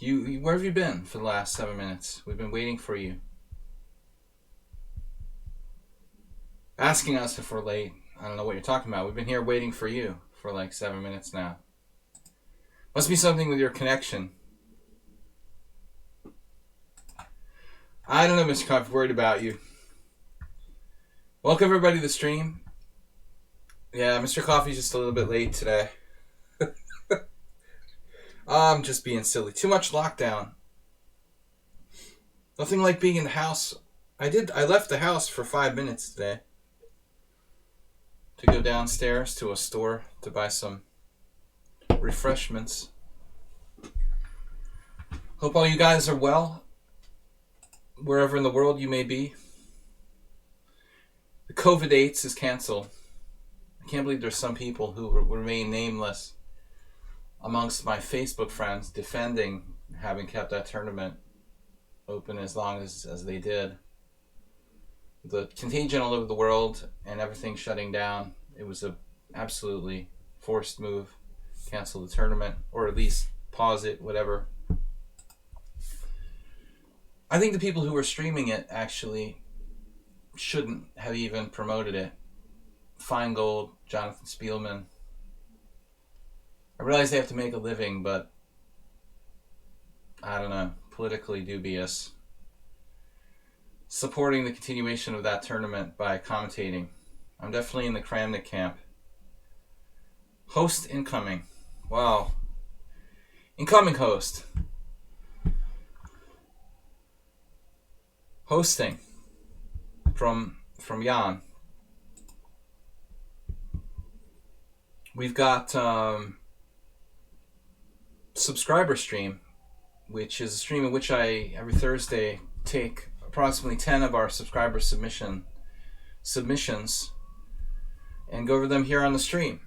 Where have you been for the last 7 minutes? We've been waiting for you. Asking us if we're late. I don't know what you're talking about. We've been here waiting for you for like 7 minutes now. Must be something with your connection. I don't know, Mr. Coffee. Worried about you. Welcome everybody to the stream. Yeah, Mr. Coffee's just a little bit late today. I'm just being silly. Too much lockdown. Nothing like being in the house. I left the house for 5 minutes today to go downstairs to a store to buy some refreshments. Hope all you guys are well, wherever in the world you may be. The COVID-8 is canceled. I can't believe there's some people who remain nameless amongst my Facebook friends defending having kept that tournament open as long as they did. The contagion all over the world and everything shutting down, it was a absolutely forced move. Cancel the tournament, or at least pause it, whatever. I think the people who were streaming it actually shouldn't have even promoted it. Feingold, Jonathan Spielman. I realize they have to make a living, but I don't know, politically dubious. Supporting the continuation of that tournament by commentating. I'm definitely in the Kramnik camp. Host incoming. Wow. Incoming host. Hosting from Jan. We've got subscriber stream, which is a stream in which I every Thursday take approximately 10 of our subscriber submissions and go over them here on the stream.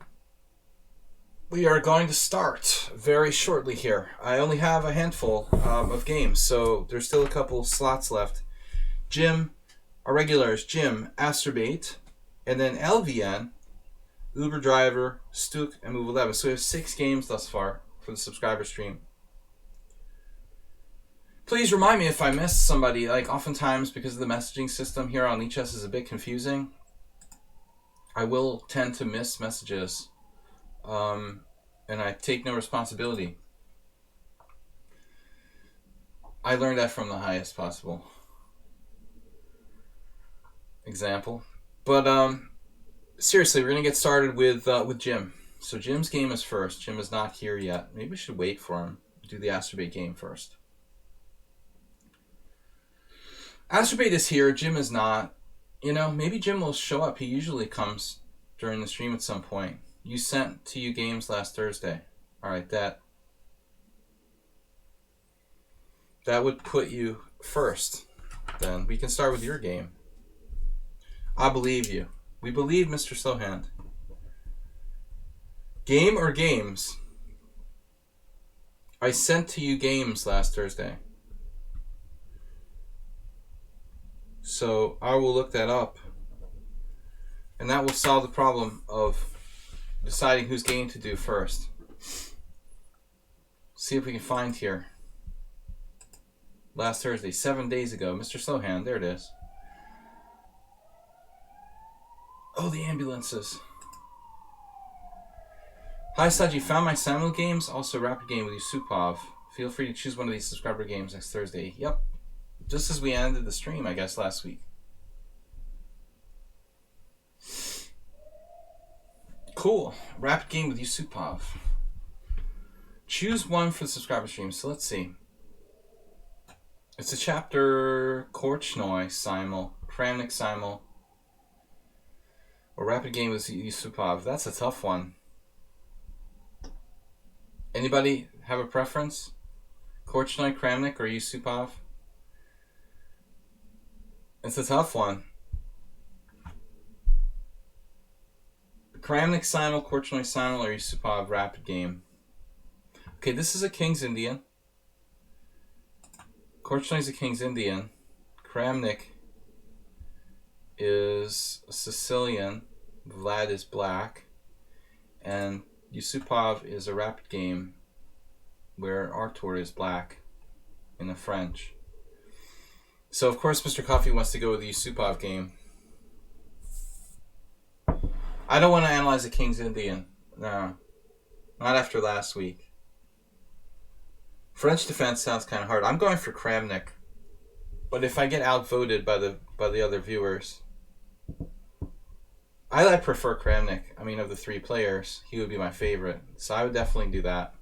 We are going to start very shortly here. I only have a handful of games, so there's still a couple slots left. Jim, our regulars, Jim, Asterbait, and then LVN, Uber Driver, Stuk, and Move 11. So we have 6 games thus far for the subscriber stream. Please remind me if I missed somebody. Like, oftentimes, because of the messaging system here on lichess is a bit confusing, I will tend to miss messages. And I take no responsibility. I learned that from the highest possible example. But seriously, we're gonna get started with Jim. So Jim's game is first. Jim is not here yet. Maybe we should wait for him. Do the Asterbait game first. Asterbait is here. Jim is not. You know, maybe Jim will show up. He usually comes during the stream at some point. You sent to you games last Thursday. Alright, that would put you first. Then we can start with your game. I believe you. We believe Mr. Slowhand. Game or games? I sent to you games last Thursday. So I will look that up. And that will solve the problem of deciding whose game to do first. See if we can find here. Last Thursday, 7 days ago. Mr. Slowhand, there it is. Oh, the ambulances. Hi, Saji. Found my Samuel games. Also, rapid game with Yusupov. Feel free to choose one of these subscriber games next Thursday. Yep. Just as we ended the stream, I guess, last week. Cool. Rapid game with Yusupov. Choose one for the subscriber stream. So let's see. It's a chapter Korchnoi Simul, Kramnik Simul, or rapid game with Yusupov. That's a tough one. Anybody have a preference? Korchnoi, Kramnik, or Yusupov? It's a tough one. Kramnik Simul, Korchnoi Simul, or Yusupov rapid game. Okay, this is a King's Indian. Korchnoi is a King's Indian. Kramnik is a Sicilian. Vlad is black. And Yusupov is a rapid game where Artur is black. in the French. So, of course, Mr. Coffee wants to go with the Yusupov game. I don't want to analyze the King's Indian. No. Not after last week. French defense sounds kind of hard. I'm going for Kramnik. But if I get outvoted by the other viewers, I prefer Kramnik. I mean, of the three players, he would be my favorite. So I would definitely do that.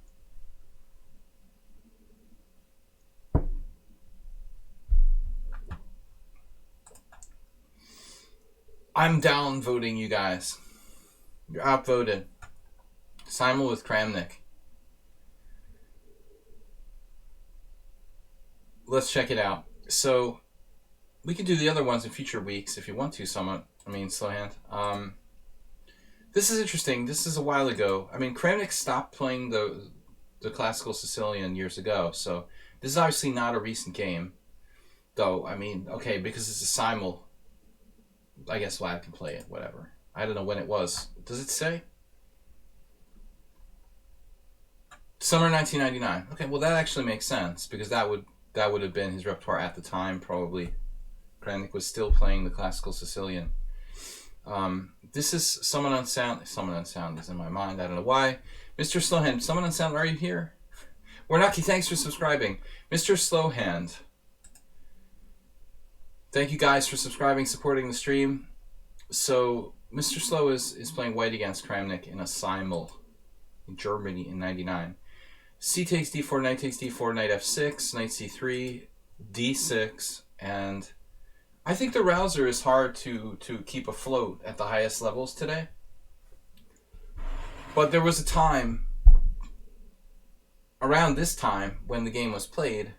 I'm down voting you guys. You're outvoted. Simon with Kramnik. Let's check it out. So we can do the other ones in future weeks if you want to, somewhat. I mean, Slowhand. This is interesting. This is a while ago. I mean, Kramnik stopped playing the classical Sicilian years ago, so this is obviously not a recent game. Though, I mean, okay, because it's a simul, I guess Vlad can play it, whatever. I don't know when it was. Does it say? Summer 1999. Okay, well that actually makes sense because that would have been his repertoire at the time, probably. Kramnik was still playing the classical Sicilian. This is Summon Unsound. Summon Unsound is in my mind. I don't know why. Mr. Slowhand, Summon Unsound, are you here? Warnaki, thanks for subscribing. Mr. Slowhand. Thank you guys for subscribing, supporting the stream. So, Mr. Slow is playing white against Kramnik in a simul in Germany in 99. C takes d4, knight takes d4, knight f6, knight c3, d6, and I think the Rouser is hard to keep afloat at the highest levels today. But there was a time, around this time, when the game was played,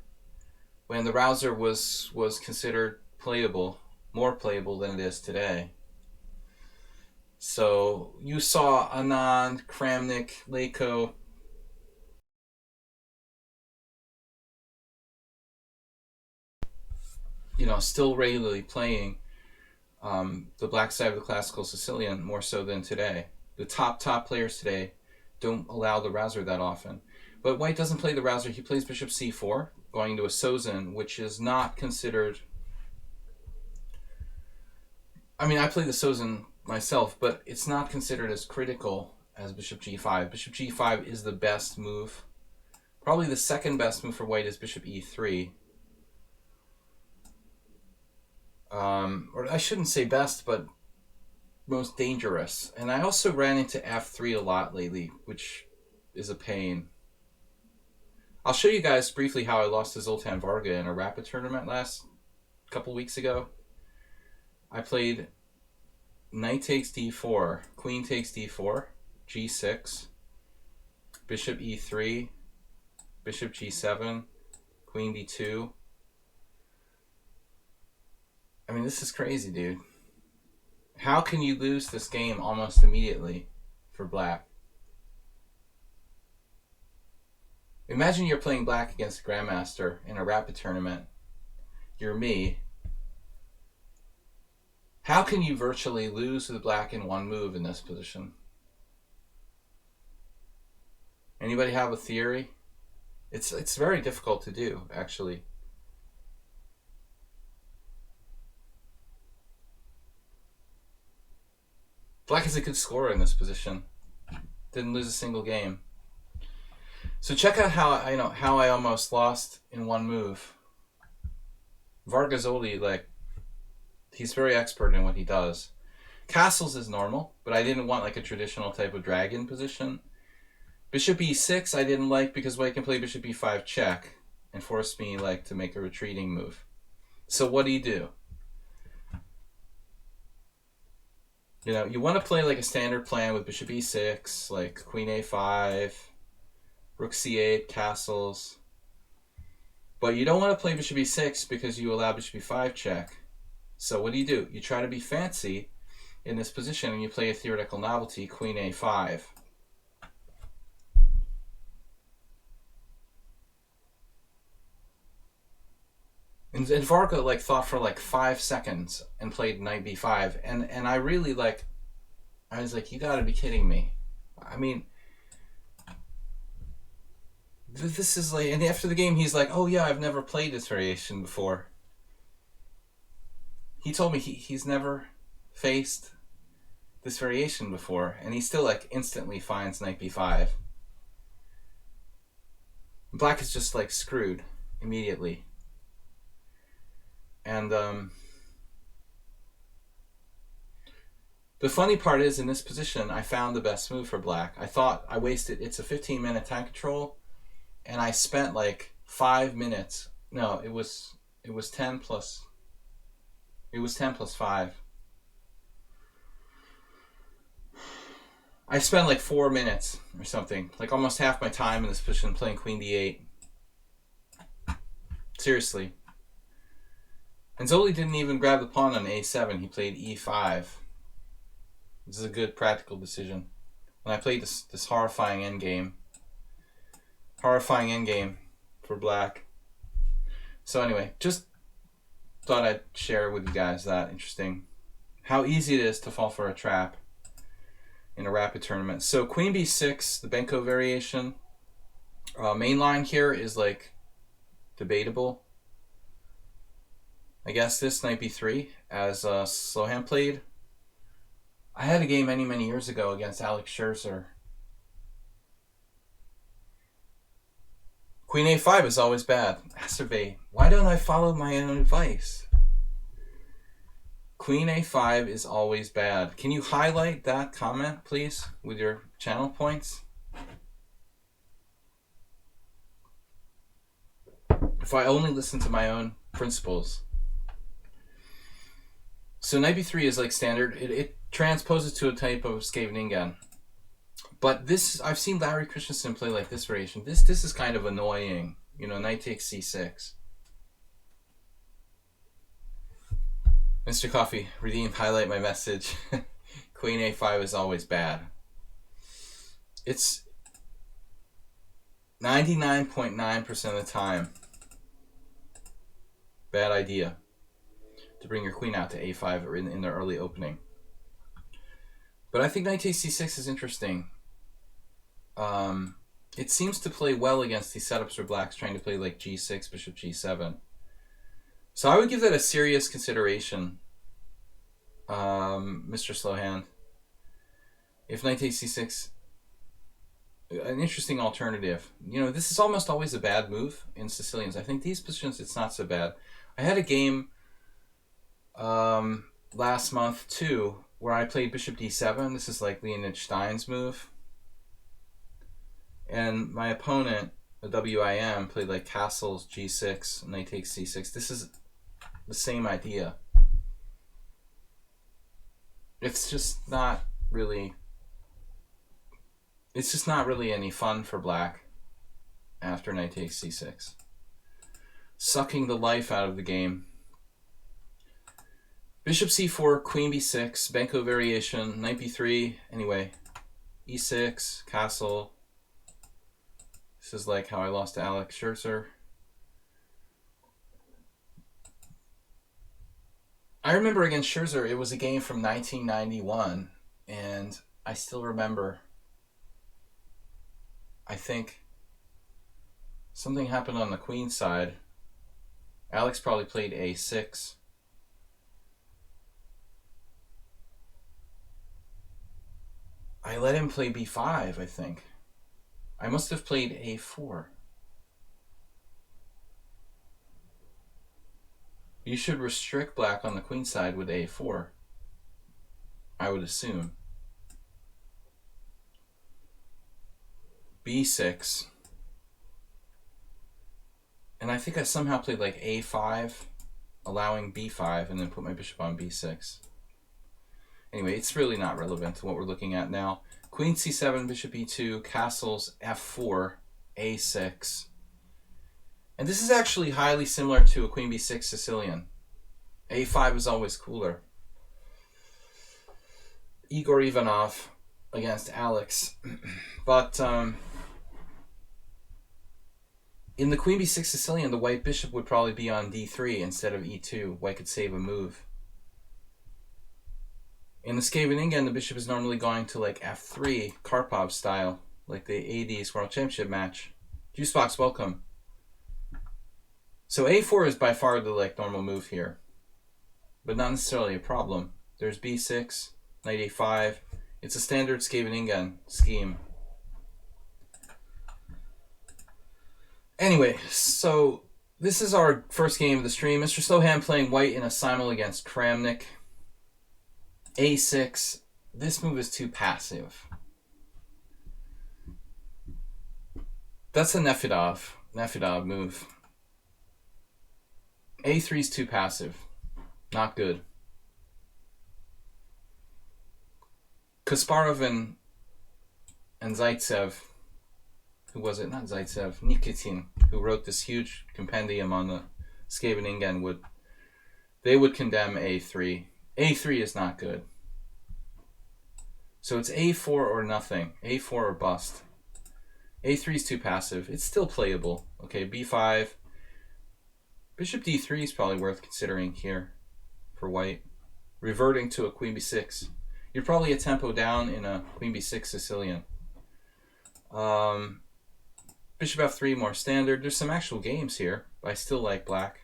when the Rouser was considered playable, more playable than it is today. So you saw Anand, Kramnik, Leko, still regularly playing the black side of the classical Sicilian more so than today. The top players today don't allow the Rouser that often. But white doesn't play the Rouser. He plays bishop c4, going to a Sozin, which is not considered... I mean, I play the Sozin myself, but it's not considered as critical as bishop g5. Bishop g5 is the best move. Probably the second best move for white is bishop e3. Or I shouldn't say best, but most dangerous. And I also ran into f3 a lot lately, which is a pain. I'll show you guys briefly how I lost to Zoltan Varga in a rapid tournament last couple weeks ago. I played knight takes d4, queen takes d4, g6, bishop e3, bishop g7, queen d2. I mean, this is crazy, dude. How can you lose this game almost immediately for black? Imagine you're playing black against a grandmaster in a rapid tournament. You're me. How can you virtually lose with black in one move in this position? Anybody have a theory? It's very difficult to do, actually. Black is a good scorer in this position. Didn't lose a single game. So check out how I almost lost in one move. Vargasoli, he's very expert in what he does. Castles is normal, but I didn't want a traditional type of dragon position. Bishop e6 I didn't like because white can play bishop e5 check and force me to make a retreating move. So what do? You want to play a standard plan with bishop e6, queen a5, rook c8, castles. But you don't want to play bishop e6 because you allow bishop e5 check. So what do? You try to be fancy in this position and you play a theoretical novelty, queen a5. And Varga thought for 5 seconds and played knight b5, and I really I was you gotta be kidding me. I mean, this is like, and after the game, he's like, "Oh yeah, I've never played this variation before." He told me he's never faced this variation before, and he still like instantly finds knight b5. Black is just like screwed immediately. And the funny part is, in this position, I found the best move for black. I thought I wasted, it's a 15-minute time control, and I spent like 5 minutes. No, it was 10 plus, it was 10 plus 5. I spent like 4 minutes or something, like almost half my time in this position playing queen d8. Seriously. And Zoli didn't even grab the pawn on a7. He played e5. This is a good practical decision. And I played this horrifying endgame. Horrifying endgame for black. So anyway, just thought I'd share with you guys that. Interesting. How easy it is to fall for a trap in a rapid tournament. So queen b6, the Benko variation. Main line here is like debatable. I guess this knight b3, as Slohan played. I had a game many years ago against Alex Scherzer. Queen a5 is always bad. Acerbate, why don't I follow my own advice? Queen a5 is always bad. Can you highlight that comment, please, with your channel points? If I only listen to my own principles. So knight b3 is like standard. It transposes to a type of Scheveningen. But this, I've seen Larry Christensen play like this variation. This is kind of annoying. You know, knight takes c6. Mr. Coffee, redeem, highlight my message. Queen a5 is always bad. It's 99.9% of the time bad idea to bring your queen out to a5 or in the early opening. But I think knight takes c6 is interesting. It seems to play well against these setups where black's trying to play like g6, bishop g7. So I would give that a serious consideration, Mr. Slowhand. If knight takes c6, an interesting alternative. You know, this is almost always a bad move in Sicilians. I think these positions, it's not so bad. I had a game last month too where I played bishop d7. This is like Leonid Stein's move. And my opponent, the WIM, played like castles g6, knight takes c6. This is the same idea. It's just not really any fun for black after knight takes c6. Sucking the life out of the game. Bishop c4, queen b6, Benko variation, knight b3, anyway, e6, castle. This is like how I lost to Alex Scherzer. I remember against Scherzer, it was a game from 1991, and I still remember, I think something happened on the queen side. Alex probably played a6. I let him play b5, I think. I must have played a4. You should restrict black on the queen side with a4, I would assume. b6. And I think I somehow played like a5, allowing b5, and then put my bishop on b6. Anyway, it's really not relevant to what we're looking at now. Queen c7, bishop e2, castles f4, a6. And this is actually highly similar to a queen b6 Sicilian. a5 is always cooler. Igor Ivanov against Alex. But in the queen b6 Sicilian, the white bishop would probably be on d3 instead of e2. White could save a move. In the Scheveningen, the bishop is normally going to like f3, Karpov style, like the AD's World Championship match. Juicebox, welcome. So a4 is by far the normal move here, but not necessarily a problem. There's b6, knight a5. It's a standard Scheveningen scheme. Anyway, so this is our first game of the stream. Mr. Slowhand playing white in a simul against Kramnik. a6. This move is too passive. That's a Nefedov move. a3 is too passive. Not good. Kasparov and Zaitsev, who was it? Not Zaitsev, Nikitin, who wrote this huge compendium on the Scheveningen, would condemn a3. a3 is not good. So it's a4 or nothing. a4 or bust. a3 is too passive. It's still playable. Okay, b5. Bishop d3 is probably worth considering here for white. Reverting to a queen b6. You're probably a tempo down in a queen b6 Sicilian. Bishop f3 more standard. There's some actual games here, but I still like black.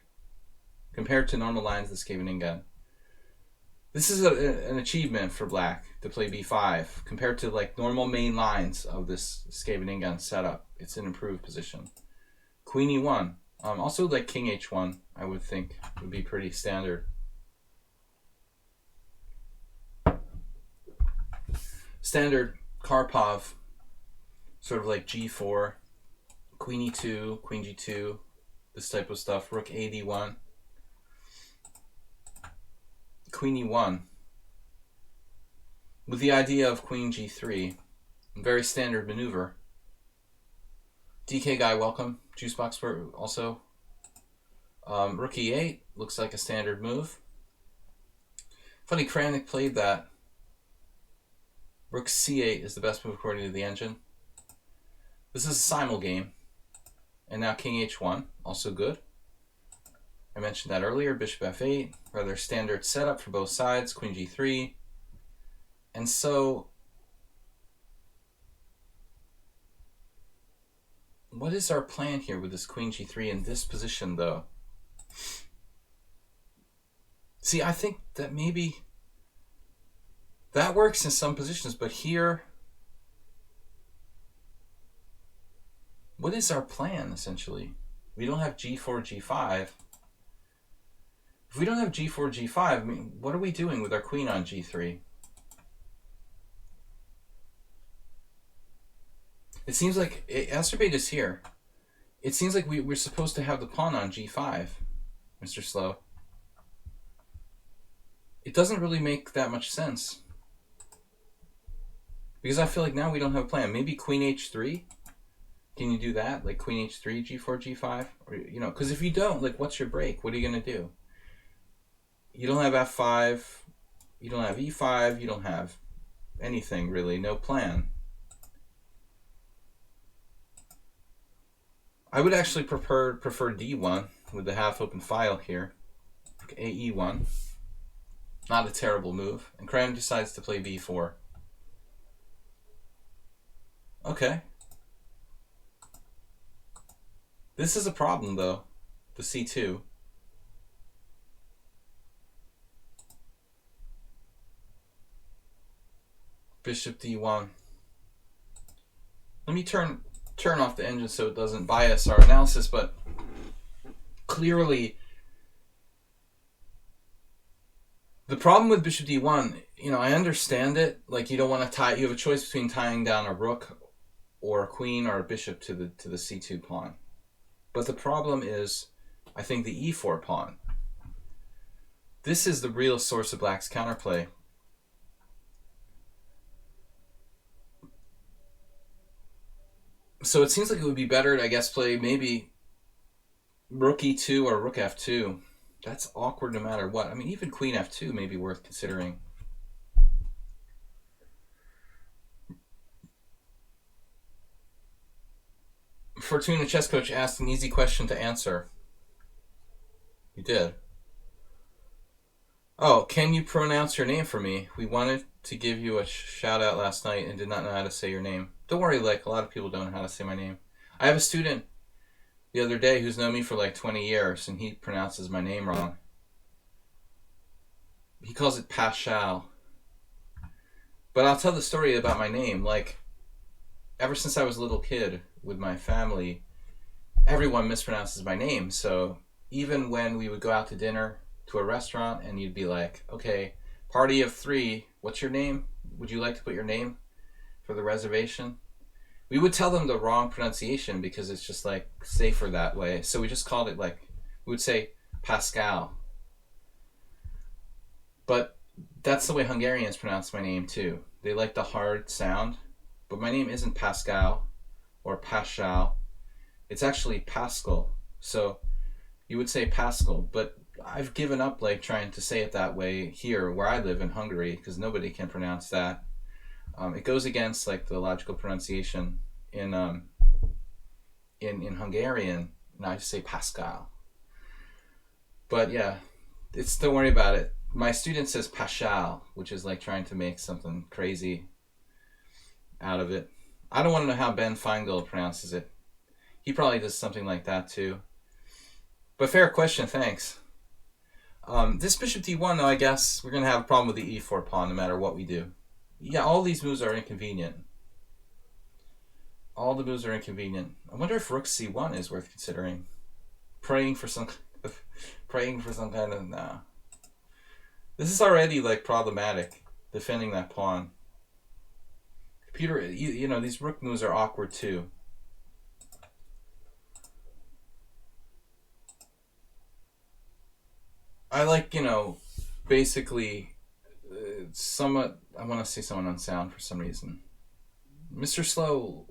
Compared to normal lines, the Scheveningen. This is an achievement for black to play b5. Compared to normal main lines of this Scheveningen setup, it's an improved position. Queen e1. Also king h1, I would think, would be pretty standard. Standard Karpov, sort of g4, queen e2, queen g2, this type of stuff. Rook a d1, queen e1, with the idea of queen g3. Very standard maneuver. DK guy, welcome. Juicebox also. Rook e8 looks like a standard move. Funny, Kramnik played that. Rook c8 is the best move according to the engine. This is a simul game. And now king h1, also good. I mentioned that earlier. Bishop f8, rather standard setup for both sides. Queen g3. And so, what is our plan here with this queen g3 in this position, though? See, I think that maybe that works in some positions, but here, what is our plan, essentially? We don't have g4, g5. If we don't have g4, g5, I mean, what are we doing with our queen on g3? It seems like, Acerbate is here. It seems like we're supposed to have the pawn on g5, Mr. Slow. It doesn't really make that much sense. Because I feel like now we don't have a plan. Maybe queen h3? Can you do that? Queen h3, g4, g5? Or, because if you don't, what's your break? What are you going to do? You don't have f5. You don't have e5. You don't have anything, really. No plan. I would actually prefer d1 with the half-open file here. ae1. Not a terrible move. And Kram decides to play b4. Okay. This is a problem, though. The c2. Bishop d1. Let me turn off the engine so it doesn't bias our analysis, but clearly the problem with bishop d1, I understand it. You don't want to tie. You have a choice between tying down a rook or a queen or a bishop to the c2 pawn. But the problem is, I think, the e4 pawn. This is the real source of black's counterplay. So it seems like it would be better to, I guess, play maybe rook e2 or rook f2. That's awkward no matter what. I mean, even queen f2 may be worth considering. Fortuna Chess Coach asked an easy question to answer. You did. Oh, can you pronounce your name for me? We wanted to give you a shout out last night and did not know how to say your name. Don't worry, a lot of people don't know how to say my name. I have a student the other day who's known me for like 20 years, and he pronounces my name wrong. He calls it Paschall. But I'll tell the story about my name. Like, ever since I was a little kid with my family, everyone mispronounces my name. So even when we would go out to dinner to a restaurant and you'd be like, okay, party of 3, what's your name? Would you like to put your name for the reservation? We would tell them the wrong pronunciation because it's just like safer that way. So we just called it like, we would say Paschall. But that's the way Hungarians pronounce my name too. They like the hard sound. But my name isn't Pascal or Paschal. It's actually Paschal. So you would say Paschal, but I've given up like trying to say it that way here where I live in Hungary because nobody can pronounce that. It goes against like the logical pronunciation in Hungarian, and I just say Pascal. But yeah, don't worry about it. My student says Paschal, which is like trying to make something crazy out of it. I don't want to know how Ben Feingold pronounces it. He probably does something like that too. But fair question, thanks. This bishop d1, though, I guess we're going to have a problem with the e4 pawn no matter what we do. Yeah, all these moves are inconvenient. All the moves are inconvenient. I wonder if rook c1 is worth considering. Praying for some kind of nah. This is already like problematic, defending that pawn. Computer, you know, these rook moves are awkward too. I like, you know, basically somewhat, I want to say someone unsound for some reason. Mr. Slow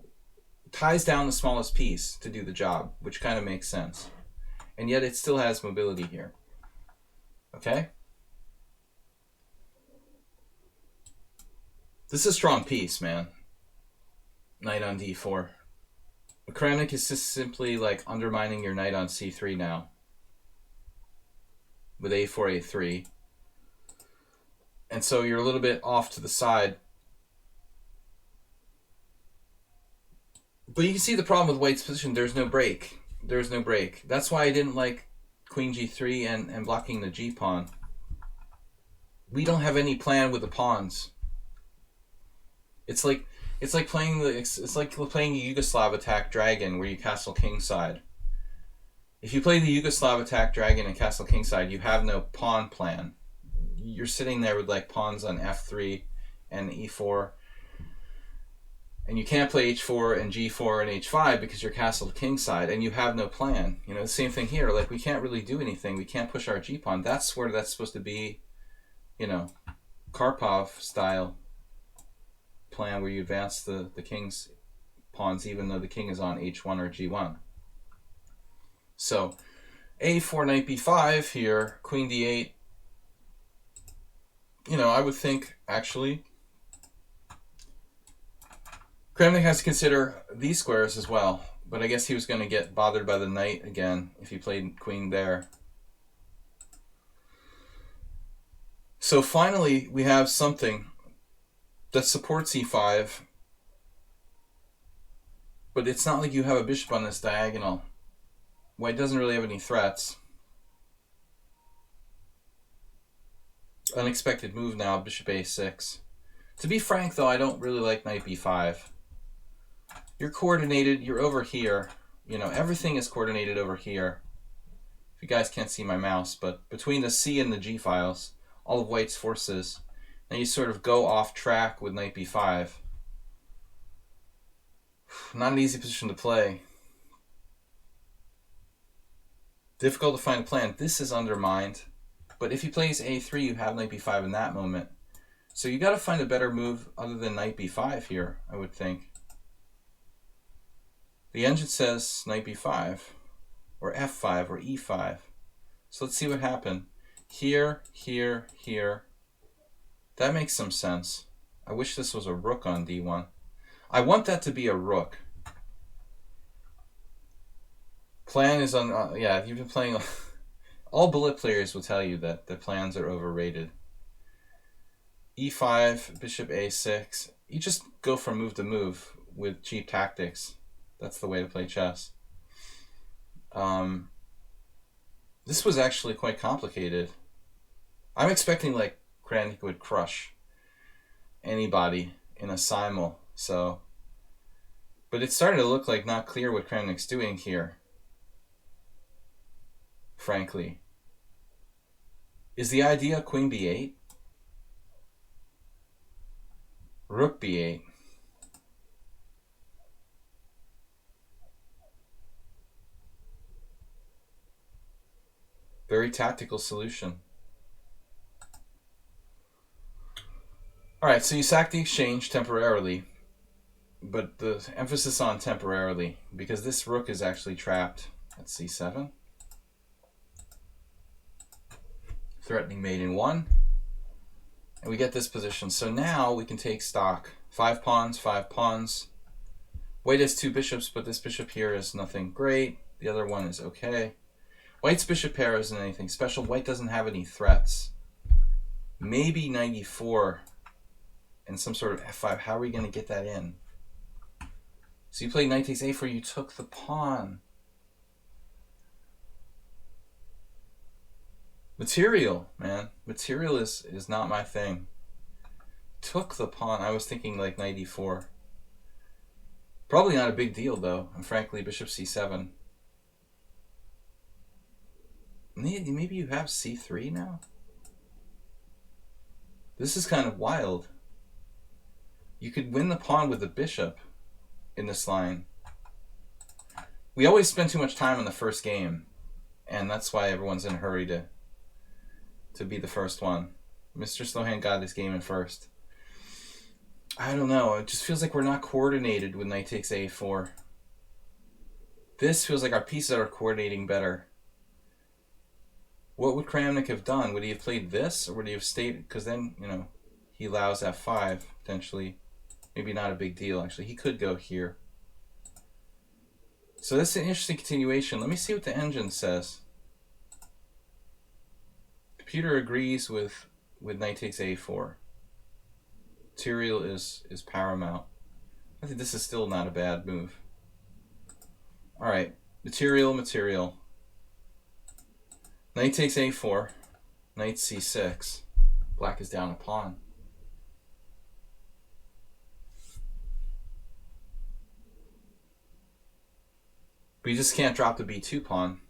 ties down the smallest piece to do the job, which kind of makes sense. And yet it still has mobility here. Okay? This is a strong piece, man. Knight on d4. Kramnik is just simply like undermining your knight on c3 now. With a4, a3. And so you're a little bit off to the side. But you can see the problem with White's position. There's no break. There's no break. That's why I didn't like queen g3 and blocking the g pawn. We don't have any plan with the pawns. It's like playing a Yugoslav attack dragon where you castle kingside. If you play the Yugoslav attack dragon and castle kingside, you have no pawn plan. You're sitting there with like pawns on f3 and e4. And you can't play h4 and g4 and h5 because you're castled kingside and you have no plan. You know, the same thing here. Like, we can't really do anything. We can't push our g pawn. That's where that's supposed to be, you know, Karpov style plan where you advance the king's pawns even though the king is on h1 or g1. So a4, knight b5 here, queen d8. You know, I would think actually Kramnik has to consider these squares as well, but I guess he was going to get bothered by the knight again if he played queen there. So finally we have something that supports e5, but it's not like you have a bishop on this diagonal. White doesn't really have any threats. Unexpected move now, bishop a6. To be frank though, I don't really like knight b5. You're coordinated, you're over here. You know, everything is coordinated over here. If you guys can't see my mouse, but between the C and the G files, all of White's forces, and you sort of go off track with knight b5. Not an easy position to play. Difficult to find a plan. This is undermined. But if he plays a3, you have knight b5 in that moment. So you got to find a better move other than knight b5 here, I would think. The engine says knight b5, or f5, or e5. So let's see what happened. Here, here, here. That makes some sense. I wish this was a rook on d1. I want that to be a rook. Plan is on... yeah, if you've been playing... all bullet players will tell you that the plans are overrated. e5, bishop a6. You just go from move to move with cheap tactics. That's the way to play chess. This was actually quite complicated. I'm expecting like Kramnik would crush anybody in a simul, so. But it's starting to look like not clear what Kramnik's doing here, frankly. Is the idea queen b8? Rook b8. Very tactical solution. Alright, so you sack the exchange temporarily, but the emphasis on temporarily, because this rook is actually trapped at c7. Threatening mate in 1. And we get this position. So now we can take stock. 5 pawns, 5 pawns. White has 2 bishops, but this bishop here is nothing great. The other one is okay. White's bishop pair isn't anything special. White doesn't have any threats. Maybe 94 and some sort of f5. How are we going to get that in? So you played knight takes a4. You took the pawn. Material, man. Material is not my thing. Took the pawn. I was thinking like knight e4. Probably not a big deal though. And frankly, bishop c7. Maybe you have c3 now? This is kind of wild. You could win the pawn with the bishop in this line. We always spend too much time on the first game, and that's why everyone's in a hurry to be the first one. Mr. Slowhand got his game in first. I don't know. It just feels like we're not coordinated with knight takes a4. This feels like our pieces are coordinating better. What would Kramnik have done? Would he have played this, or would he have stayed? Because then, you know, he allows f5, potentially. Maybe not a big deal, actually. He could go here. So that's an interesting continuation. Let me see what the engine says. Computer agrees with knight takes a4. Material is paramount. I think this is still not a bad move. All right, material. Knight takes a4. Knight c6. Black is down a pawn. But you just can't drop the b2 pawn.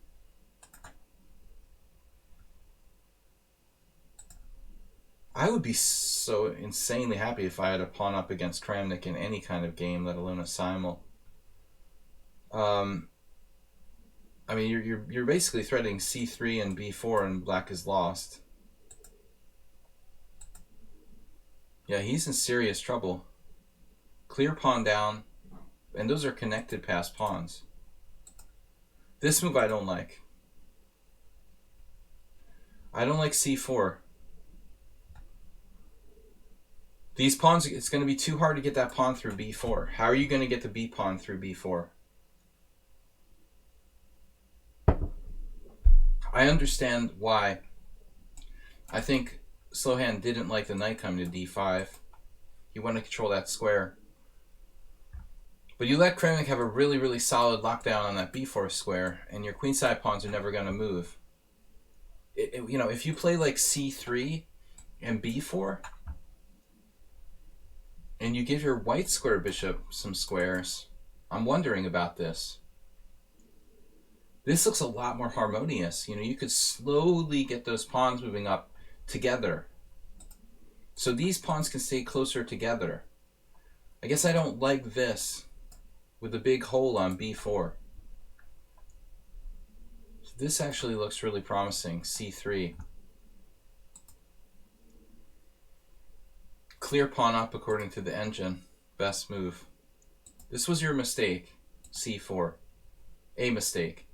I would be so insanely happy if I had a pawn up against Kramnik in any kind of game, let alone a simul. I mean, you're basically threatening c3 and b4, and black is lost. Yeah, he's in serious trouble. Clear pawn down, and those are connected past pawns. This move I don't like. I don't like c4. These pawns, it's going to be too hard to get that pawn through b4. How are you going to get the b pawn through b4? I understand why. I think Slowhand didn't like the knight coming to d5. He wanted to control that square. But you let Kramnik have a really, really solid lockdown on that b4 square, and your queenside pawns are never going to move. You know, if you play like c3 and b4, and you give your white square bishop some squares, I'm wondering about this. This looks a lot more harmonious. You know, you could slowly get those pawns moving up together. So these pawns can stay closer together. I guess I don't like this with a big hole on b4. So this actually looks really promising, c3. Clear pawn up according to the engine. Best move. This was your mistake, c4. A mistake.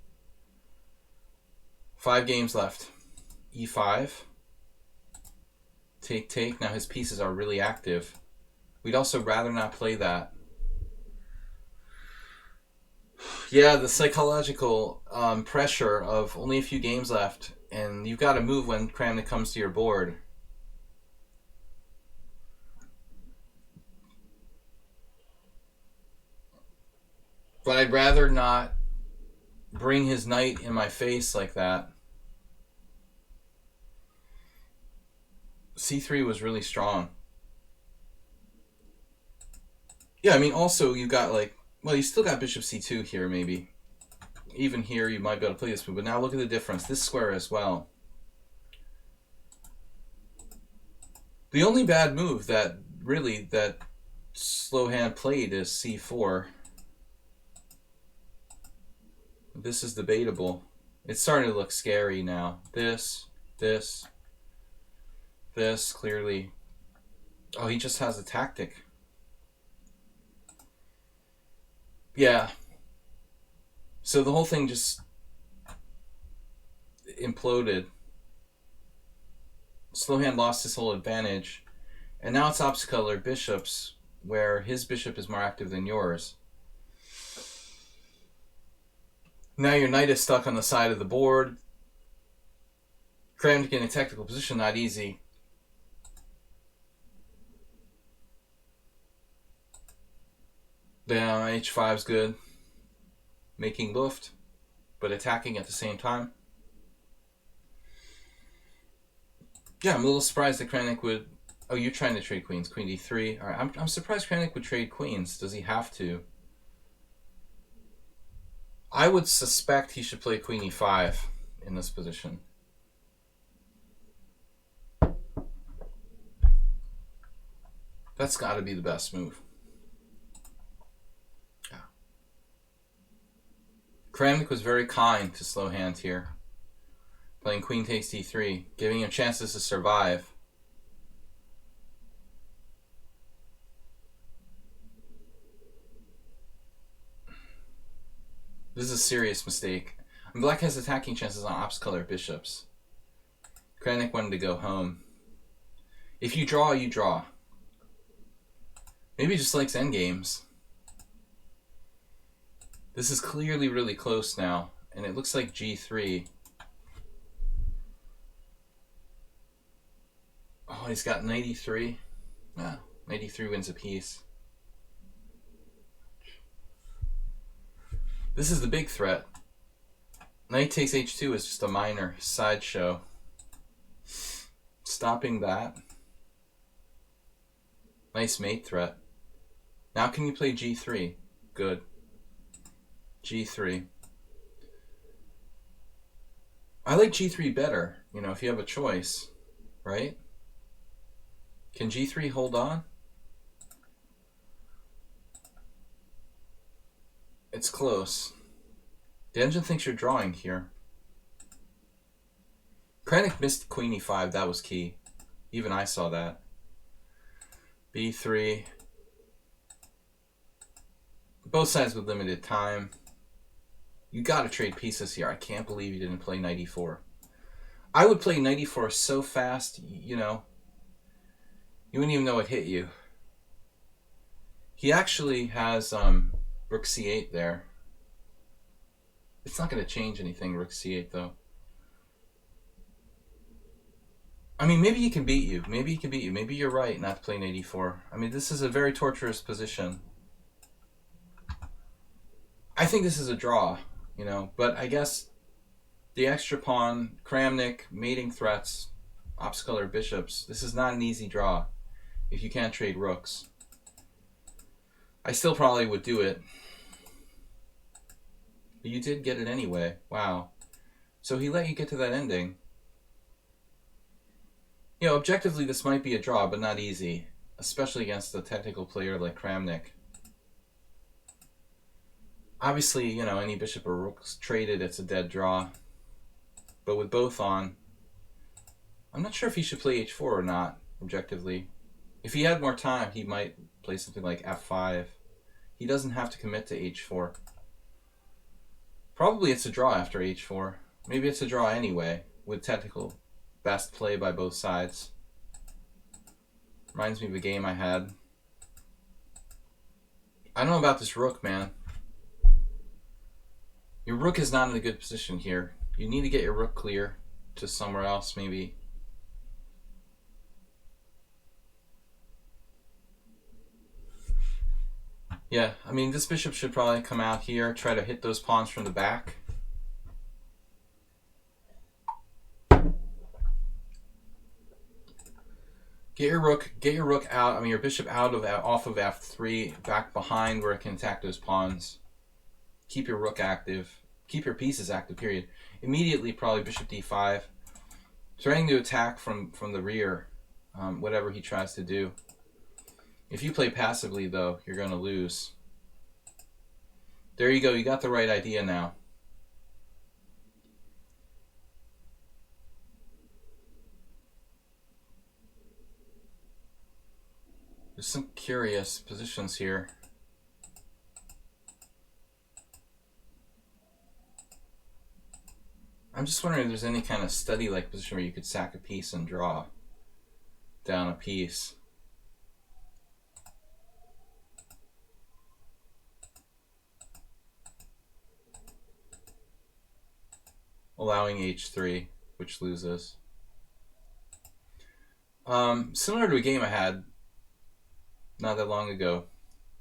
5 games left. e5. Take. Now his pieces are really active. We'd also rather not play that. Yeah, the psychological pressure of only a few games left, and you've got to move when Kramnik comes to your board. But I'd rather not bring his knight in my face like that. C3 was really strong. Yeah, I mean, also you got like, well, you still got bishop c2 here, maybe. Even here, you might be able to play this move, but now look at the difference. This square as well. The only bad move that really that slow hand played is c4. This is debatable. It's starting to look scary now. This, clearly. Oh, he just has a tactic. Yeah. So the whole thing just imploded. Slowhand lost his whole advantage. And now it's opposite color bishops, where his bishop is more active than yours. Now your knight is stuck on the side of the board. Kramnik in a technical position, not easy. Down h5 is good. Making Luft, but attacking at the same time. Yeah, I'm a little surprised that Kramnik would... Oh, you're trying to trade queens. Queen d3. All right, I'm surprised Kramnik would trade queens. Does he have to? I would suspect he should play queen e5 in this position. That's got to be the best move. Yeah. Kramnik was very kind to slow hand here. Playing queen takes d3, giving him chances to survive. This is a serious mistake. And black has attacking chances on opposite color bishops. Kramnik wanted to go home. If you draw, you draw. Maybe he just likes endgames. This is clearly really close now, and it looks like g3. Oh, he's got knight e3. Ah, knight e3 wins a piece. This is the big threat. Knight takes h2 is just a minor sideshow. Stopping that. Nice mate threat. Now can you play g3? Good. g3. I like g3 better, you know, if you have a choice, right? Can g3 hold on? It's close. The engine thinks you're drawing here. Kramnik missed queen e5, that was key. Even I saw that. b3. Both sides with limited time. You gotta trade pieces here. I can't believe you didn't play knight e4. I would play knight e4 so fast, you know, you wouldn't even know it hit you. He actually has rook c8 there. It's not going to change anything, rook c8, though. I mean, maybe he can beat you. Maybe he can beat you. Maybe you're right not to play knight e4. I mean, this is a very torturous position. I think this is a draw, you know, but I guess the extra pawn, Kramnik, mating threats, opposite color bishops, this is not an easy draw if you can't trade rooks. I still probably would do it. But you did get it anyway. Wow. So he let you get to that ending. You know, objectively this might be a draw, but not easy. Especially against a technical player like Kramnik. Obviously, you know, any bishop or rooks traded, it's a dead draw. But with both on, I'm not sure if he should play h4 or not, objectively. If he had more time, he might play something like f5. He doesn't have to commit to h4. Probably it's a draw after h4. Maybe it's a draw anyway, with technical best play by both sides. Reminds me of a game I had. I don't know about this rook, man. Your rook is not in a good position here. You need to get your rook clear to somewhere else, maybe. Yeah, I mean, this bishop should probably come out here, try to hit those pawns from the back. Get your rook out. I mean, your bishop off of f3, back behind where it can attack those pawns. Keep your rook active. Keep your pieces active. Period. Immediately, probably bishop d5, trying to attack from the rear, whatever he tries to do. If you play passively, though, you're going to lose. There you go. You got the right idea now. There's some curious positions here. I'm just wondering if there's any kind of study-like position where you could sack a piece and draw down a piece. Allowing h3, which loses. Similar to a game I had not that long ago.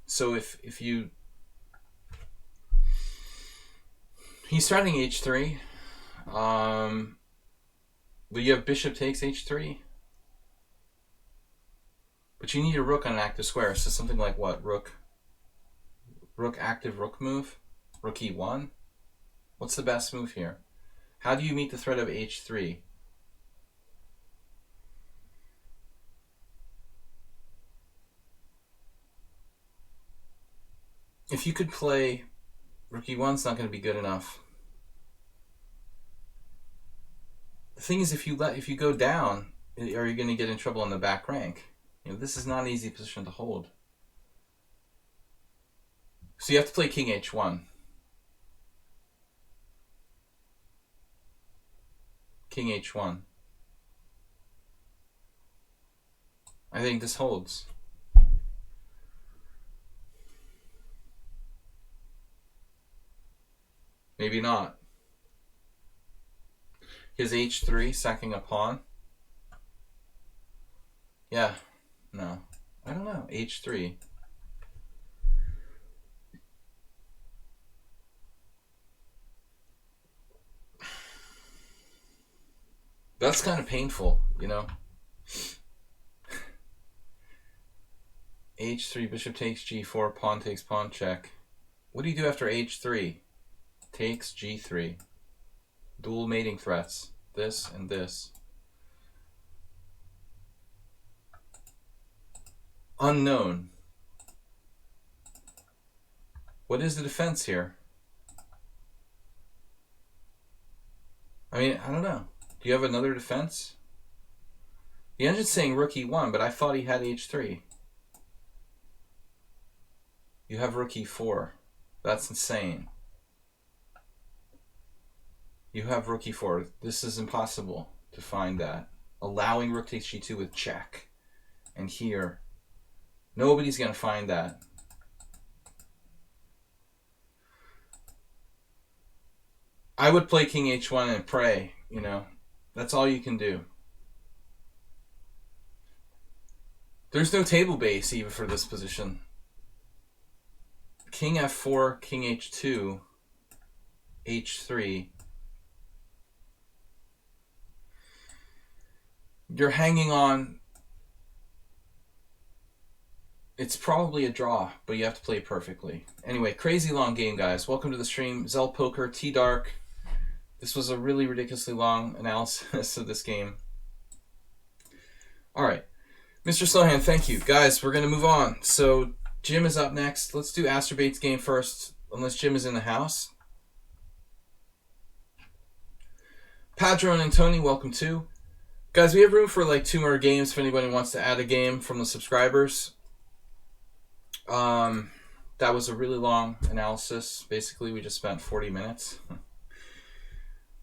So if you... He's starting h3. But you have bishop takes h3. But you need a rook on an active square. So something like what? Rook active rook move? Rook e1? What's the best move here? How do you meet the threat of h3? If you could play rook e1's not going to be good enough. The thing is, if you go down, are you going to get in trouble on the back rank? You know, this is not an easy position to hold. So you have to play king h1. King h1. I think this holds. Maybe not. His h3, sacking a pawn. Yeah, no. I don't know. h3. That's kind of painful, you know. h3, bishop takes g4, pawn takes pawn check. What do you do after h3? Takes g3. Dual mating threats. This and this. Unknown. What is the defense here? I mean, I don't know. Do you have another defense? The engine's saying rook e1, but I thought he had h3. You have rook e4. That's insane. You have rook e4. This is impossible to find that. Allowing rook takes g2 with check. And here, nobody's going to find that. I would play king h1 and pray, you know. That's all you can do. There's no table base even for this position. King f4, king h2, h3. You're hanging on. It's probably a draw, but you have to play perfectly. Anyway, crazy long game, guys. Welcome to the stream. Zell Poker, T-Dark. This was a really ridiculously long analysis of this game. All right. Mr. Slohan, thank you. Guys, we're going to move on. So Jim is up next. Let's do Astrobait's game first, unless Jim is in the house. Padron and Tony, welcome too. Guys, we have room for like 2 more games if anybody wants to add a game from the subscribers. That was a really long analysis. Basically, we just spent 40 minutes.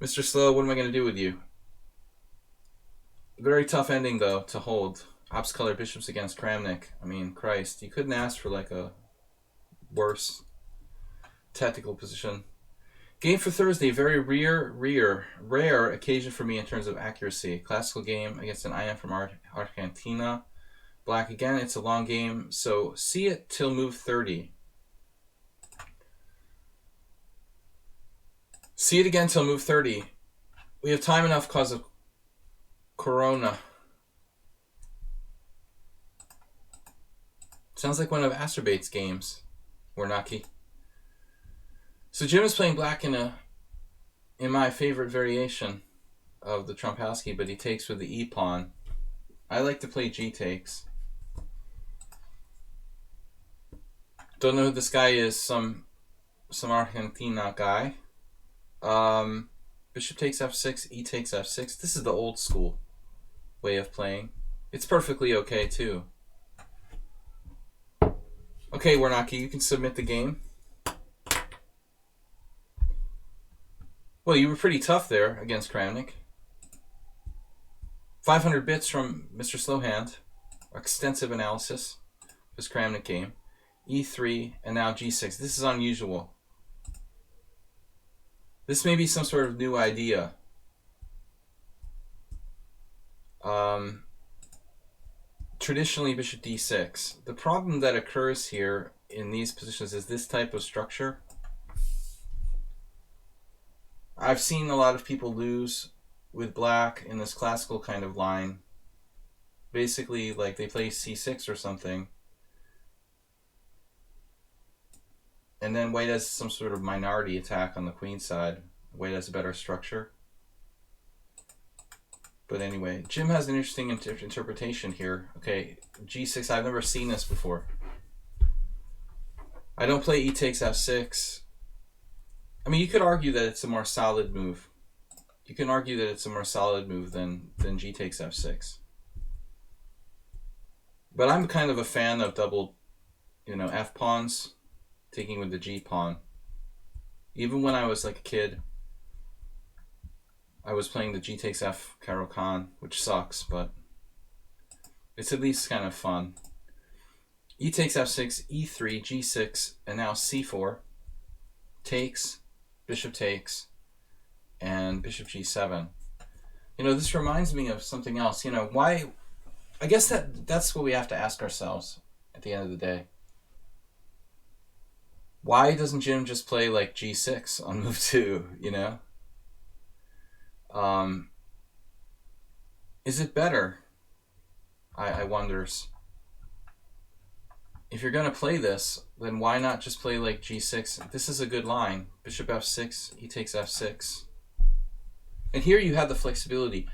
Mr. Slow, what am I going to do with you? Very tough ending, though, to hold. Ops color bishops against Kramnik. I mean, Christ, you couldn't ask for like a worse tactical position. Game for Thursday, very rare occasion for me in terms of accuracy. Classical game against an IM from Argentina. Black again, it's a long game, so see it till move 30. See it again till move 30. We have time enough because of Corona. Sounds like one of Acerbate's games. Warnaki. So Jim is playing black in my favorite variation of the Trompowsky, but he takes with the E pawn. I like to play G takes. Don't know who this guy is. Some Argentina guy. Bishop takes f6, E takes f6. This is the old school way of playing. It's perfectly okay too. Okay, Warnaki, you can submit the game. Well, you were pretty tough there against Kramnik. 500 bits from Mr. Slowhand. Extensive analysis of his Kramnik game. E3 and now G6. This is unusual. This may be some sort of new idea. Traditionally, bishop d6. The problem that occurs here in these positions is this type of structure. I've seen a lot of people lose with black in this classical kind of line. Basically, like they play c6 or something, and then white has some sort of minority attack on the queen side. White has a better structure. But anyway, Jim has an interesting interpretation here. Okay, g6, I've never seen this before. I don't play e takes f6. I mean, you could argue that it's a more solid move. You can argue that it's a more solid move than g takes f6. But I'm kind of a fan of double, f pawns, taking with the g pawn. Even when I was like a kid, I was playing the g takes f Caro-Kann, which sucks, but it's at least kind of fun. E takes f6, e3, g6, and now c4. Takes, bishop takes, and bishop g7. This reminds me of something else. Why? I guess that's what we have to ask ourselves at the end of the day. Why doesn't Jim just play like g6 on move 2, Is it better? I wonders. If you're going to play this, then why not just play like g6? This is a good line. Bishop f6, he takes f6. And here you have the flexibility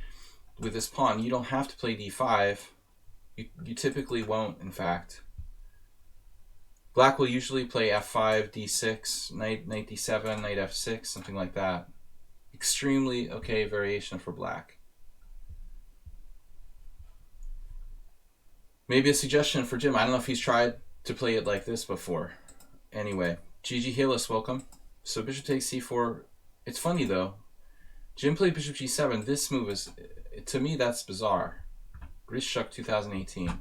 with this pawn. You don't have to play d5. You typically won't, in fact. Black will usually play f5, d6, knight d7, knight f6, something like that. Extremely okay variation for black. Maybe a suggestion for Jim. I don't know if he's tried to play it like this before. Anyway, Gigi Hillis, welcome. So bishop takes c4. It's funny though. Jim played bishop g7. This move is, to me, that's bizarre. Grishuk 2018.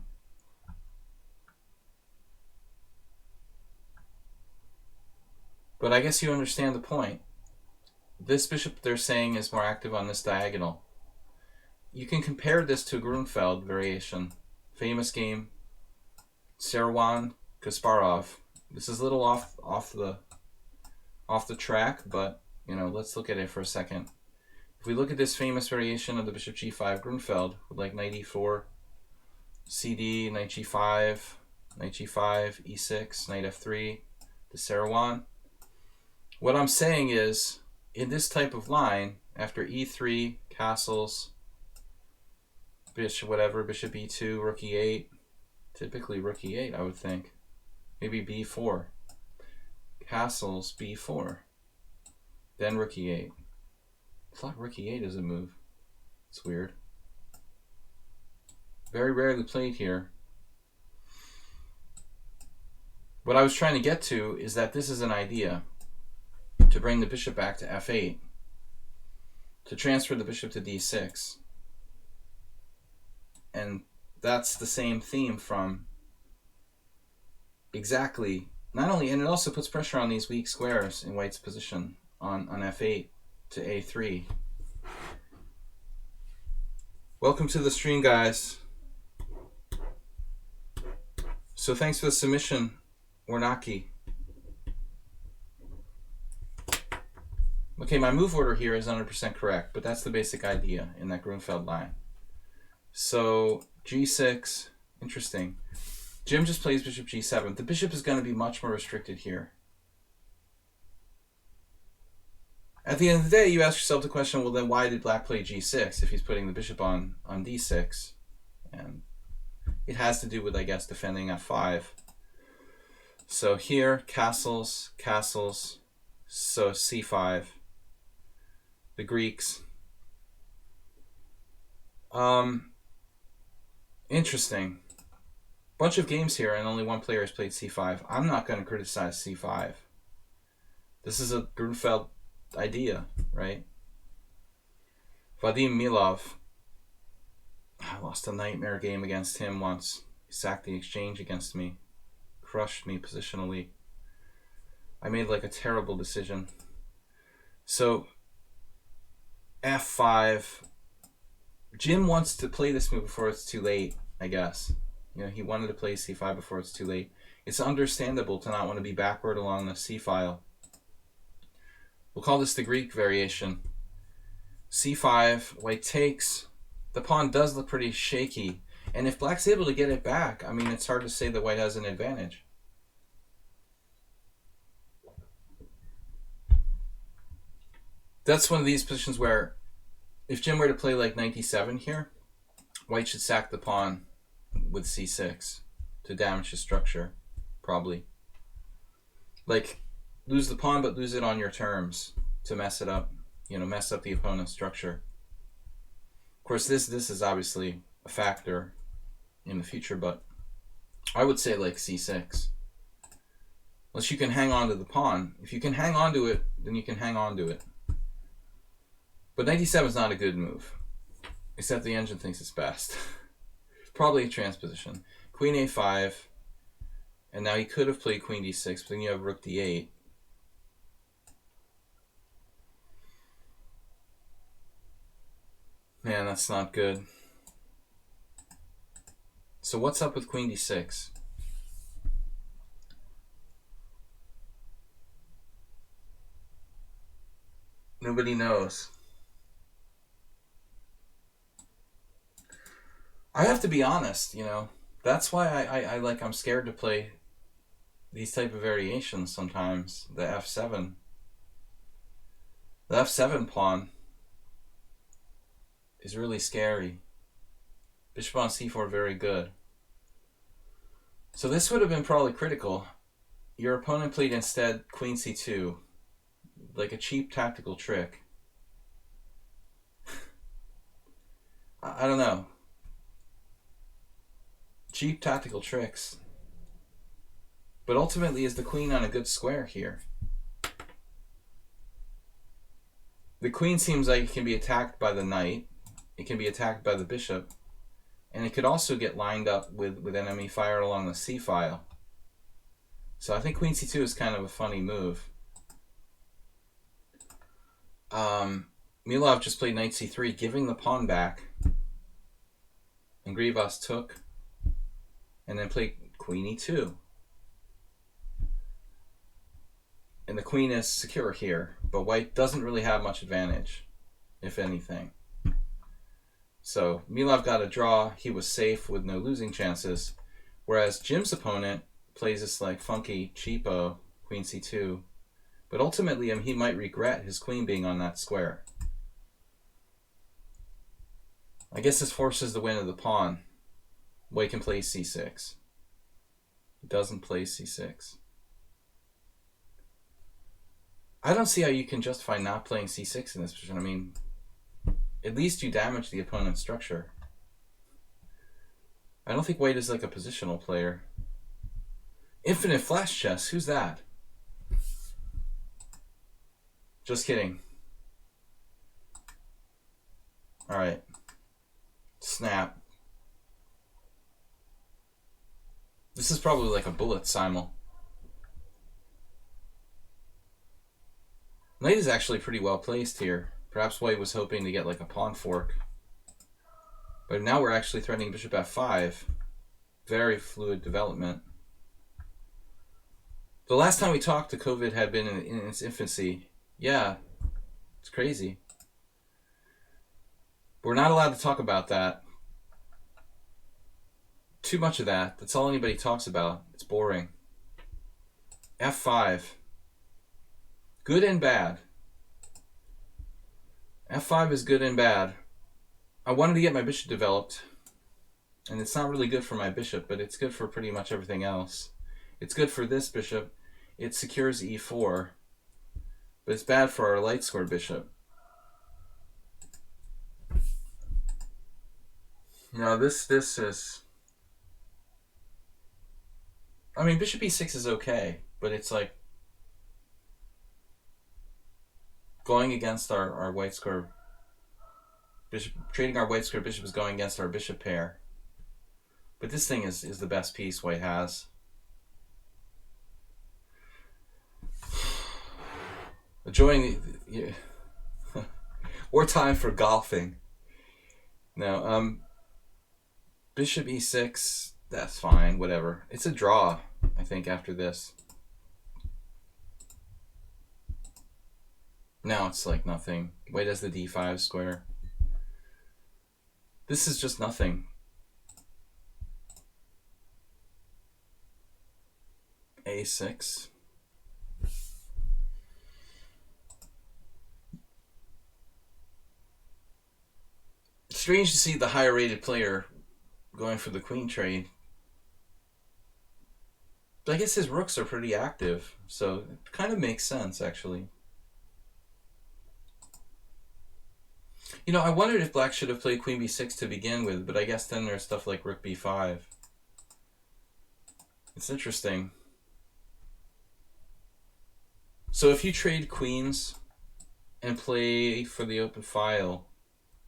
But I guess you understand the point. This bishop, they're saying, is more active on this diagonal. You can compare this to Grunfeld variation. Famous game, Serwan Kasparov. This is a little off the track, but let's look at it for a second. If we look at this famous variation of the bishop g5 Grunfeld with like knight e4, cd, knight g5, e6, knight f3, to Serwan. What I'm saying is, in this type of line, after e3, castles, bishop e2, rook e8, typically rook e8, I would think. Maybe b4. Castles, b4. Then rook e8. I thought rook e8 is a move. It's weird. Very rarely played here. What I was trying to get to is that this is an idea to bring the bishop back to f8, to transfer the bishop to d6. And that's the same theme from exactly, not only, and it also puts pressure on these weak squares in white's position on f8 to a3. Welcome to the stream, guys. So thanks for the submission, Warnaki. Okay. Okay, my move order here is 100% correct, but that's the basic idea in that Grunfeld line. So g6, interesting. Jim just plays bishop g7. The bishop is going to be much more restricted here. At the end of the day, you ask yourself the question, well, then why did black play g6 if he's putting the bishop on d6? And it has to do with, I guess, defending f5. So here, castles, castles, so c5. The Greeks. Interesting. Bunch of games here and only one player has played c5. I'm not going to criticize c5. This is a Grunfeld idea, right? Vadim Milov. I lost a nightmare game against him once. He sacked the exchange against me. Crushed me positionally. I made like a terrible decision. So f5. Jim wants to play this move before it's too late, I guess. You know, he wanted to play c5 before it's too late. It's understandable to not want to be backward along the c file. We'll call this the Greek variation. c5, white takes. The pawn does look pretty shaky. And if black's able to get it back, I mean, it's hard to say that white has an advantage. That's one of these positions where if Jim were to play like knight d7 here, white should sack the pawn with c6 to damage his structure, probably. Like, lose the pawn, but lose it on your terms to mess it up, you know, mess up the opponent's structure. Of course, this is obviously a factor in the future, but I would say like c6. Unless you can hang on to the pawn. If you can hang on to it, then you can hang on to it. But knight d7 is not a good move, except the engine thinks it's best. Probably a transposition. Queen a5, and now he could have played queen d6, but then you have rook d8. Man, that's not good. So what's up with queen d6? Nobody knows. I have to be honest, you know. That's why I'm scared to play these type of variations sometimes. The f7. The f7 pawn is really scary. Bishop on c4, very good. So this would have been probably critical. Your opponent played instead queen c2. Like a cheap tactical trick. I don't know. Cheap tactical tricks. But ultimately, is the queen on a good square here? The queen seems like it can be attacked by the knight. It can be attacked by the bishop. And it could also get lined up with enemy fire along the c file. So I think queen c2 is kind of a funny move. Milov just played knight c3, giving the pawn back. And Grivas took. And then played queen e2. And the queen is secure here, but white doesn't really have much advantage, if anything. So Milov got a draw. He was safe with no losing chances. Whereas Jim's opponent plays this like funky cheapo queen c2. But ultimately, he might regret his queen being on that square. I guess this forces the win of the pawn. White can play c6. He doesn't play c6. I don't see how you can justify not playing c6 in this position. I mean, at least you damage the opponent's structure. I don't think white is like a positional player. Infinite flash chess, who's that? Just kidding. Alright. Snap. This is probably like a bullet simul. Knight is actually pretty well placed here. Perhaps white was hoping to get like a pawn fork. But now we're actually threatening bishop f5. Very fluid development. The last time we talked, the COVID had been in its infancy. Yeah, It's crazy. But we're not allowed to talk about that. Too much of that. That's all anybody talks about. It's boring. F5. Good and bad. F5 is good and bad. I wanted to get my bishop developed, and it's not really good for my bishop, but it's good for pretty much everything else. It's good for this bishop. It secures e4, but it's bad for our light square bishop. No, this is... I mean, bishop e6 is okay, but it's like going against our white square bishop. Trading our white square bishop is going against our bishop pair. But this thing is the best piece white has. Enjoying or time for golfing. No, bishop e6, that's fine, whatever. It's a draw, I think, after this. Now it's like nothing. White has the d5 square. This is just nothing. a6. Strange to see the higher rated player going for the queen trade. But I guess his rooks are pretty active, so it kind of makes sense, actually. You know, I wondered if black should have played queen b6 to begin with, but I guess then there's stuff like rook b5. It's interesting. So if you trade queens and play for the open file,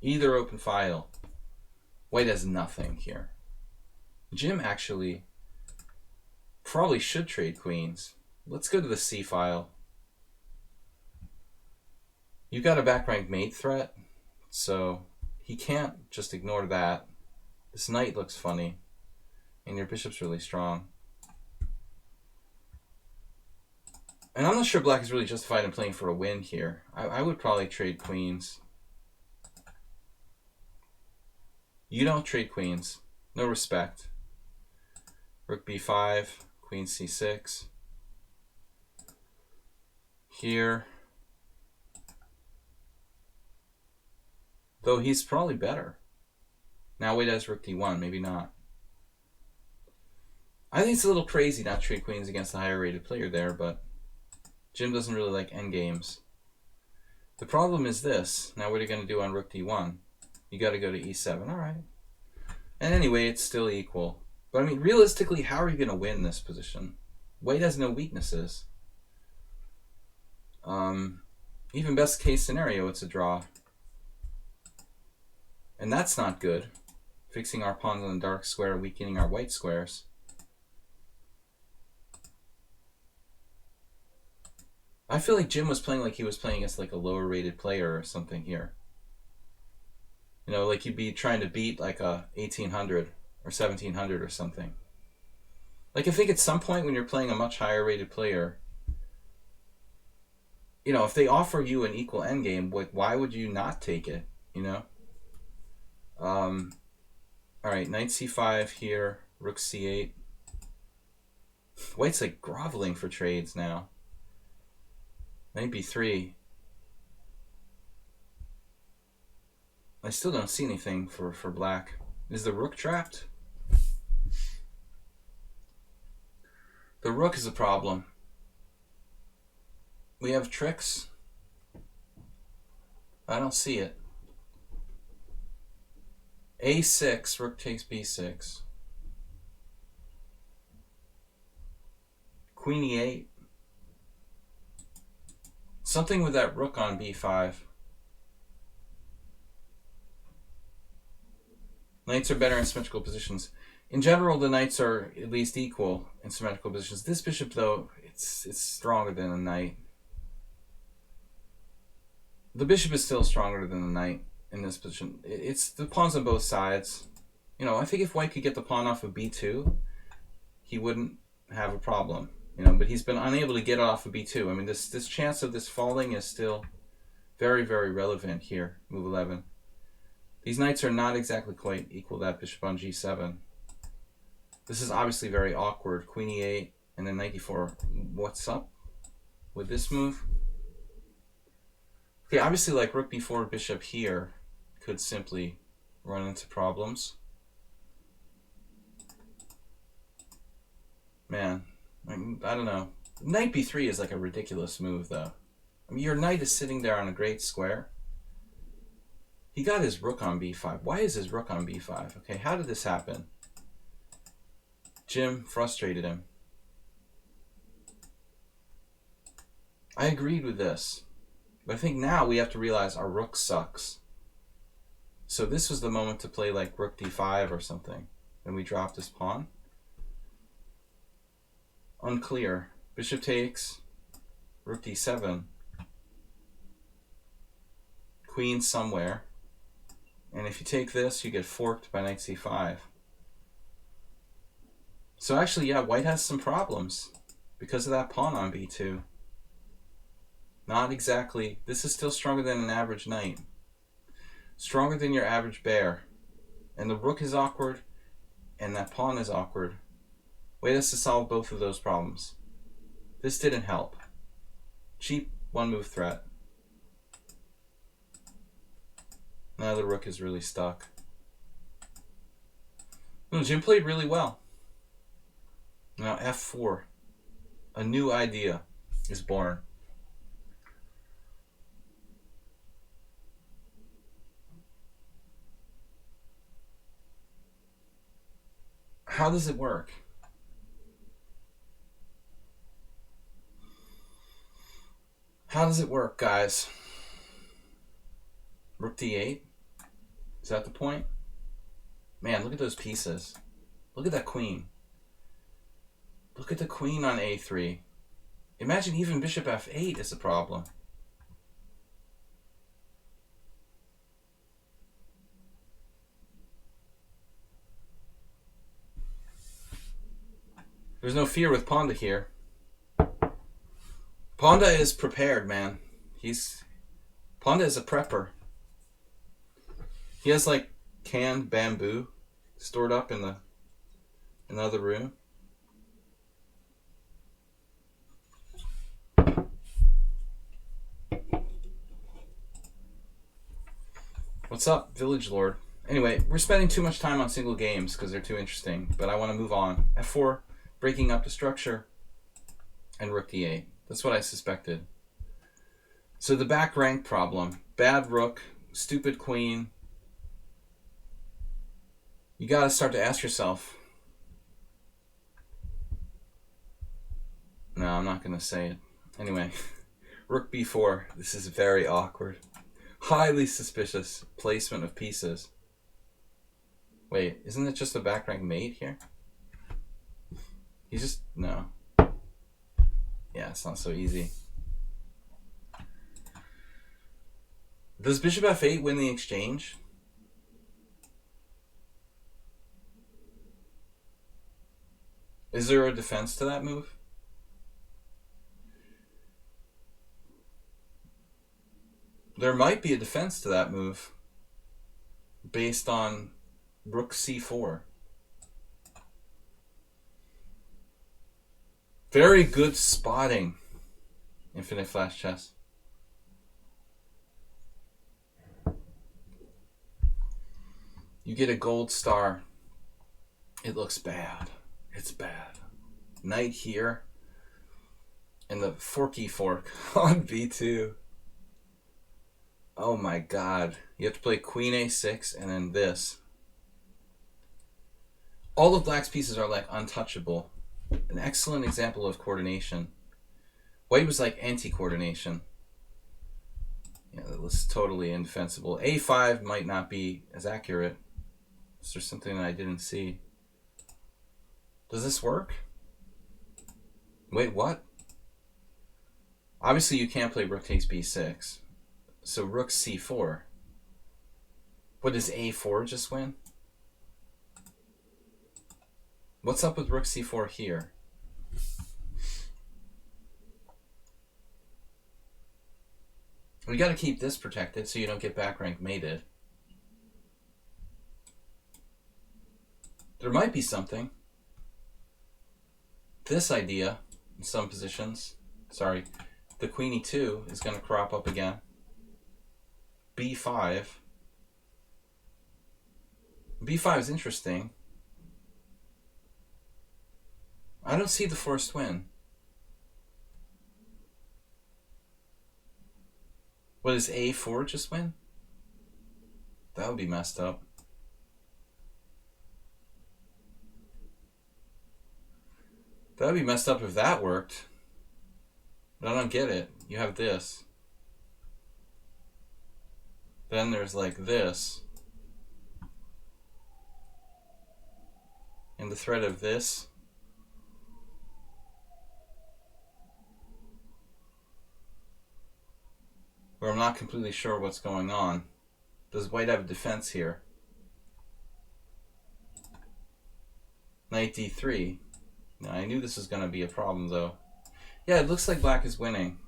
either open file, white has nothing here. Jim actually probably should trade queens. Let's go to the c file. You got a back rank mate threat, so he can't just ignore that. This knight looks funny, and your bishop's really strong. And I'm not sure black is really justified in playing for a win here. I would probably trade queens. You don't trade queens. No respect. Rook b5, queen c6. Here. Though he's probably better. Now white has rook d1, maybe not. I think it's a little crazy not to trade queens against a higher rated player there, but Jim doesn't really like endgames. The problem is this. Now what are you going to do on rook d1? You got to go to e7. All right. And anyway, it's still equal. But I mean, realistically, how are you going to win this position? White has no weaknesses. Even best case scenario, it's a draw. And that's not good. Fixing our pawns on the dark square, weakening our white squares. I feel like Jim was playing like he was playing against like a lower rated player or something here. You know, like you'd be trying to beat like a 1800 or 1700 or something. Like I think at some point when you're playing a much higher rated player, you know, if they offer you an equal endgame, why would you not take it, you know? All right, knight c5 here, rook c8. White's like groveling for trades now. Knight b3. I still don't see anything for black. Is the rook trapped? The rook is a problem. We have tricks. I don't see it. a6, rook takes b6. Queen e8. Something with that rook on b5. Knights are better in symmetrical positions. In general, the knights are at least equal in symmetrical positions. This bishop, though, it's stronger than a knight. The bishop is still stronger than the knight in this position. It's the pawns on both sides. You know, I think if white could get the pawn off of b2, he wouldn't have a problem. You know, but he's been unable to get it off of b2. I mean, this chance of this falling is still Very, very relevant here, move 11. These knights are not exactly quite equal to that bishop on g7. This is obviously very awkward. Queen e8 and then knight d4. What's up with this move? Okay, obviously like rook b4, bishop here could simply run into problems. Man, I don't know. Knight b3 is like a ridiculous move though. I mean, your knight is sitting there on a great square. He got his rook on b5. Why is his rook on b5? Okay, how did this happen? Jim frustrated him. I agreed with this. But I think now we have to realize our rook sucks. So this was the moment to play like rook d5 or something. And we dropped this pawn. Unclear. Bishop takes. Rook d7. Queen somewhere. And if you take this, you get forked by knight c5. So actually, yeah, white has some problems because of that pawn on b2. Not exactly. This is still stronger than an average knight. Stronger than your average bear. And the rook is awkward, and that pawn is awkward. White has to solve both of those problems. This didn't help. Cheap one-move threat. Now the rook is really stuck. No, Jim played really well. Now f4. A new idea is born. How does it work? How does it work, guys? Rook d8? Is that the point? Man, look at those pieces. Look at that queen. Look at the queen on a3. Imagine even bishop f8 is a problem. There's no fear with Ponda here. Ponda is prepared, man. Ponda is a prepper. He has like canned bamboo stored up in the other room. What's up, Village Lord? Anyway, we're spending too much time on single games because they're too interesting, but I want to move on. f4, breaking up the structure, and rook d8. That's what I suspected. So the back rank problem. Bad rook, stupid queen. You got to start to ask yourself. No, I'm not going to say it. Anyway, rook b4. This is very awkward. Highly suspicious placement of pieces. Wait, isn't it just a back rank mate here? He's just... no. Yeah, it's not so easy. Does bishop f8 win the exchange? Is there a defense to that move? There might be a defense to that move based on rook c4. Very good spotting, Infinite Flash Chess. You get a gold star. It looks bad. It's bad. Knight here. And the forky fork on b2. Oh my god. You have to play queen a6 and then this. All of black's pieces are like untouchable. An excellent example of coordination. White was like anti-coordination. Yeah, that was totally indefensible. a5 might not be as accurate. Is there something that I didn't see? Does this work? Wait, what? Obviously you can't play rook takes b6. So rook c4. What, does a4 just win? What's up with rook c4 here? We got to keep this protected so you don't get back rank mated. There might be something. This idea, in some positions, sorry, the queen e2 is going to crop up again. b5. b5 is interesting. I don't see the forced win. What does a4 just win? That would be messed up. That would be messed up if that worked. But I don't get it. You have this. Then there's like this. And the threat of this. Where I'm not completely sure what's going on. Does white have a defense here? Knight d3. Now, I knew this was going to be a problem, though. Yeah, it looks like black is winning.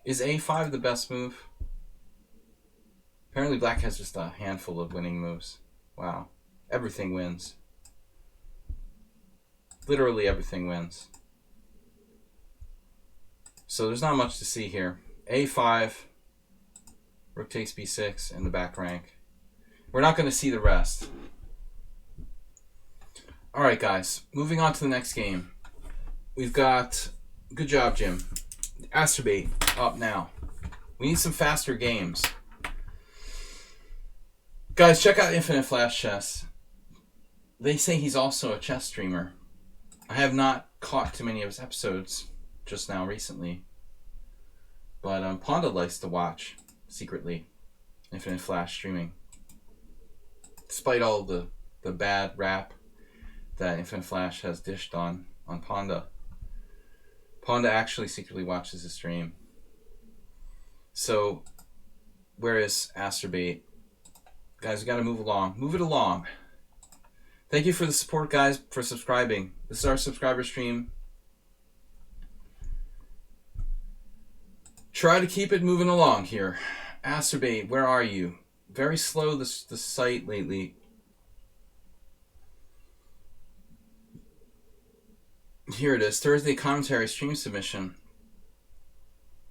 Is a5 the best move? Apparently black has just a handful of winning moves. Wow. Everything wins. Literally everything wins. So there's not much to see here. a5, rook takes b6, and the back rank. We're not going to see the rest. Alright guys, moving on to the next game. We've got, good job Jim, Astrobate up now. We need some faster games. Guys, check out Infinite Flash Chess. They say he's also a chess streamer. I have not caught too many of his episodes just now recently. But Ponda likes to watch, secretly, Infinite Flash streaming. Despite all the bad rap that Infinite Flash has dished on Ponda. Ponda actually secretly watches the stream. So, where is Astrobate? Guys, we gotta move along. Move it along. Thank you for the support, guys, for subscribing. This is our subscriber stream. Try to keep it moving along here. Astrobate, where are you? Very slow, the site lately. Here it is, Thursday commentary stream submission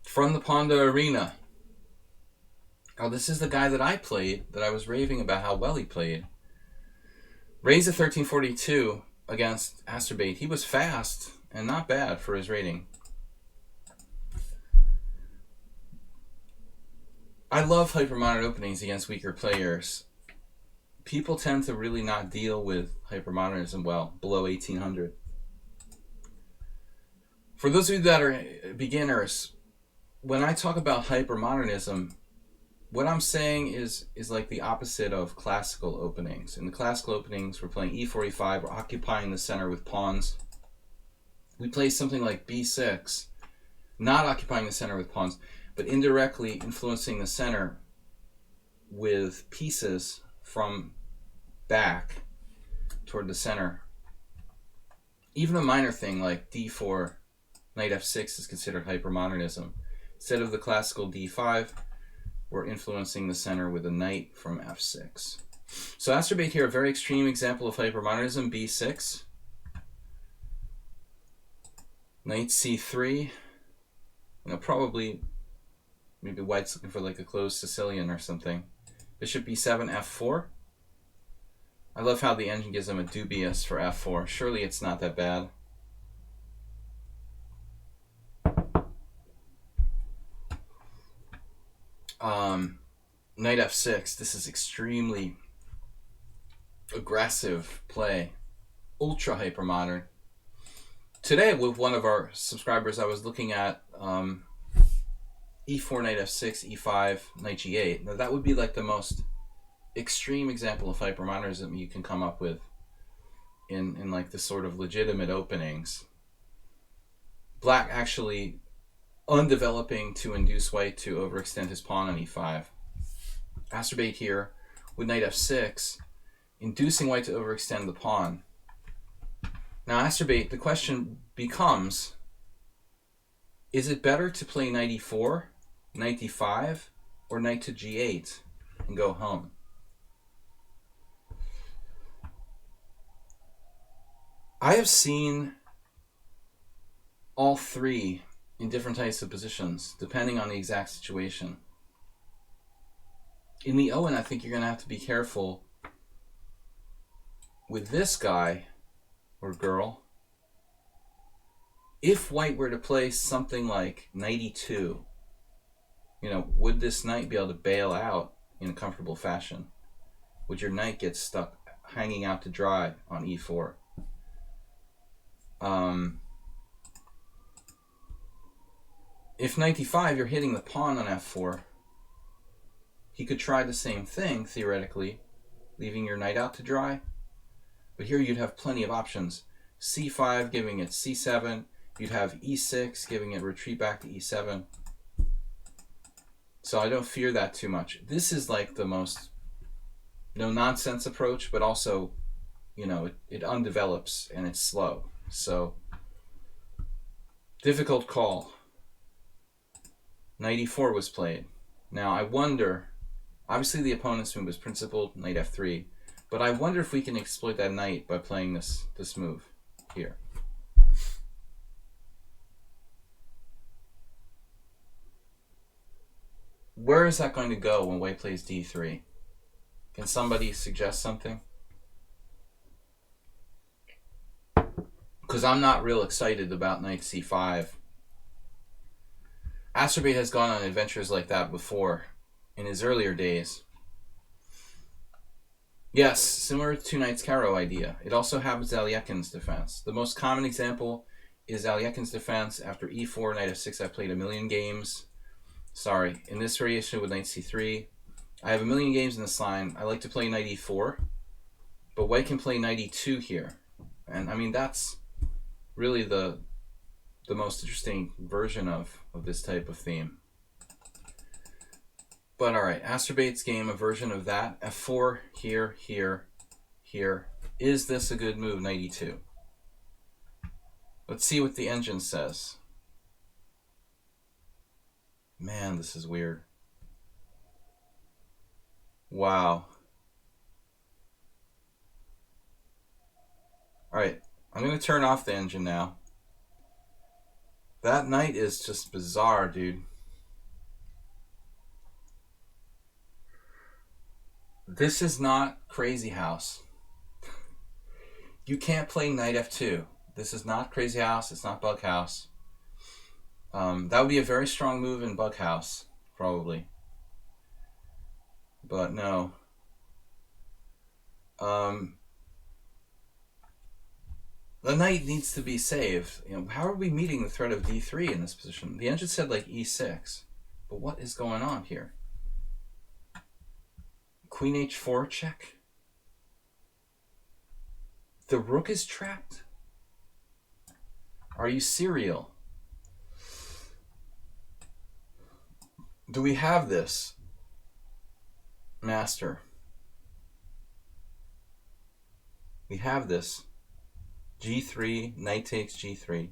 from the Ponda Arena. Oh, this is the guy that I played, that I was raving about how well he played. Raised at 1342 against Astrobate. He was fast and not bad for his rating. I love hypermodern openings against weaker players. People tend to really not deal with hypermodernism well, below 1800. For those of you that are beginners, when I talk about hypermodernism, what I'm saying is like the opposite of classical openings. In the classical openings, we're playing e4, e5, we're occupying the center with pawns. We play something like b6, not occupying the center with pawns, but indirectly influencing the center with pieces from back toward the center. Even a minor thing like d4, knight f6 is considered hypermodernism. Instead of the classical d5, we're influencing the center with a knight from f6. So Astrobate here, a very extreme example of hypermodernism, b6. Knight c3. Probably, maybe white's looking for like a closed Sicilian or something. Bishop b7, f4. I love how the engine gives him a dubious for f4. Surely it's not that bad. Knight f6. This is extremely aggressive play. Ultra hypermodern. Today with one of our subscribers I was looking at e4, knight f6, e5, knight g8. Now that would be like the most extreme example of hypermodernism you can come up with in like the sort of legitimate openings. Black actually undeveloping to induce white to overextend his pawn on e5. Astrobate here with knight f6, inducing white to overextend the pawn. Now Astrobate, the question becomes, Is it better to play knight e4, knight d5, or knight to g8 and go home? I have seen all three in different types of positions, depending on the exact situation. In the Owen, I think you're going to have to be careful with this guy or girl. If white were to play something like knight e2, would this knight be able to bail out in a comfortable fashion? Would your knight get stuck hanging out to dry on e4? If knight d5, you're hitting the pawn on f4. He could try the same thing, theoretically, leaving your knight out to dry. But here you'd have plenty of options. c5 giving it c7. You'd have e6 giving it retreat back to e7. So I don't fear that too much. This is like the most no-nonsense approach, but also, it undevelops and it's slow. So, difficult call. Knight e4 was played. Now I wonder, obviously the opponent's move was principled, knight f3, but I wonder if we can exploit that knight by playing this move here. Where is that going to go when white plays d3? Can somebody suggest something? Because I'm not real excited about knight c5. Astrobate has gone on adventures like that before in his earlier days. Yes, similar to Knight's Caro idea. It also happens to Alyekin's defense. The most common example is Alyekin's defense after e4, knight f6. I've played a million games. Sorry, in this variation with knight c3, I have a million games in this line. I like to play knight e4, but white can play knight e2 here. And I mean, that's really the most interesting version of this type of theme. But alright, Astrobate's game, a version of that. f4, here, here, here. Is this a good move, knight e2? Let's see what the engine says. Man, this is weird. Wow. Alright, I'm going to turn off the engine now. That knight is just bizarre, dude. This is not Crazy House. You can't play knight f2. This is not Crazy House. It's not Bug House. That would be a very strong move in Bug House, probably. But no. The knight needs to be saved. How are we meeting the threat of d3 in this position? The engine said like e6. But what is going on here? Queen h4 check. The rook is trapped? Are you serial? Do we have this? Master. We have this. g3, knight takes g3.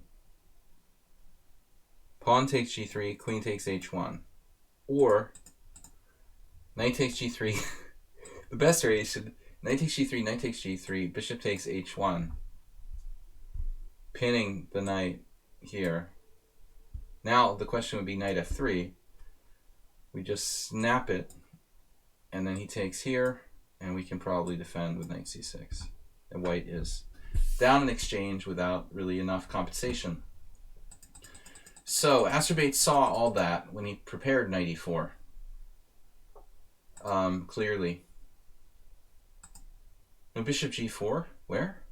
Pawn takes g3, queen takes h1. Or, knight takes g3. The best variation, knight takes g3, knight takes g3, bishop takes h1. Pinning the knight here. Now the question would be knight f3. We just snap it, and then he takes here, and we can probably defend with knight c6. And white is down in exchange without really enough compensation. So Astrobate saw all that when he prepared knight e4. Clearly. No, bishop g4? Where?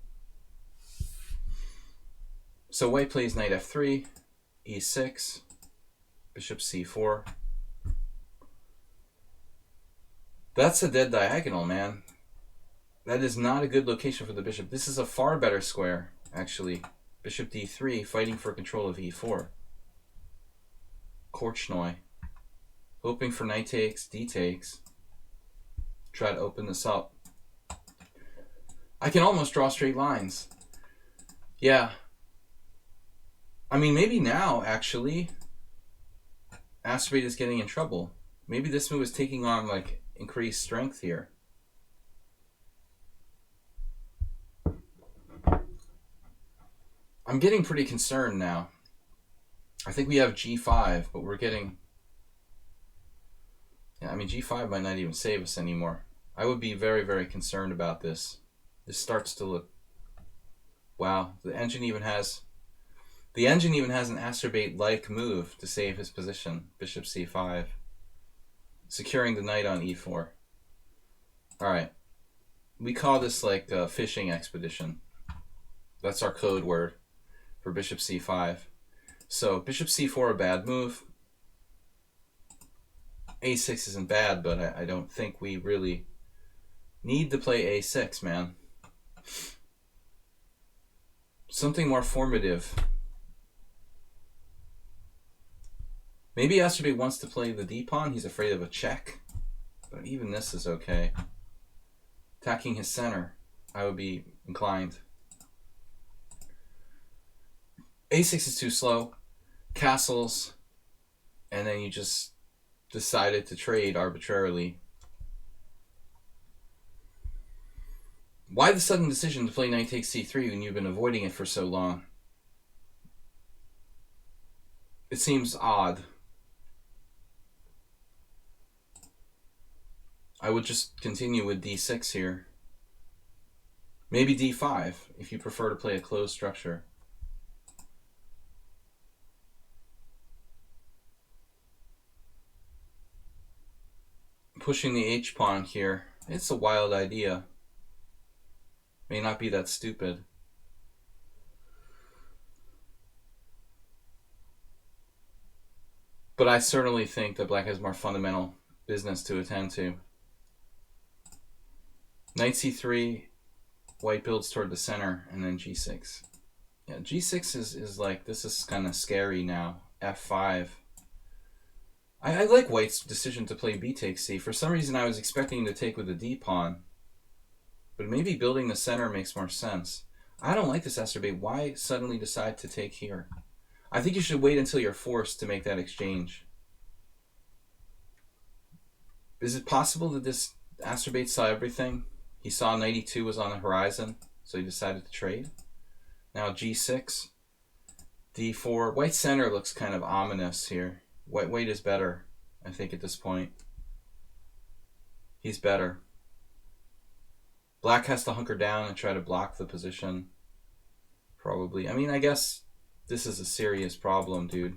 So white plays knight f3, e6, bishop c4. That's a dead diagonal, man. That is not a good location for the bishop. This is a far better square, actually. Bishop d3, fighting for control of e4. Korchnoi. Hoping for knight takes, d takes. Try to open this up. I can almost draw straight lines. Yeah. I mean, maybe now, actually, Astrobate is getting in trouble. Maybe this move is taking on, like, increased strength here. I'm getting pretty concerned now. I think we have G5, but we're getting... Yeah, I mean, G5 might not even save us anymore. I would be very, very concerned about this. This starts to look... Wow, the engine even has an Astrobate-like move to save his position. Bishop C5. Securing the knight on E4. Alright. We call this like a fishing expedition. That's our code word for Bishop C5. So, Bishop C4 a bad move. A6 isn't bad, but I don't think we really need to play A6, man. Something more formative. Maybe Astrobate wants to play the d-pawn. He's afraid of a check. But even this is okay. Attacking his center, I would be inclined. A6 is too slow. Castles. And then you just decided to trade arbitrarily. Why the sudden decision to play knight takes c3 when you've been avoiding it for so long? It seems odd. I would just continue with d6 here. Maybe d5 if you prefer to play a closed structure. Pushing the h-pawn here. It's a wild idea. May not be that stupid. But I certainly think that black has more fundamental business to attend to. Knight c3, white builds toward the center, and then g6. Yeah, g6 is like, this is kind of scary now. f5. I like white's decision to play b takes c. For some reason I was expecting him to take with the d-pawn. But maybe building the center makes more sense. I don't like this Astrobate. Why suddenly decide to take here? I think you should wait until you're forced to make that exchange. Is it possible that this Astrobate saw everything? He saw knight e2 was on the horizon, so he decided to trade. Now g6, d4. White center looks kind of ominous here. White is better, I think, at this point. He's better. Black has to hunker down and try to block the position. Probably. I mean, I guess this is a serious problem, dude.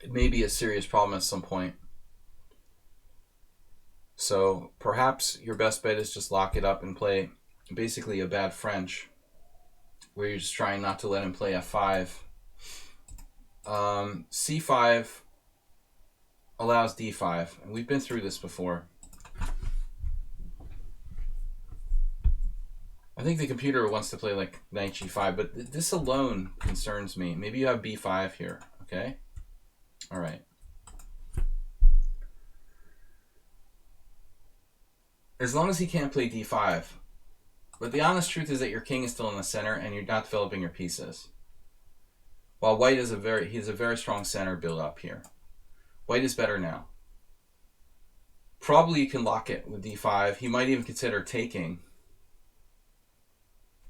It may be a serious problem at some point. So perhaps your best bet is just lock it up and play basically a bad French, where you're just trying not to let him play f5. C5 allows d5, and we've been through this before. I think the computer wants to play like knight g5, but this alone concerns me. Maybe you have b5 here, okay? All right. As long as he can't play d5. But the honest truth is that your king is still in the center and you're not developing your pieces. While white is he has a very strong center build up here. White is better now. Probably you can lock it with d5. He might even consider taking.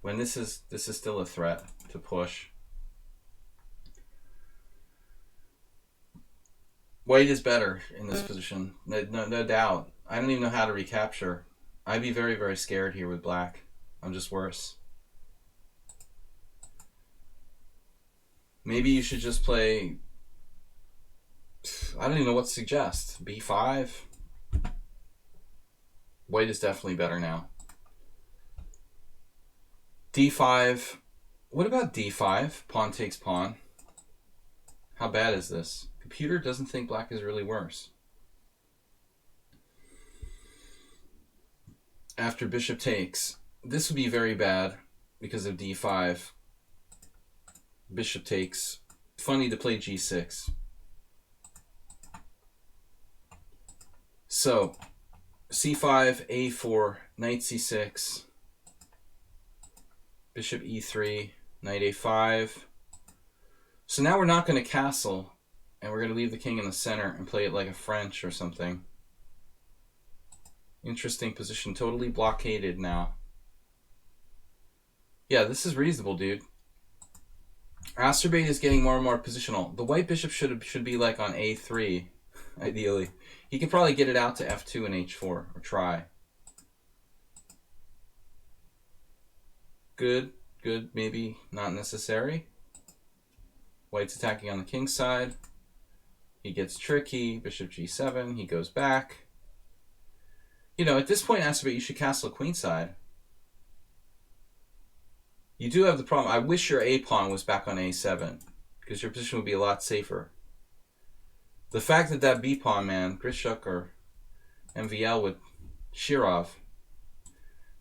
When this is still a threat to push. White is better in this position. No doubt. I don't even know how to recapture. I'd be very, very scared here with black. I'm just worse. Maybe you should just play... I don't even know what to suggest. b5? White is definitely better now. d5. What about d5? Pawn takes pawn. How bad is this? Computer doesn't think black is really worse. After bishop takes, this would be very bad because of d5. Bishop takes. Funny to play g6. So, c5, a4, knight c6. Bishop e3, knight a5. So now we're not going to castle, and we're going to leave the king in the center and play it like a French or something. Interesting position, totally blockaded now. Yeah, this is reasonable, dude. Asterbate is getting more and more positional. The white bishop should be like on a3, ideally. He could probably get it out to f2 and h4, or try. Good, good, maybe not necessary. White's attacking on the king's side. He gets tricky. Bishop g7. He goes back. You know, at this point, Asterbate, you should castle queenside. You do have the problem. I wish your a pawn was back on a7, because your position would be a lot safer. The fact that that b pawn, man, Grishuk or MVL with Shirov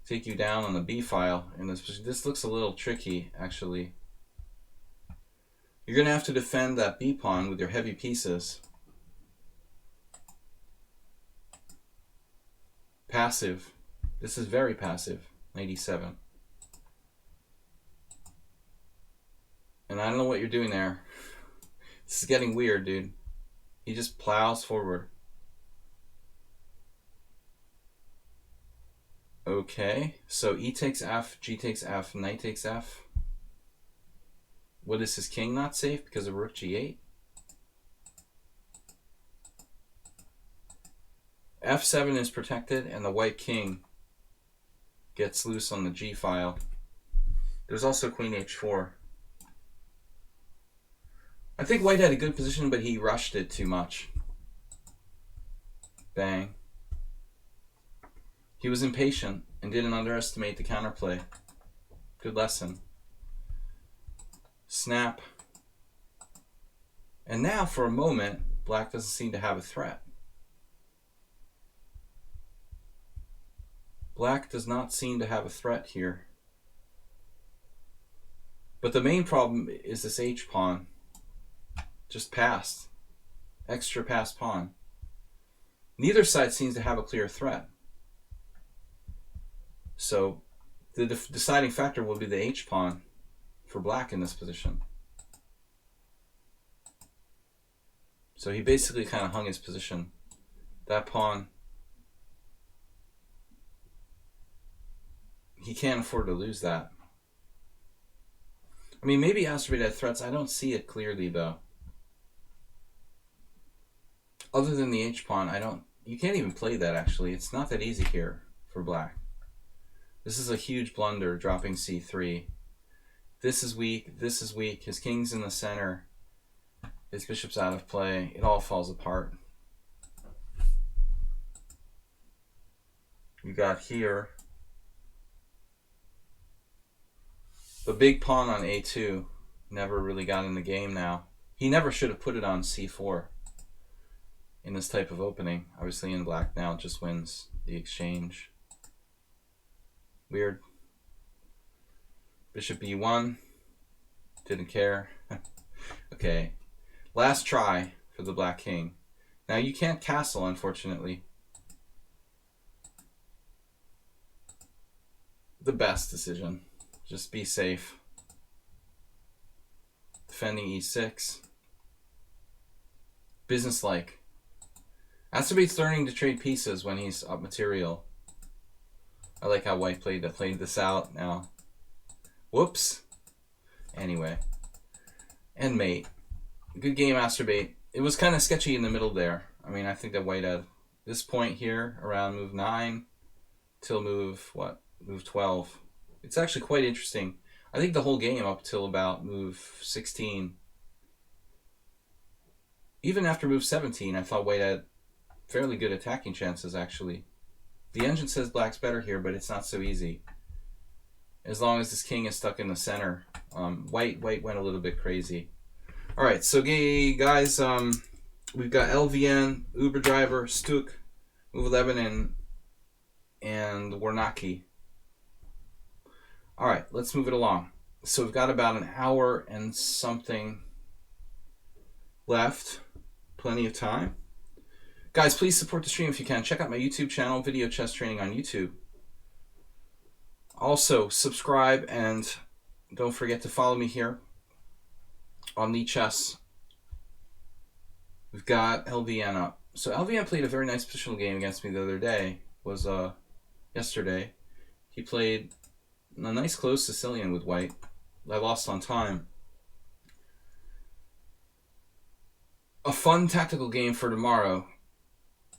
take you down on the b file in this position. This looks a little tricky, actually. You're going to have to defend that b pawn with your heavy pieces. Passive. This is very passive. Knight e7. And I don't know what you're doing there. This is getting weird, dude. He just plows forward. Okay, so e takes f, g takes f, knight takes f. What is his king not safe because of rook g8? f7 is protected and the white king gets loose on the g file. There's also queen h4. I think white had a good position, but he rushed it too much. Bang. He was impatient and didn't underestimate the counterplay. Good lesson. Snap. And now, for a moment, black doesn't seem to have a threat. Black does not seem to have a threat here. But the main problem is this h pawn. Just passed. Extra passed pawn. Neither side seems to have a clear threat. So the deciding factor will be the h pawn for black in this position. So he basically kind of hung his position. That pawn, he can't afford to lose that. I mean, maybe Asterbate had threats. I don't see it clearly, though. Other than the h pawn, you can't even play that, actually. It's not that easy here for black. This is a huge blunder, dropping c3. This is weak, this is weak. His king's in the center. His bishop's out of play. It all falls apart. You got here the big pawn on a2 never really got in the game now. He never should have put it on c4 in this type of opening. Obviously in black now just wins the exchange. Weird. Bishop e1. Didn't care. Okay. Last try for the black king. Now you can't castle, unfortunately. The best decision. Just be safe. Defending e6. Businesslike. Asterbate's learning to trade pieces when he's up material. I like how white played this out now. Whoops. Anyway. And mate. Good game, Asterbate. It was kind of sketchy in the middle there. I mean, I think that white had this point here around move 9 till move, what? Move 12. It's actually quite interesting. I think the whole game up till about move 16. Even after move 17, I thought white had fairly good attacking chances, actually. The engine says black's better here, but it's not so easy. As long as this king is stuck in the center. White went a little bit crazy. Alright, so guys, we've got LVN, Uber driver, Stuk, move 11, and Warnaki. Alright, let's move it along. So we've got about an hour and something left. Plenty of time. Guys, please support the stream if you can. Check out my YouTube channel, Video Chess Training on YouTube. Also, subscribe and don't forget to follow me here on lichess. We've got LVN up. So LVN played a very nice positional game against me the other day. Was yesterday. He played a nice close Sicilian with white. I lost on time. A fun tactical game for tomorrow.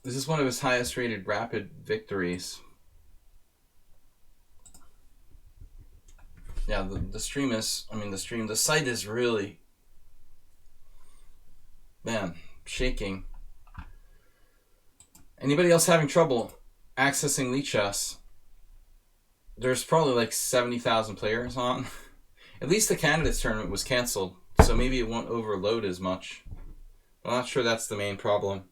This is one of his highest rated rapid victories. Yeah, the stream is, the site is really, man, shaking. Anybody else having trouble accessing lichess? There's probably like 70,000 players on. At least the candidates tournament was canceled, so maybe it won't overload as much. I'm not sure that's the main problem.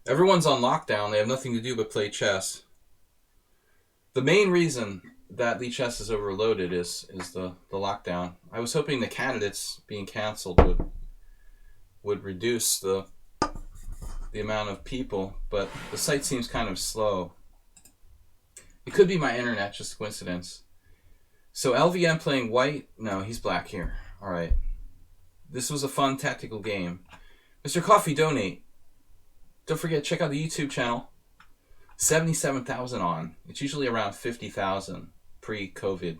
Everyone's on lockdown. They have nothing to do but play chess. The main reason that lichess is overloaded is the lockdown. I was hoping the candidates being canceled would reduce the amount of people, but the site seems kind of slow. It could be my internet, just a coincidence. So LVM playing white. No, he's black here. All right. This was a fun tactical game. Mr. Coffee, donate. Don't forget, check out the YouTube channel. 77,000 on. It's usually around 50,000 pre-COVID.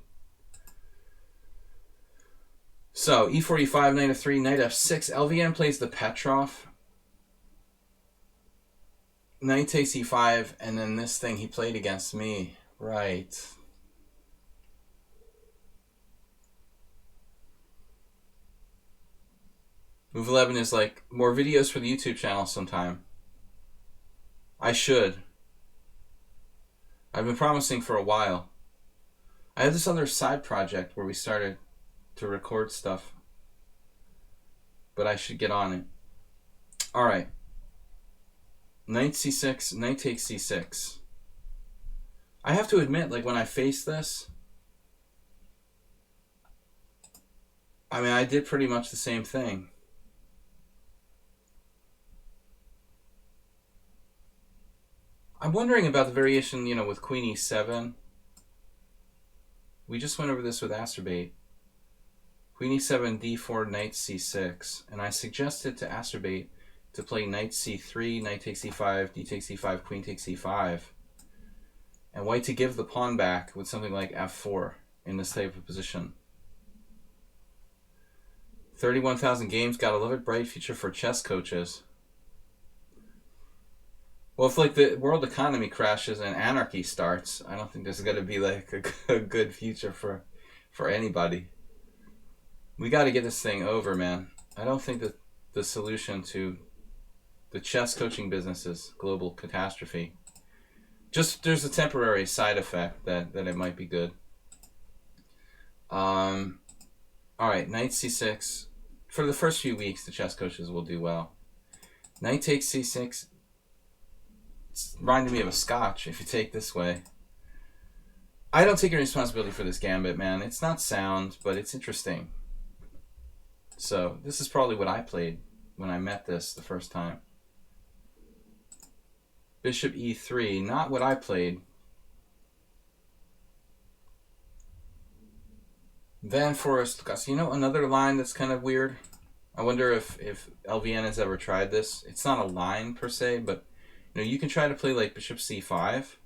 So, E45, knight f3, knight f6. LVN plays the Petrov. Knight takes e5, and then this thing he played against me. Right. Move 11 is like more videos for the YouTube channel sometime. I should. I've been promising for a while. I have this other side project where we started to record stuff, but I should get on it. All right. Knight c6, knight takes c6. I have to admit, like when I face this, I did pretty much the same thing. I'm wondering about the variation, with queen e7. We just went over this with Asterbate. Queen e7, d4, knight c6. And I suggested to Asterbate to play knight c3, knight takes e5, d takes e5, queen takes e5. And white to give the pawn back with something like f4 in this type of position. 31,000 games, gotta love it. Bright future for chess coaches. Well, if like the world economy crashes and anarchy starts, I don't think there's going to be like a good future for anybody. We got to get this thing over, man. I don't think that the solution to the chess coaching business is global catastrophe. Just there's a temporary side effect that it might be good. All right, knight c6. For the first few weeks, the chess coaches will do well. Knight takes c6. It's reminding me of a scotch if you take this way. I don't take any responsibility for this gambit, man. It's not sound, but it's interesting. So this is probably what I played when I met this the first time. Bishop e3, not what I played. Van Forest, another line that's kind of weird. I wonder if LVN has ever tried this. It's not a line per se, but you can try to play like bishop c5.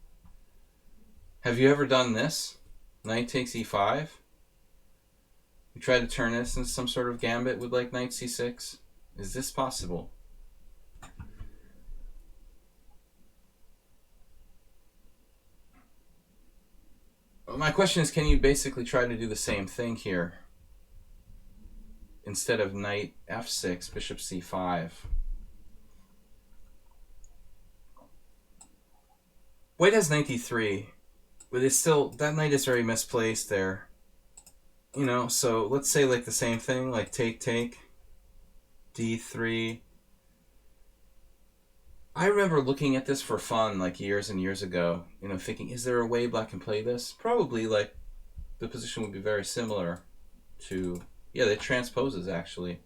Have you ever done this? Knight takes e5. You try to turn this into some sort of gambit with like knight c6. Is this possible? My question is, can you basically try to do the same thing here? Instead of knight f6, bishop c5. White has knight d3, but it's still, that knight is very misplaced there. So let's say like the same thing, like take, d3. I remember looking at this for fun like years and years ago, thinking, is there a way black can play this? Probably like the position would be very similar to, it transposes actually.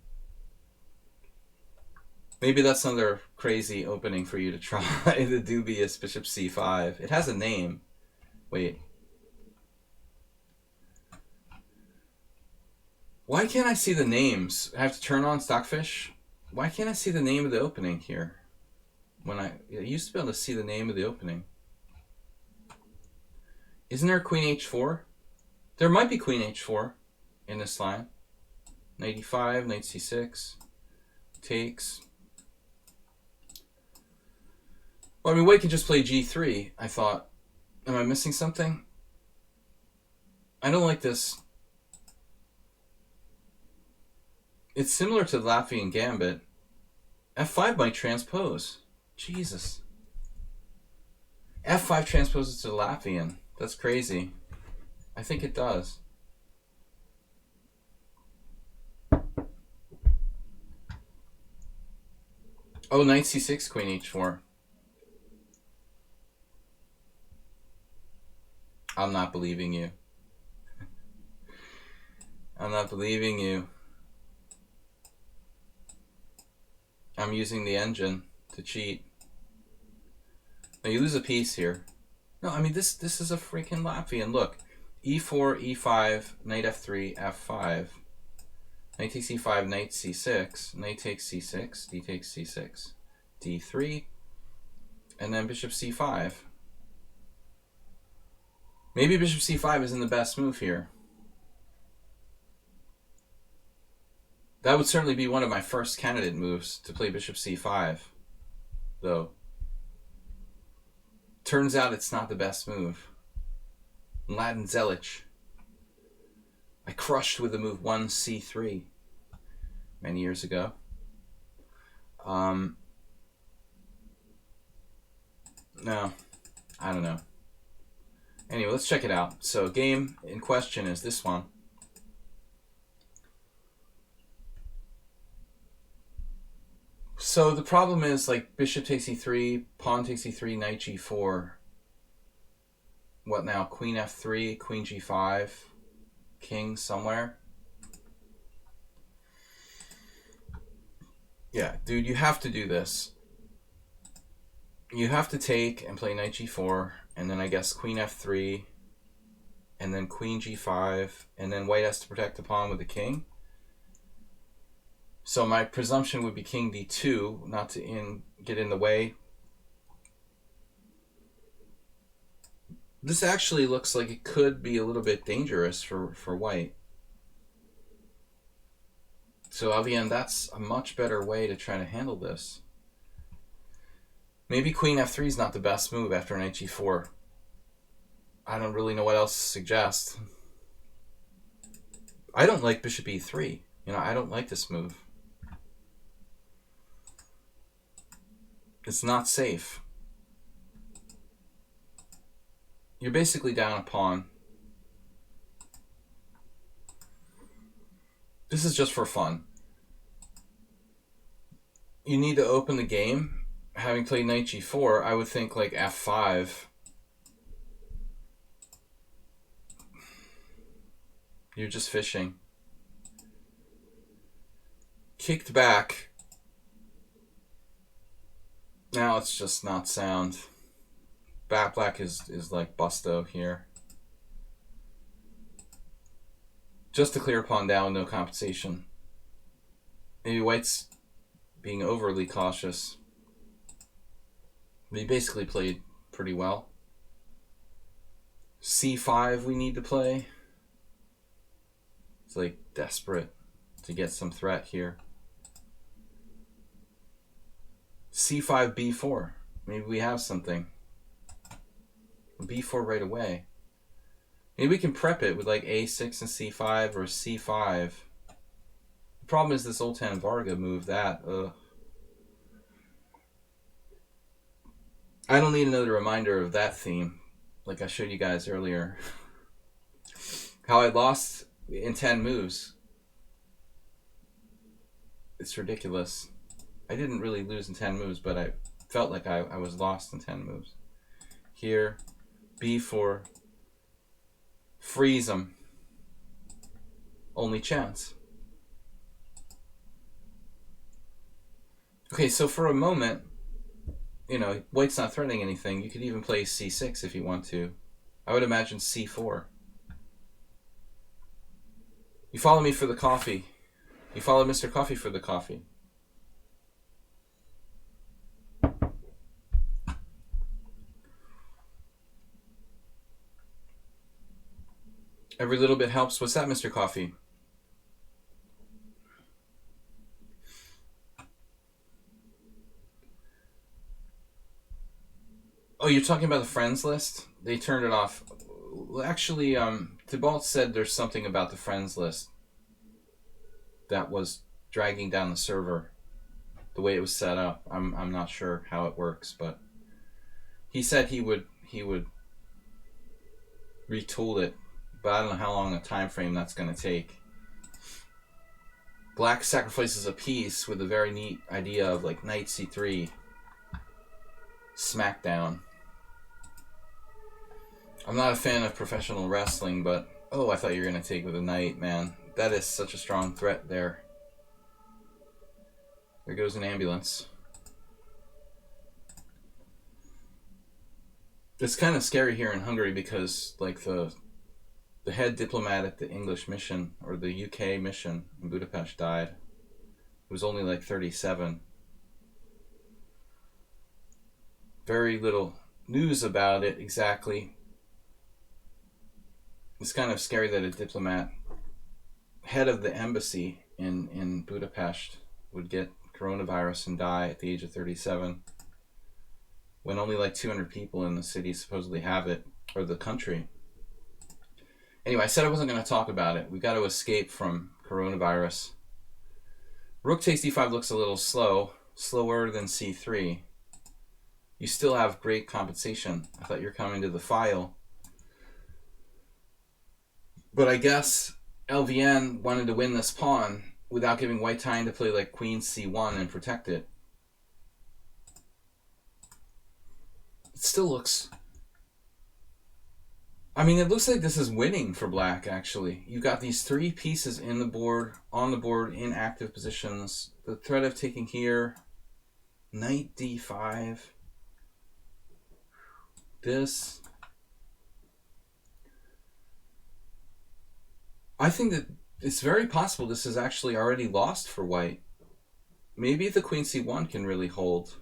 Maybe that's another crazy opening for you to try, the dubious bishop c5. It has a name. Wait. Why can't I see the names? I have to turn on Stockfish? Why can't I see the name of the opening here? When I used to be able to see the name of the opening. Isn't there a Queen H4? There might be Queen H4 in this line. Knight E5, Knight C6, takes. Well, I mean, White could just play G3, I thought. Am I missing something? I don't like this. It's similar to the Latvian Gambit. F5 might transpose. Jesus. F5 transposes to the Latvian. That's crazy. I think it does. Oh, Knight C6, Queen H4. I'm not believing you. I'm not believing you. I'm using the engine to cheat. Now you lose a piece here. No, I mean this is a freaking Latvian. Look. E4, E5, Knight F3, F5. Knight takes E5, Knight C6, Knight takes C6, D takes C6, D3, and then Bishop C5. Maybe Bishop C5 isn't the best move here. That would certainly be one of my first candidate moves, to play Bishop C5, though. Turns out it's not the best move. Mladen Zelic. I crushed with the move 1C3 many years ago. No, I don't know. Anyway, let's check it out. So, game in question is this one. So the problem is, like, bishop takes e3, pawn takes e3, knight g4. What now? Queen f3, queen g5, king somewhere. Yeah, dude, you have to do this. You have to take and play knight g4, and then I guess queen f3, and then queen g5, and then white has to protect the pawn with the king. So my presumption would be king d2, not to get in the way. This actually looks like it could be a little bit dangerous for white. So Avian, that's a much better way to try to handle this. Maybe queen f3 is not the best move after knight g4. I don't really know what else to suggest. I don't like bishop e3. You know, I don't like this move. It's not safe. You're basically down a pawn. This is just for fun. You need to open the game. Having played knight g4, I would think like f5. You're just fishing. Kicked back. Now it's just not sound. Black is like busto here. Just to clear pawn down, no compensation. Maybe white's being overly cautious. He basically played pretty well. c5 we need to play. It's like desperate to get some threat here. c5, b4. Maybe we have something. b4 right away. Maybe we can prep it with like a6 and c5 or c5. The problem is this Oltan Varga move that. Ugh. I don't need another reminder of that theme, like I showed you guys earlier. How I lost in 10 moves. It's ridiculous. I didn't really lose in 10 moves, but I felt like I was lost in 10 moves. Here, b4. Freeze them. Only chance. Okay, so for a moment, you know, white's not threatening anything. You could even play c6 if you want to. I would imagine c4. You follow me for the coffee. You follow Mr. Coffee for the coffee. Every little bit helps. What's that, Mr. Coffee? Oh, you're talking about the friends list? They turned it off. Actually, Thibault said there's something about the friends list that was dragging down the server. The way it was set up, I'm not sure how it works, but he said he would retool it, but I don't know how long a time frame that's going to take. Black sacrifices a piece with a very neat idea of like knight c3, smackdown. I'm not a fan of professional wrestling, but oh, I thought you were going to take with a knight, man. That is such a strong threat there. There goes an ambulance. It's kind of scary here in Hungary because like the head diplomat at the English mission or the UK mission in Budapest died. It was only like 37. Very little news about it exactly. It's kind of scary that a diplomat, head of the embassy in Budapest, would get coronavirus and die at the age of 37 when only like 200 people in the city supposedly have it, or the country. Anyway, I said I wasn't going to talk about it. We got to escape from coronavirus. Rook takes d5 looks a little slower than c3. You still have great compensation. I thought you were coming to the file. But I guess LVN wanted to win this pawn without giving white time to play like queen c1 and protect it. It still looks... I mean, it looks like this is winning for black, actually. You've got these three pieces in the board, on the board, in active positions. The threat of taking here, knight d5. This... I think that it's very possible this is actually already lost for white. Maybe the queen c1 can really hold.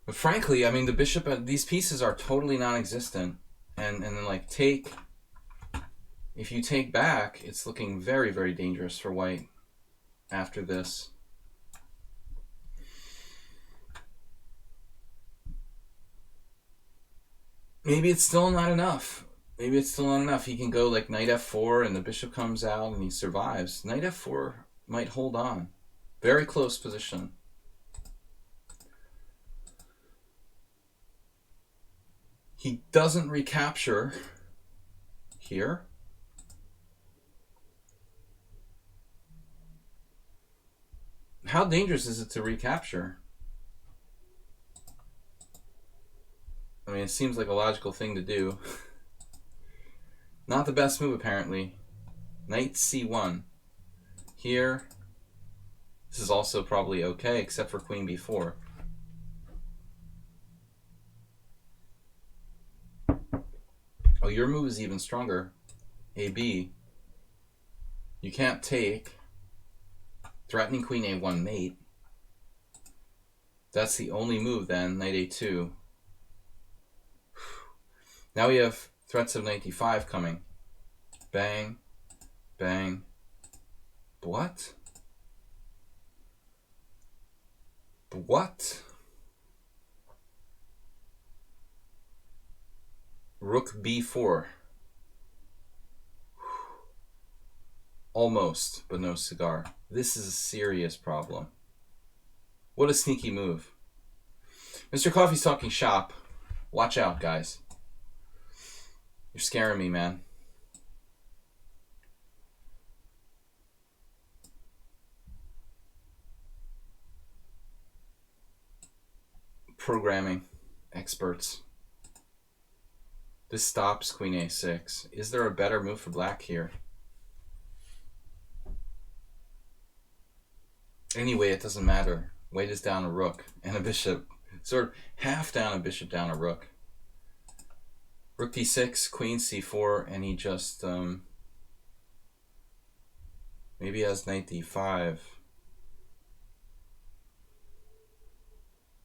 But frankly, I mean, the bishop, these pieces are totally non-existent. And then like take, if you take back, it's looking very, very dangerous for white after this. Maybe it's still not enough. Maybe it's still not enough. He can go like knight f4 and the bishop comes out and he survives. Knight f4 might hold on. Very close position. He doesn't recapture here. How dangerous is it to recapture? I mean, it seems like a logical thing to do. Not the best move, apparently. Knight c1. Here. This is also probably okay, except for queen b4. Oh, your move is even stronger. AB. You can't take. Threatening queen a1 mate. That's the only move then, knight a2. Now we have threats of knight d5 coming. Bang. Bang. What? What? Rook b4. Almost, but no cigar. This is a serious problem. What a sneaky move. Mr. Coffee's talking shop. Watch out, guys. You're scaring me, man. Programming experts. This stops queen a6. Is there a better move for black here? Anyway, it doesn't matter. White is down a rook and a bishop. Sort of half down a bishop, down a rook. Rook d6, queen c4, and he just maybe has knight d5.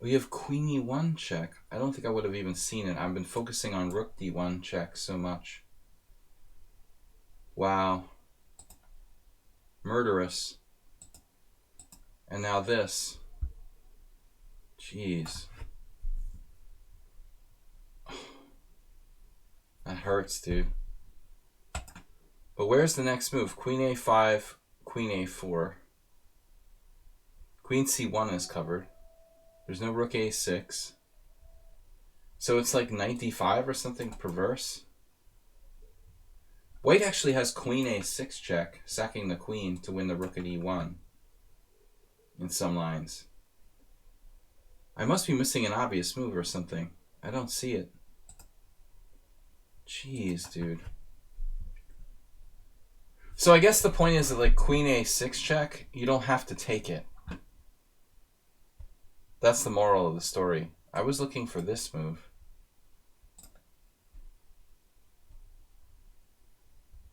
We have queen e1 check. I don't think I would have even seen it. I've been focusing on rook d1 check so much. Wow. Murderous. And now this. Jeez. That hurts, dude. But where's the next move? Queen a5, queen a4. Queen c1 is covered. There's no rook a6. So it's like knight d5 or something perverse. White actually has queen a6 check, sacking the queen to win the rook at e1 in some lines. I must be missing an obvious move or something. I don't see it. Jeez, dude. So I guess the point is that like queen a6 check, you don't have to take it. That's the moral of the story. I was looking for this move.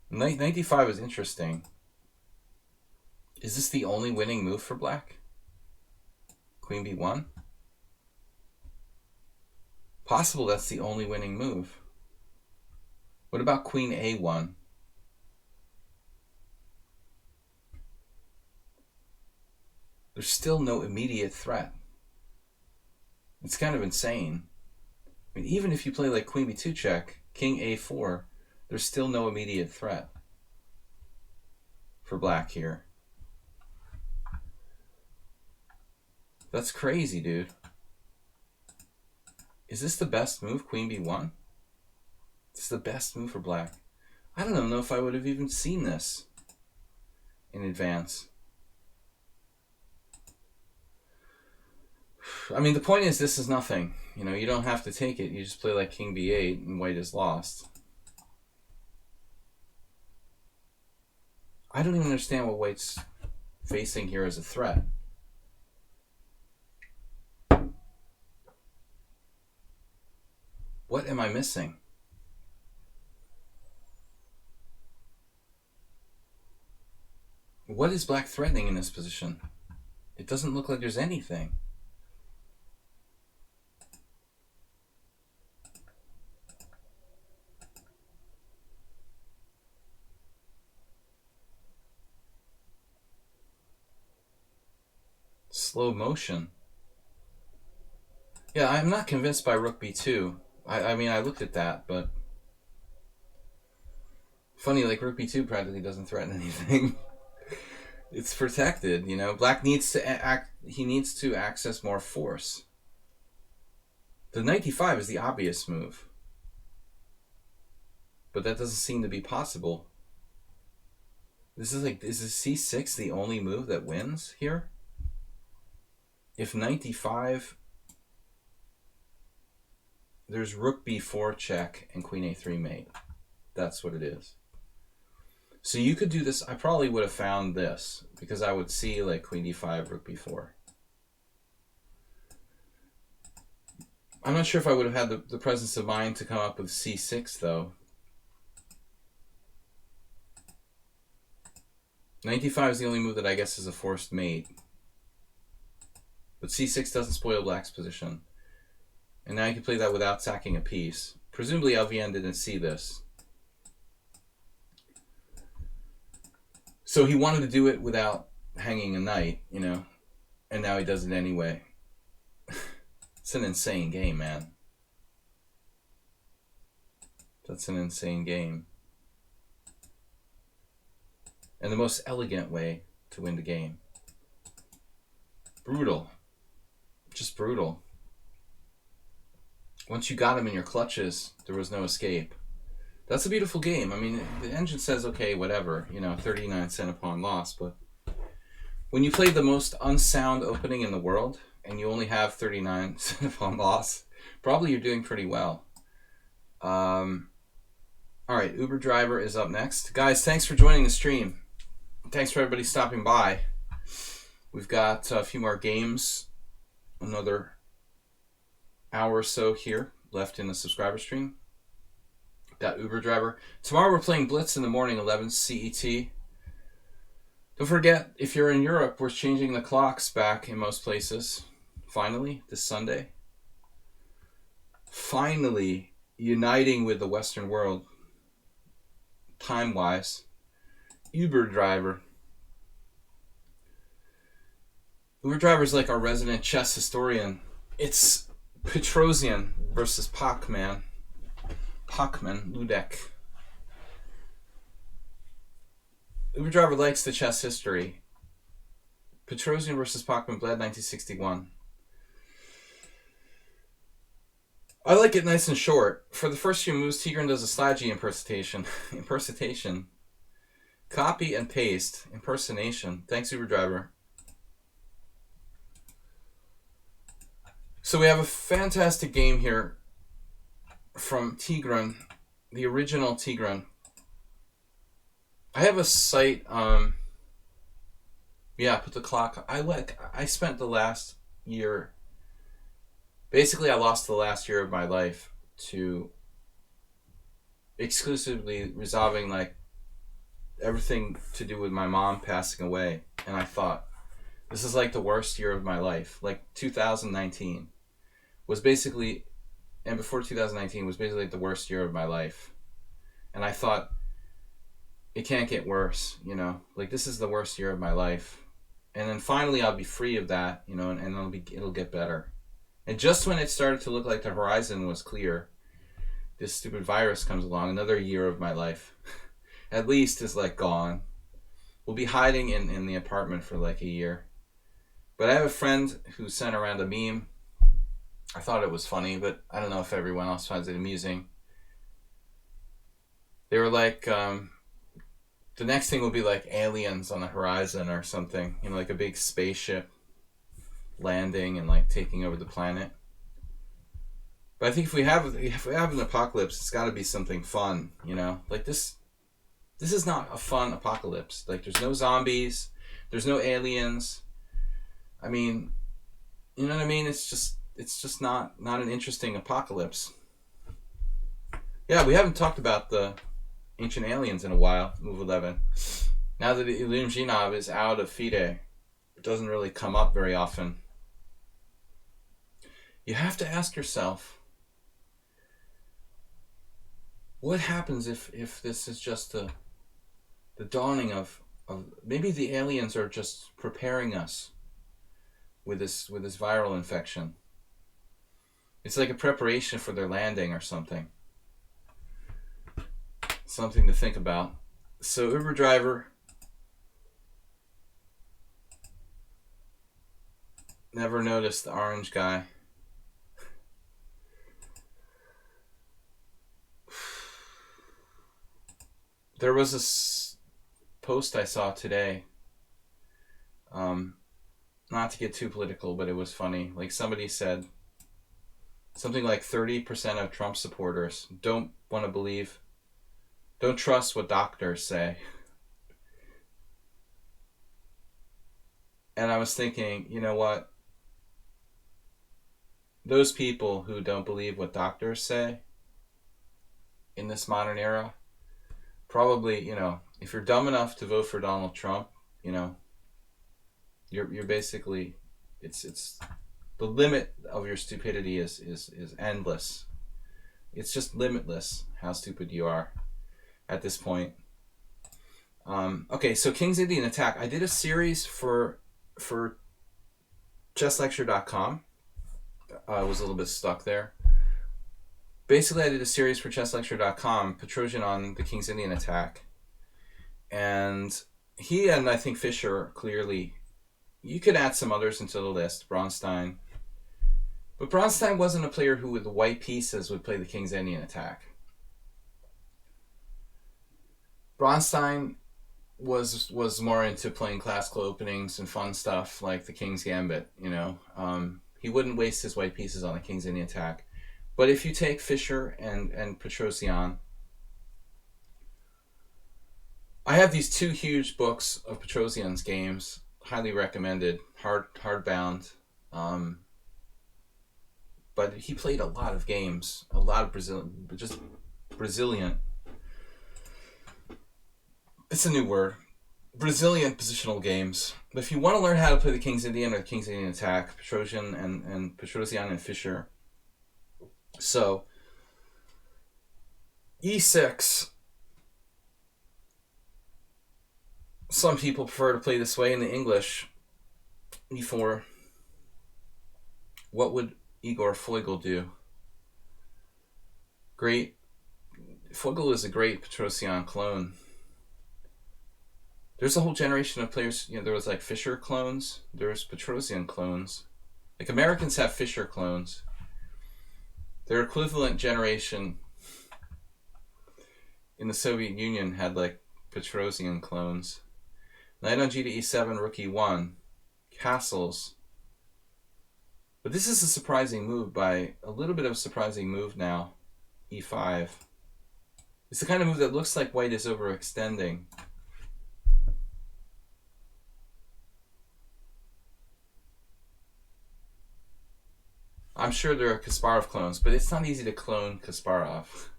Knight d5 is interesting. Is this the only winning move for black? Queen b1? Possible that's the only winning move. What about queen a1? There's still no immediate threat. It's kind of insane. I mean, even if you play like queen b2 check, king a4, there's still no immediate threat for black here. That's crazy, dude. Is this the best move, queen b1? It's the best move for black. I don't know if I would have even seen this in advance. I mean, the point is this is nothing. You know, you don't have to take it. You just play like king b8 and white is lost. I don't even understand what white's facing here as a threat. What am I missing? What is black threatening in this position? It doesn't look like there's anything. Slow motion. Yeah, I'm not convinced by rook b2. I mean, I looked at that, but funny, like rook b2 practically doesn't threaten anything. It's protected, you know. Black needs to he needs to access more force. The knight d5 is the obvious move, but that doesn't seem to be possible. This is like, is c6 the only move that wins here? If knight d5, there's rook b4 check and queen a3 mate. That's what it is. So you could do this. I probably would have found this because I would see like queen d5, rook b4. I'm not sure if I would have had the presence of mind to come up with c6 though. Knight d5 is the only move that I guess is a forced mate. But c6 doesn't spoil black's position. And now you can play that without sacking a piece. Presumably LVN didn't see this. So he wanted to do it without hanging a knight, you know, and now he does it anyway. It's an insane game, man. That's an insane game. And the most elegant way to win the game. Brutal. Just brutal. Once you got him in your clutches, there was no escape. That's a beautiful game. I mean, the engine says, okay, whatever, you know, 39 cent upon loss, but when you play the most unsound opening in the world and you only have 39 cent upon loss, probably you're doing pretty well. All right, Uber Driver is up next. Guys, thanks for joining the stream. Thanks for everybody stopping by. We've got a few more games, another hour or so here left in the subscriber stream. That Uber driver. Tomorrow we're playing Blitz in the morning, 11 CET. Don't forget, if you're in Europe, we're changing the clocks back in most places. Finally, this Sunday. Finally, uniting with the Western world, time-wise. Uber driver. Uber driver is like our resident chess historian. It's Petrosian versus Pachman. Pachman, Ludek. Uber driver likes the chess history. Petrosian versus Pachman, bled 1961. I like it nice and short. For the first few moves, Tigran does a Slagi impersonation. Copy and paste. Impersonation. Thanks, Uber driver. So we have a fantastic game here from Tigran, the original Tigran. I have a site, put the clock. I spent the last year, basically I lost the last year of my life to exclusively resolving like everything to do with my mom passing away. And I thought, this is like the worst year of my life. Like 2019 was basically, and before 2019 was basically like the worst year of my life. And I thought, it can't get worse, you know, like this is the worst year of my life. And then finally I'll be free of that, you know, and it'll get better. And just when it started to look like the horizon was clear, this stupid virus comes along. Another year of my life at least is like gone. We'll be hiding in the apartment for like a year. But I have a friend who sent around a meme. I thought it was funny, but I don't know if everyone else finds it amusing. They were like, the next thing will be like aliens on the horizon or something, you know, like a big spaceship landing and like taking over the planet. But I think if we have an apocalypse, it's got to be something fun, you know, like this is not a fun apocalypse. Like there's no zombies, there's no aliens. I mean, you know what I mean? It's just not an interesting apocalypse. Yeah, we haven't talked about the Ancient Aliens in a while, move 11. Now that Ilum Jinov is out of FIDE, it doesn't really come up very often. You have to ask yourself, what happens if this is just the dawning of maybe the aliens are just preparing us with this viral infection. It's like a preparation for their landing or something. Something to think about. So Uber driver never noticed the orange guy. There was a post I saw today. Not to get too political, but it was funny. Like somebody said something like 30% of Trump supporters don't trust what doctors say. And I was thinking, you know what? Those people who don't believe what doctors say in this modern era, probably, you know, if you're dumb enough to vote for Donald Trump, you know, you're basically, it's the limit of your stupidity is endless. It's just limitless how stupid you are at this point. Okay, so King's Indian Attack. I did a series for chesslecture.com. I was a little bit stuck there. Basically, I did a series for chesslecture.com, Petrosian on the King's Indian Attack. And he and I think Fischer clearly, you could add some others into the list, Bronstein. But Bronstein wasn't a player who with the white pieces would play the King's Indian Attack. Bronstein was more into playing classical openings and fun stuff like the King's Gambit, you know. He wouldn't waste his white pieces on the King's Indian Attack. But if you take Fischer and Petrosian, I have these two huge books of Petrosian's games, highly recommended, hardbound. But he played a lot of games, a lot of Brazilian, just Brazilian. It's a new word. Brazilian positional games. But if you want to learn how to play the King's Indian or the King's Indian attack, Petrosian and Petrosian and Fischer. So, e6. Some people prefer to play this way in the English. e4. What would Igor Foigl do? Great. Foigl is a great Petrosian clone. There's a whole generation of players. There was like Fischer clones. There's Petrosian clones. Like Americans have Fischer clones. Their equivalent generation in the Soviet Union had like Petrosian clones. Knight on g to e7, rook e1. Castles. But this is a surprising move by a little bit of a surprising move now. e5. It's the kind of move that looks like white is overextending. I'm sure there are Kasparov clones, but it's not easy to clone Kasparov.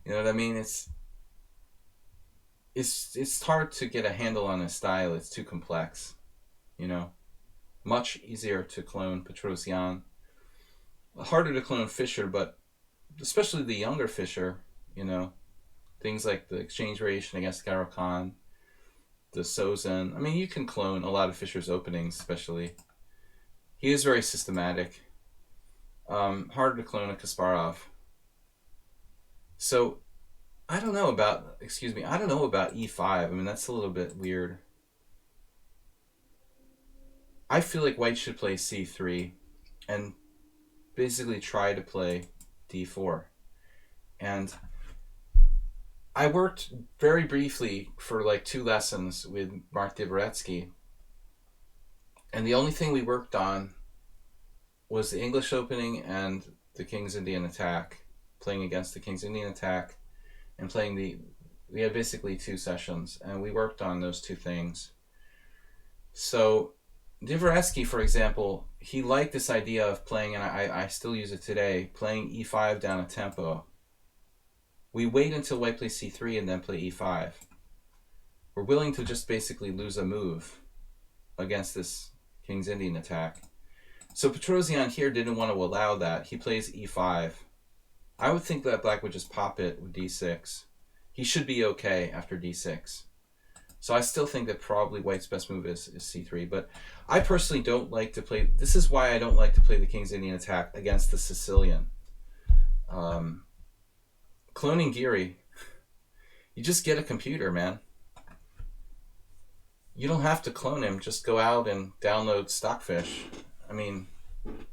You know what I mean? It's hard to get a handle on his style. It's too complex, Much easier to clone Petrosian. Harder to clone Fischer, but especially the younger Fischer, things like the exchange variation against Garo Khan, the Sozin. I mean, you can clone a lot of Fischer's openings, especially. He is very systematic. Harder to clone a Kasparov. So, I don't know about e5. I mean, that's a little bit weird. I feel like white should play c3 and basically try to play d4. And I worked very briefly for like 2 lessons with Mark Dvoretsky. And the only thing we worked on was the English opening and the King's Indian attack, playing against the King's Indian attack and we had basically 2 sessions, and we worked on those 2 things. So Dvoretsky, for example, he liked this idea of playing, and I still use it today, playing e5 down a tempo. We wait until white plays c3 and then play e5. We're willing to just basically lose a move against this King's Indian attack. So Petrosian here didn't want to allow that. He plays e5. I would think that black would just pop it with d6. He should be okay after d6. So I still think that probably white's best move is c3. But I personally don't like to play... This is why I don't like to play the King's Indian attack against the Sicilian. Cloning Geary, you just get a computer, man. You don't have to clone him. Just go out and download Stockfish. I mean,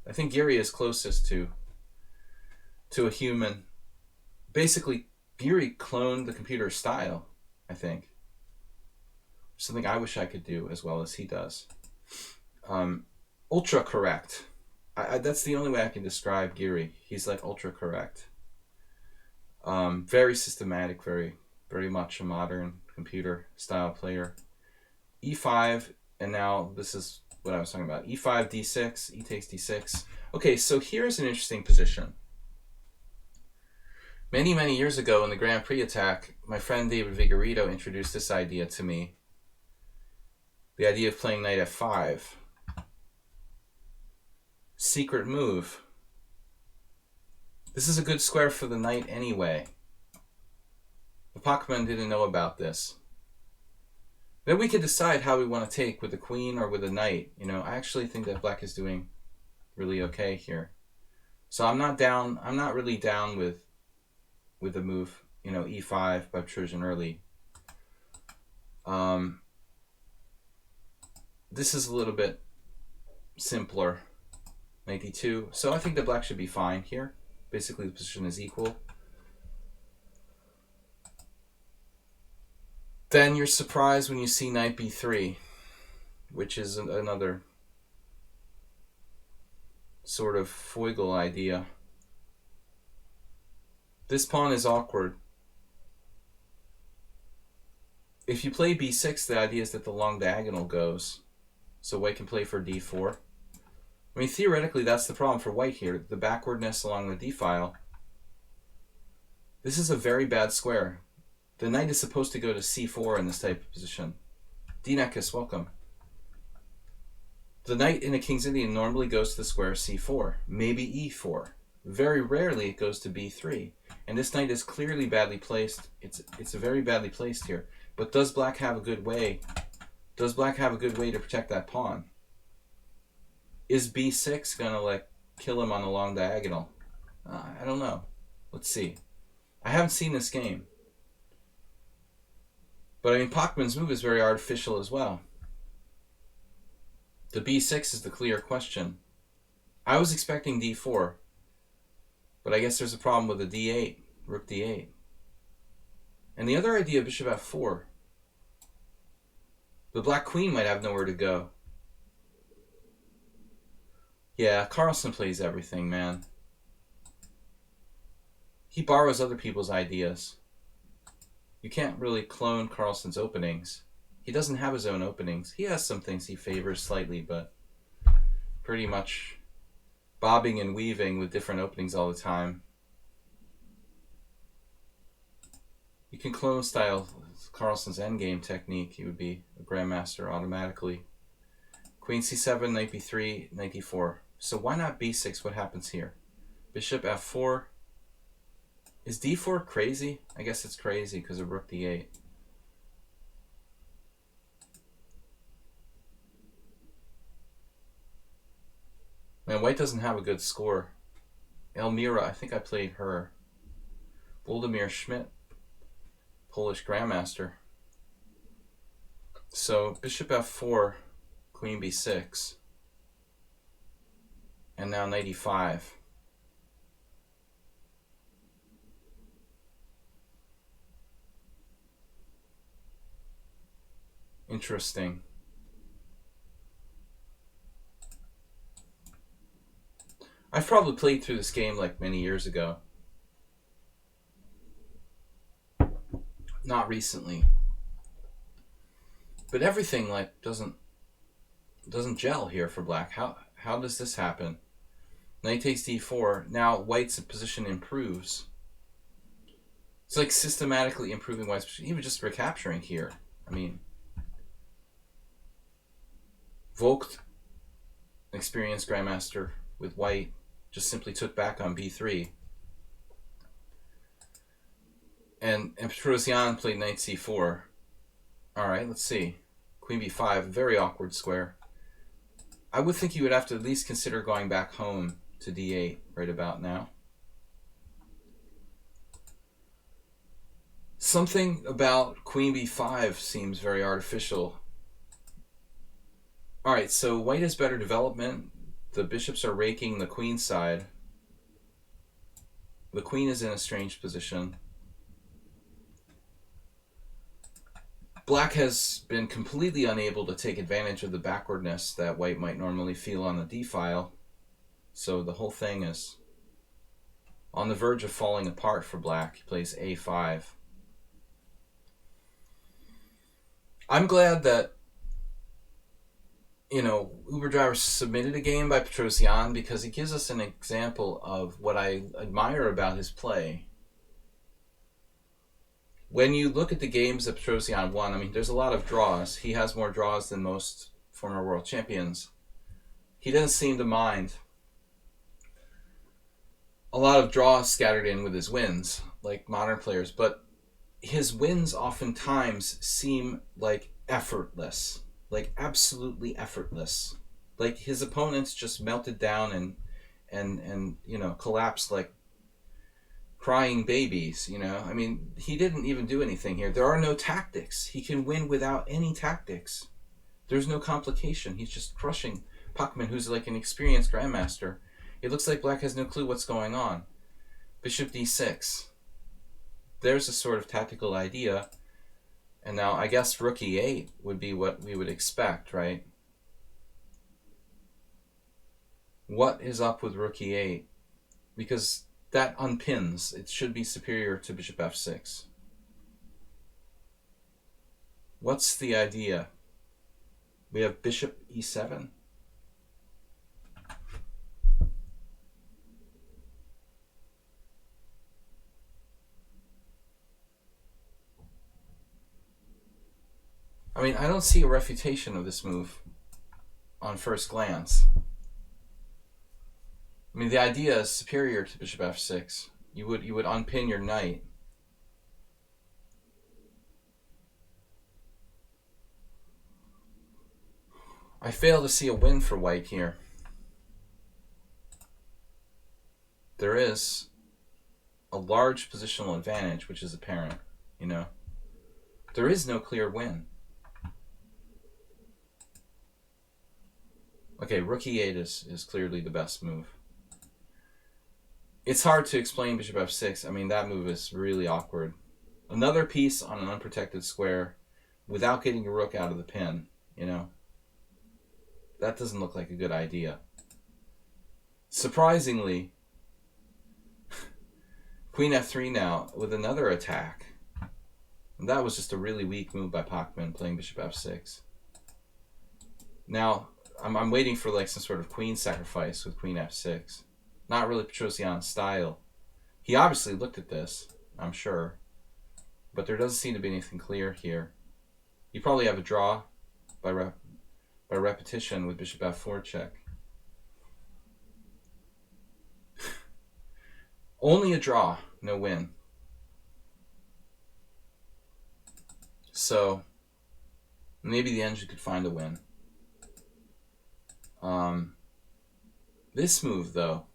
I think Geary is closest to a human. Basically, Geary cloned the computer style, I think. Something I wish I could do as well as he does. Ultra correct. That's the only way I can describe Geary. He's like ultra correct. Very systematic, very, very much a modern computer style player. e5, and now this is what I was talking about. e5, d6, e takes d6. Okay, so here's an interesting position. Many, many years ago in the Grand Prix attack, my friend David Vigorito introduced this idea to me. The idea of playing knight f5. Secret move. This is a good square for the knight anyway. The Pachman didn't know about this. Then we could decide how we want to take with the queen or with the knight. I actually think that black is doing really okay here. So I'm not really down with the move, e5 by Petrosian early. This is a little bit simpler. Knight d2. So I think that black should be fine here. Basically, the position is equal. Then you're surprised when you see knight b3, which is another sort of Foigl idea. This pawn is awkward. If you play b6, the idea is that the long diagonal goes. So white can play for d4. I mean, theoretically, that's the problem for white here. The backwardness along the d-file. This is a very bad square. The knight is supposed to go to c4 in this type of position. Dinakis, welcome. The knight in a King's Indian normally goes to the square c4, maybe e4. Very rarely it goes to b3. And this knight is clearly badly placed. It's very badly placed here. But does black have a good way? Does black have a good way to protect that pawn? Is b6 gonna like kill him on the long diagonal? I don't know. Let's see. I haven't seen this game. But I mean, Pachman's move is very artificial as well. The b6 is the clear question. I was expecting d4. But I guess there's a problem with the d8. Rook d8. And the other idea, bishop f4. The black queen might have nowhere to go. Yeah, Carlsen plays everything, man. He borrows other people's ideas. You can't really clone Carlsen's openings. He doesn't have his own openings. He has some things he favors slightly, but pretty much bobbing and weaving with different openings all the time. You can clone style Carlsen's endgame technique. He would be a grandmaster automatically. Queen c7, knight b3, knight d4. So why not b6? What happens here? Bishop f4. Is d4 crazy? I guess it's crazy because of rook d8. Man, white doesn't have a good score. Elmira, I think I played her. Waldemir Schmidt, Polish grandmaster. So bishop f4, queen b6. And now knight e5. Interesting. I've probably played through this game like many years ago. Not recently. But everything like doesn't gel here for black. How does this happen? Knight takes d4. Now white's position improves. It's like systematically improving white's position. Even just recapturing here. I mean, Vogt, experienced grandmaster with white, just simply took back on b3. And Petrosian played knight c4. Alright, let's see. Queen b5, very awkward square. I would think you would have to at least consider going back home to d8 right about now. Something about queen b5 seems very artificial. Alright, so white has better development. The bishops are raking the queen side. The queen is in a strange position. Black has been completely unable to take advantage of the backwardness that white might normally feel on the d-file. So the whole thing is on the verge of falling apart for black. He plays a5. I'm glad that, you know, Uber Driver submitted a game by Petrosian because it gives us an example of what I admire about his play. When you look at the games that Petrosian won, I mean, there's a lot of draws. He has more draws than most former world champions. He doesn't seem to mind a lot of draws scattered in with his wins, like modern players, but his wins oftentimes seem like effortless, like absolutely effortless. Like his opponents just melted down and you know, collapsed like crying babies, you know. I mean, he didn't even do anything here. There are no tactics. He can win without any tactics. There's no complication. He's just crushing Pachman, who's like an experienced grandmaster. It looks like black has no clue what's going on. Bishop d6. There's a sort of tactical idea. And now I guess rook e8 would be what we would expect, right? What is up with rook e8? Because that unpins. It should be superior to bishop f6. What's the idea? We have bishop e7. I mean, I don't see a refutation of this move on first glance. I mean, the idea is superior to bishop f6. You would unpin your knight. I fail to see a win for white here. There is a large positional advantage, which is apparent, you know. There is no clear win. Okay, rook e8 is clearly the best move. It's hard to explain bishop f6. I mean, that move is really awkward. Another piece on an unprotected square without getting your rook out of the pin, you know. That doesn't look like a good idea. Surprisingly, queen f3 now with another attack. And that was just a really weak move by Paschall playing bishop f6. Now, I'm waiting for like some sort of queen sacrifice with queen f6. Not really Petrosian style. He obviously looked at this, I'm sure. But there doesn't seem to be anything clear here. You probably have a draw by repetition with bishop f4 check. Only a draw, no win. So maybe the engine could find a win. This move, though,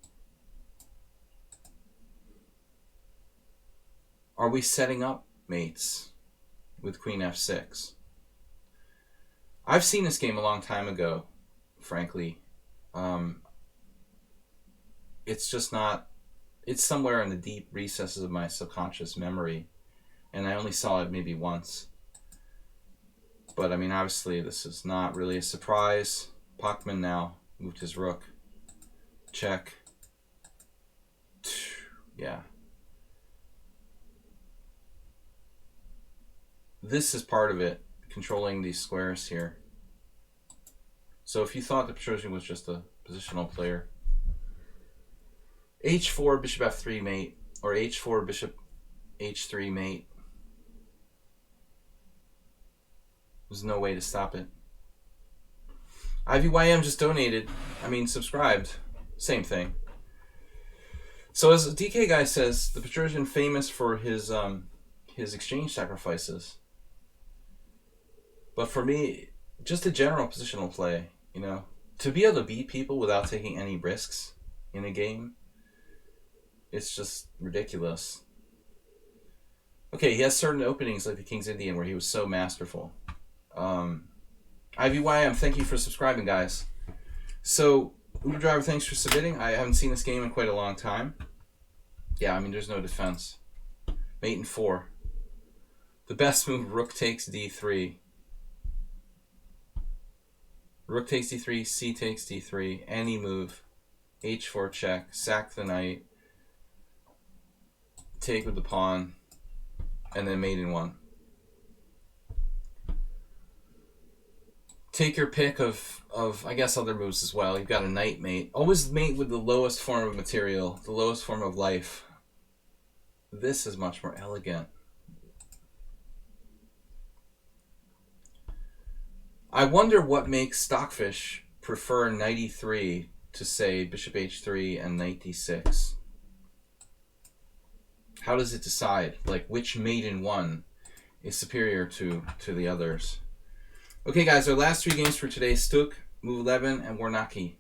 are we setting up mates with queen f6? I've seen this game a long time ago, frankly. It's just not, it's somewhere in the deep recesses of my subconscious memory, and I only saw it maybe once. But I mean, obviously this is not really a surprise. Paschall now moved his rook. Check. Yeah. This is part of it, controlling these squares here. So if you thought that Petrosian was just a positional player, h4 bishop f3 mate, or h4 bishop h3 mate, there's no way to stop it. IVYM just donated, subscribed, same thing. So as DK guy says, the Petrosian famous for his exchange sacrifices. But for me, just a general positional play, you know, to be able to beat people without taking any risks in a game, it's just ridiculous. Okay, he has certain openings like the King's Indian where he was so masterful. IVYM, thank you for subscribing, guys. So, Uber Driver, thanks for submitting. I haven't seen this game in quite a long time. Yeah, I mean, there's no defense. Mate and 4. The best move, rook takes d3. Rook takes d3, c takes d3, any move, h4 check, sack the knight, take with the pawn, and then mate in 1. Take your pick of I guess other moves as well. You've got a knight mate. Always mate with the lowest form of material, the lowest form of life. This is much more elegant. I wonder what makes Stockfish prefer knight e3 to, say, bishop h3 and knight d6. How does it decide, like, which mate in 1 is superior to the others? Okay, guys, our last 3 games for today: Stuk, Move 11, and Warnaki.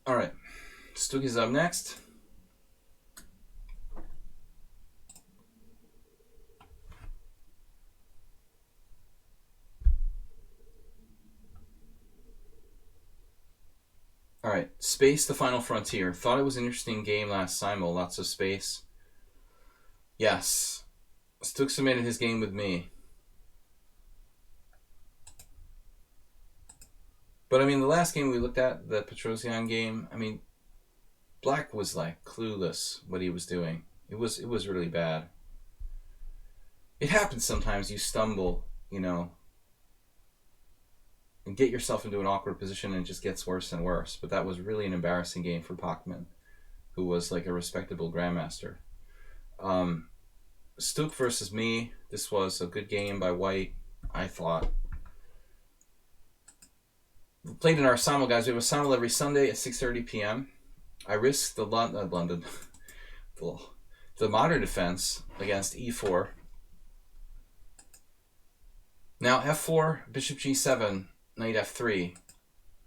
All right, Stuk is up next. All right, Space, the Final Frontier. Thought it was an interesting game last simul. Lots of space. Yes. Stuk submitted his game with me. But, I mean, the last game we looked at, the Petrosian game, I mean, Black was, like, clueless what he was doing. It was really bad. It happens sometimes. You stumble, you know, and get yourself into an awkward position and it just gets worse and worse. But that was really an embarrassing game for Paschall. who was like a respectable grandmaster. Stook versus me. This was a good game by White, I thought. We played in our Simul, guys. We have a Simul every Sunday at 6:30 p.m. I risked the London, the modern defense against e4. Now f4, bishop g7, knight f3,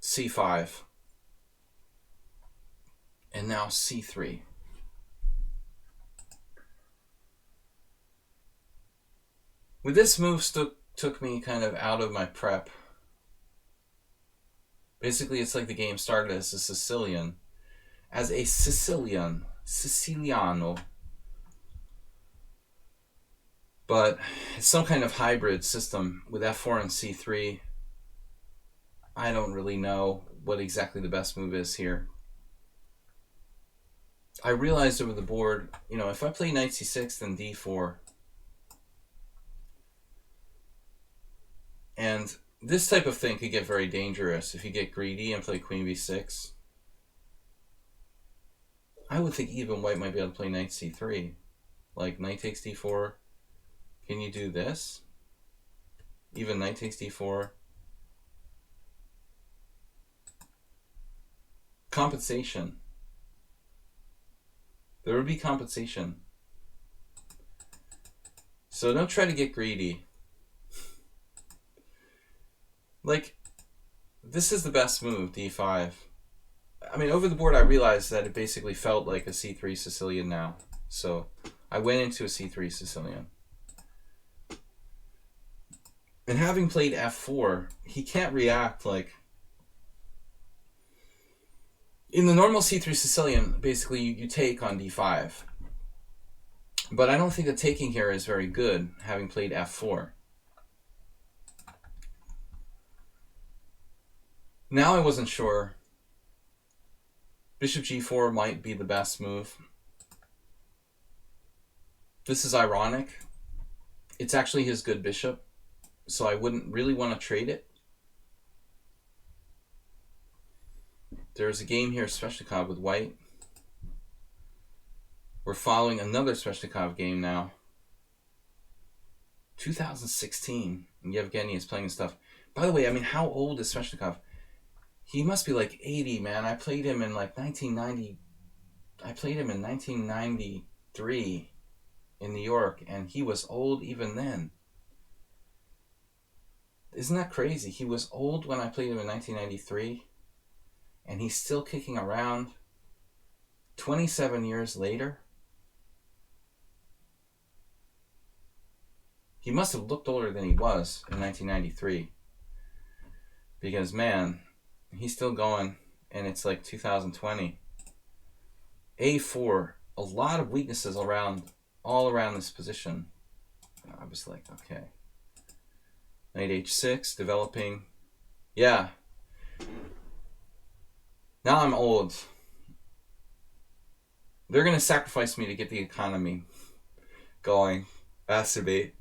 c5, and now c3. With this move, Stook took me kind of out of my prep. Basically, it's like the game started as a Siciliano. But it's some kind of hybrid system with f4 and c3. I don't really know what exactly the best move is here. I realized over the board, you know, if I play knight c6, then d4. And this type of thing could get very dangerous if you get greedy and play queen b6. I would think even White might be able to play knight c3. Like knight takes d4. Can you do this? Even knight takes d4. Compensation. There would be compensation. So don't try to get greedy. Like, this is the best move, d5. I mean, over the board I realized that it basically felt like a c3 Sicilian now. So I went into a c3 Sicilian. And having played f4, he can't react like... In the normal c3 Sicilian, basically you take on d5. But I don't think the taking here is very good, having played f4. Now I wasn't sure. Bishop g4 might be the best move. This is ironic. It's actually his good bishop, so I wouldn't really want to trade it. There's a game here, Sveshnikov with White. We're following another Sveshnikov game now. 2016. And Yevgeny is playing his stuff. By the way, I mean, how old is Sveshnikov? He must be like 80, man. I played him in like 1990. I played him in 1993 in New York, and he was old even then. Isn't that crazy? He was old when I played him in 1993, and he's still kicking around 27 years later. He must have looked older than he was in 1993. Because, man, he's still going, and it's like 2020. A4, a lot of weaknesses all around this position. I was like, okay. Knight h6, developing. Yeah. Now I'm old. They're going to sacrifice me to get the economy going. Acerbate.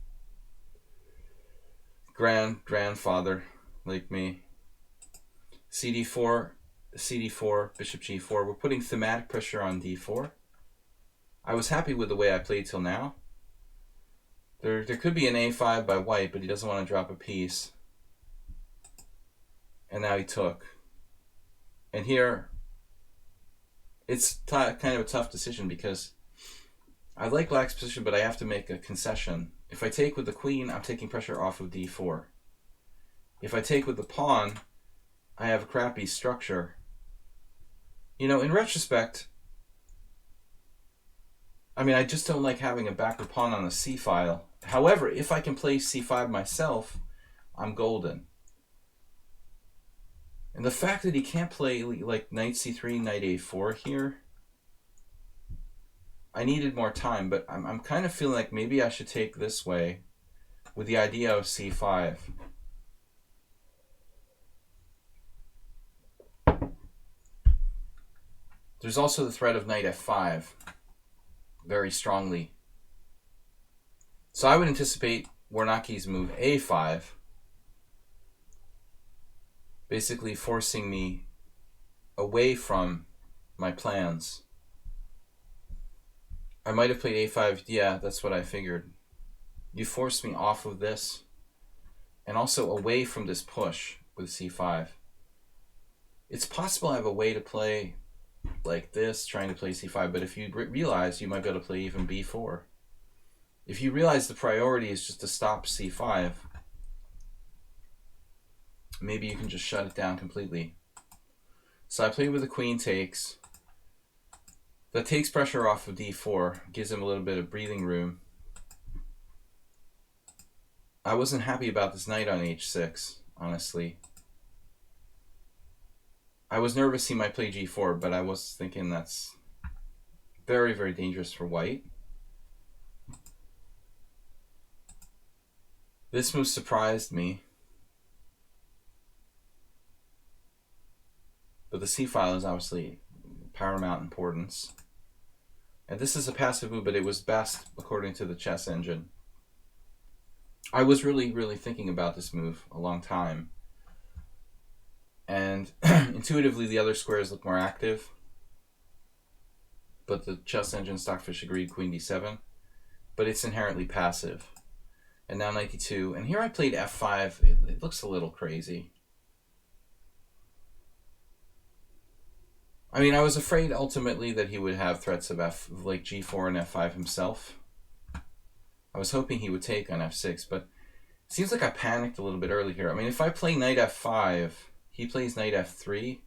Grandfather like me. CD4, bishop g4. We're putting thematic pressure on d4. I was happy with the way I played till now. There could be an a5 by White, but he doesn't want to drop a piece. And now he took. And here, it's kind of a tough decision because I like Black's position, but I have to make a concession. If I take with the queen, I'm taking pressure off of d4. If I take with the pawn, I have a crappy structure. You know, in retrospect, I mean, I just don't like having a backward pawn on the c file. However, if I can play c5 myself, I'm golden. And the fact that he can't play like knight c3, knight a4 here, I needed more time, but I'm kind of feeling like maybe I should take this way with the idea of c5. There's also the threat of knight f5 very strongly. So I would anticipate Warnaki's move a5, basically forcing me away from my plans. I might have played a5. Yeah, that's what I figured. You forced me off of this and also away from this push with c5. It's possible I have a way to play like this, trying to play c5, but if you realize, you might be able to play even b4. If you realize the priority is just to stop c5, maybe you can just shut it down completely. So I played with the queen takes. That takes pressure off of d4, gives him a little bit of breathing room. I wasn't happy about this knight on h6, honestly. I was nervous he might play g4, but I was thinking that's very, very dangerous for white. This move surprised me. But the c-file is obviously paramount importance. And this is a passive move, but it was best according to the chess engine. I was really, really thinking about this move a long time. And intuitively, the other squares look more active. But the chess engine Stockfish agreed queen d7. But it's inherently passive. And now knight d2. And here I played f5. It looks a little crazy. I mean, I was afraid ultimately that he would have threats of like g4 and f5 himself. I was hoping he would take on f6, but it seems like I panicked a little bit early here. I mean, if I play knight f5, he plays knight f3.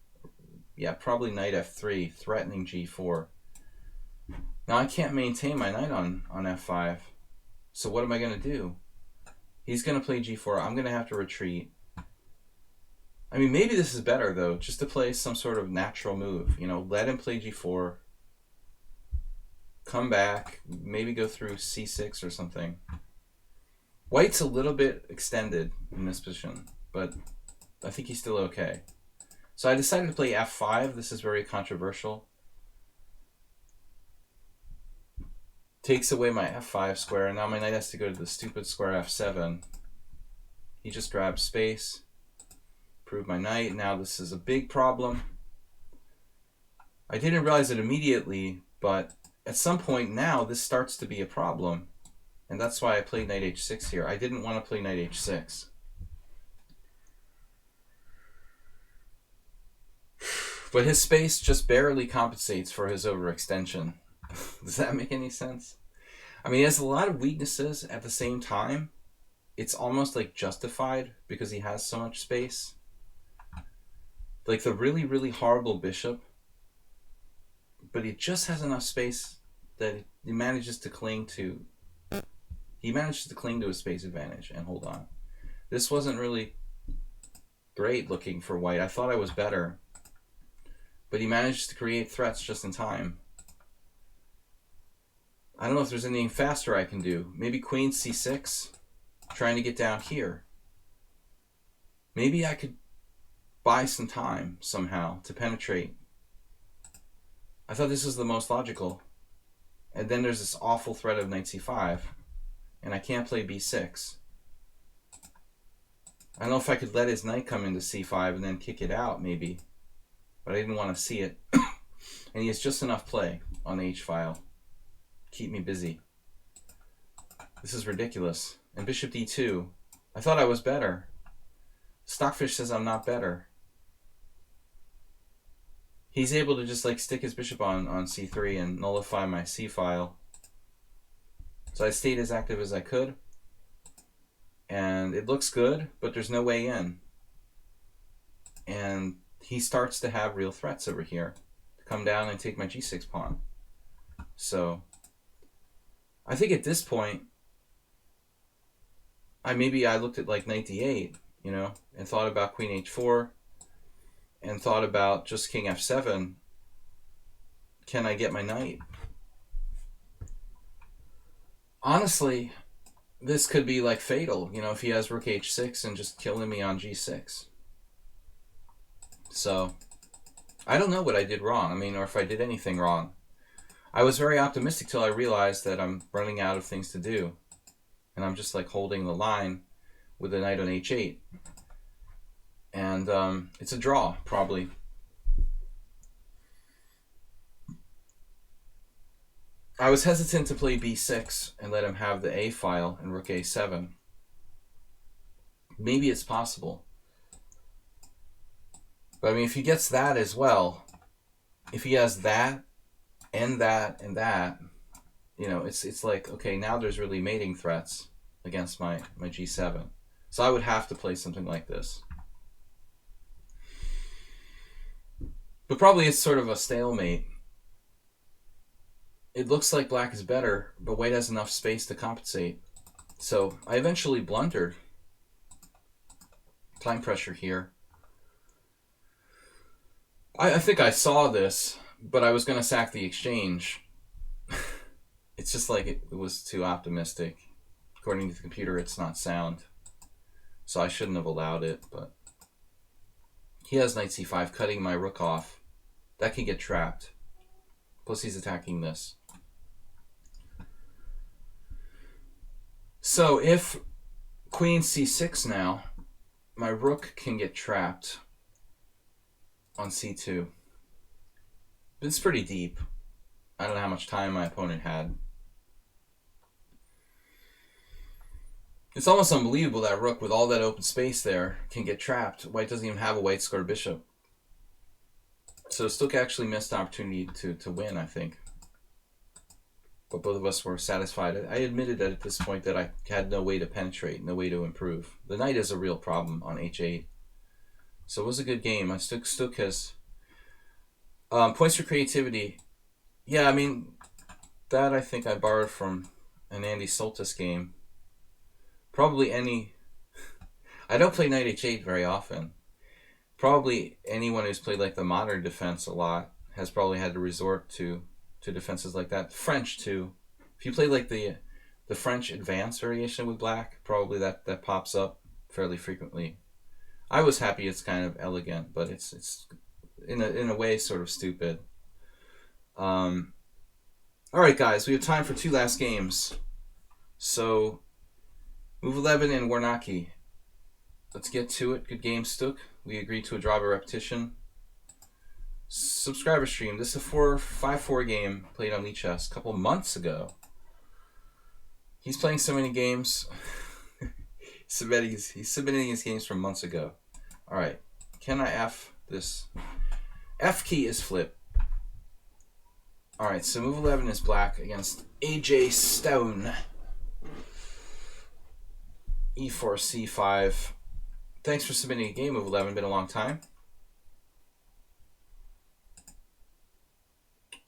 Yeah, probably knight f3, threatening g4. Now I can't maintain my knight on f5. So what am I going to do? He's going to play g4. I'm going to have to retreat. I mean, maybe this is better, though, just to play some sort of natural move. You know, let him play g4. Come back. Maybe go through c6 or something. White's a little bit extended in this position, but I think he's still okay. So I decided to play f5. This is very controversial. Takes away my f5 square, and now my knight has to go to the stupid square f7. He just grabs space. Prove my knight. Now this is a big problem. I didn't realize it immediately, but at some point now this starts to be a problem. And that's why I played knight h6 here. I didn't want to play knight h6. But his space just barely compensates for his overextension. Does that make any sense? I mean, he has a lot of weaknesses at the same time. It's almost like justified because he has so much space. Like the really, really horrible bishop, but he just has enough space that he manages to cling to. He manages to cling to his space advantage and hold on. This wasn't really great looking for white. I thought I was better, but he managed to create threats just in time. I don't know if there's anything faster I can do. Maybe queen c6, trying to get down here. Maybe I could buy some time somehow to penetrate. I thought this was the most logical. And then there's this awful threat of knight c5, and I can't play b6. I don't know if I could let his knight come into c5 and then kick it out, maybe. But I didn't want to see it. And he has just enough play on the h-file. Keep me busy. This is ridiculous. And bishop d2. I thought I was better. Stockfish says I'm not better. He's able to just like stick his bishop on c3 and nullify my c-file. So I stayed as active as I could. And it looks good, but there's no way in. And he starts to have real threats over here. To come down and take my g6 pawn. So I think at this point, maybe I looked at like knight d8, you know, and thought about queen h4, and thought about just king f7. Can I get my knight? Honestly, this could be like fatal, you know, if he has rook h6 and just killing me on g6. So I don't know what I did wrong. I mean, or if I did anything wrong. I was very optimistic till I realized that I'm running out of things to do. And I'm just like holding the line with the knight on h8. And it's a draw, probably. I was hesitant to play b6 and let him have the a file and rook a7. Maybe it's possible. But I mean, if he gets that as well, if he has that and that and that, you know, it's like, okay, now there's really mating threats against my g7. So I would have to play something like this. But probably it's sort of a stalemate. It looks like black is better, but white has enough space to compensate. So I eventually blundered. Time pressure here. I think I saw this, but I was going to sack the exchange. It's just like it was too optimistic. According to the computer, it's not sound. So I shouldn't have allowed it, but he has knight c5, cutting my rook off. That can get trapped. Plus he's attacking this. So if queen c6 now, my rook can get trapped on c2. But it's pretty deep. I don't know how much time my opponent had. It's almost unbelievable that rook, with all that open space there, can get trapped. White doesn't even have a white square bishop. So Stook actually missed the opportunity to win, I think. But both of us were satisfied. I admitted that at this point that I had no way to penetrate, no way to improve. The knight is a real problem on h8. So it was a good game. Stook has points for creativity. Yeah, I mean, that I think I borrowed from an Andy Soltis game. Probably any... I don't play knight h8 very often. Probably anyone who's played like the modern defense a lot has probably had to resort to defenses like that. French too. If you play like the French advanced variation with black, probably that pops up fairly frequently. I was happy it's kind of elegant, but it's in a way sort of stupid. All right, guys, we have time for two last games. So move 11 and Warnaki. Let's get to it. Good game, Stook. We agreed to a draw by repetition. Subscriber stream. This is a 5-4 game played on lichess a couple months ago. He's playing so many games. He's submitting his games from months ago. All right. Can I F this? F key is flip. All right. So move 11 is black against AJ Stone. E4, C5. Thanks for submitting a game, move 11. Been a long time.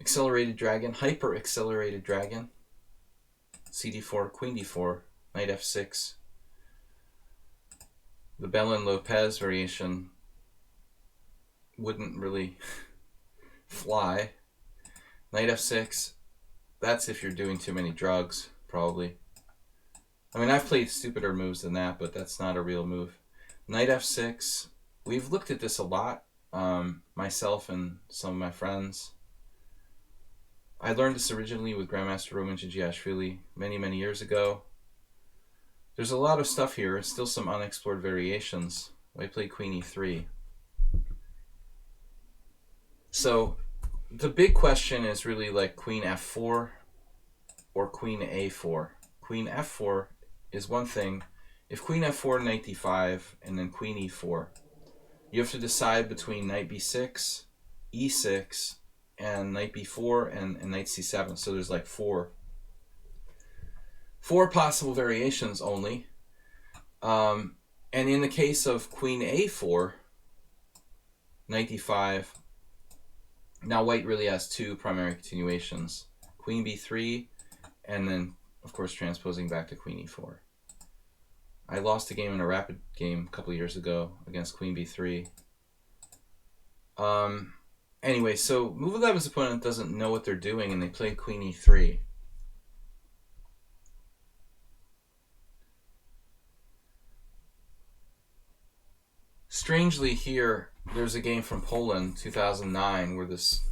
Accelerated dragon, hyper accelerated dragon. CD4, queen d4, knight f6. The Belen Lopez variation wouldn't really fly. Knight f6. That's if you're doing too many drugs, probably. I mean, I've played stupider moves than that, but that's not a real move. Knight f6. We've looked at this a lot, myself and some of my friends. I learned this originally with Grandmaster Roman Djigiashvili many years ago. There's a lot of stuff here. Still some unexplored variations. I played queen e3. So the big question is really like queen f4 or queen a4. Queen f4 is one thing. If queen f4, knight d5, and then queen e4, you have to decide between knight b6, e6, and knight b4 and knight c7. So there's like four possible variations only. And in the case of queen a4, knight d5, now white really has two primary continuations. Queen b3, and then, of course, transposing back to queen e4. I lost a game in a rapid game a couple years ago against queen b3. Anyway, so move 11's opponent doesn't know what they're doing, and they play queen e3. Strangely here, there's a game from Poland, 2009, where this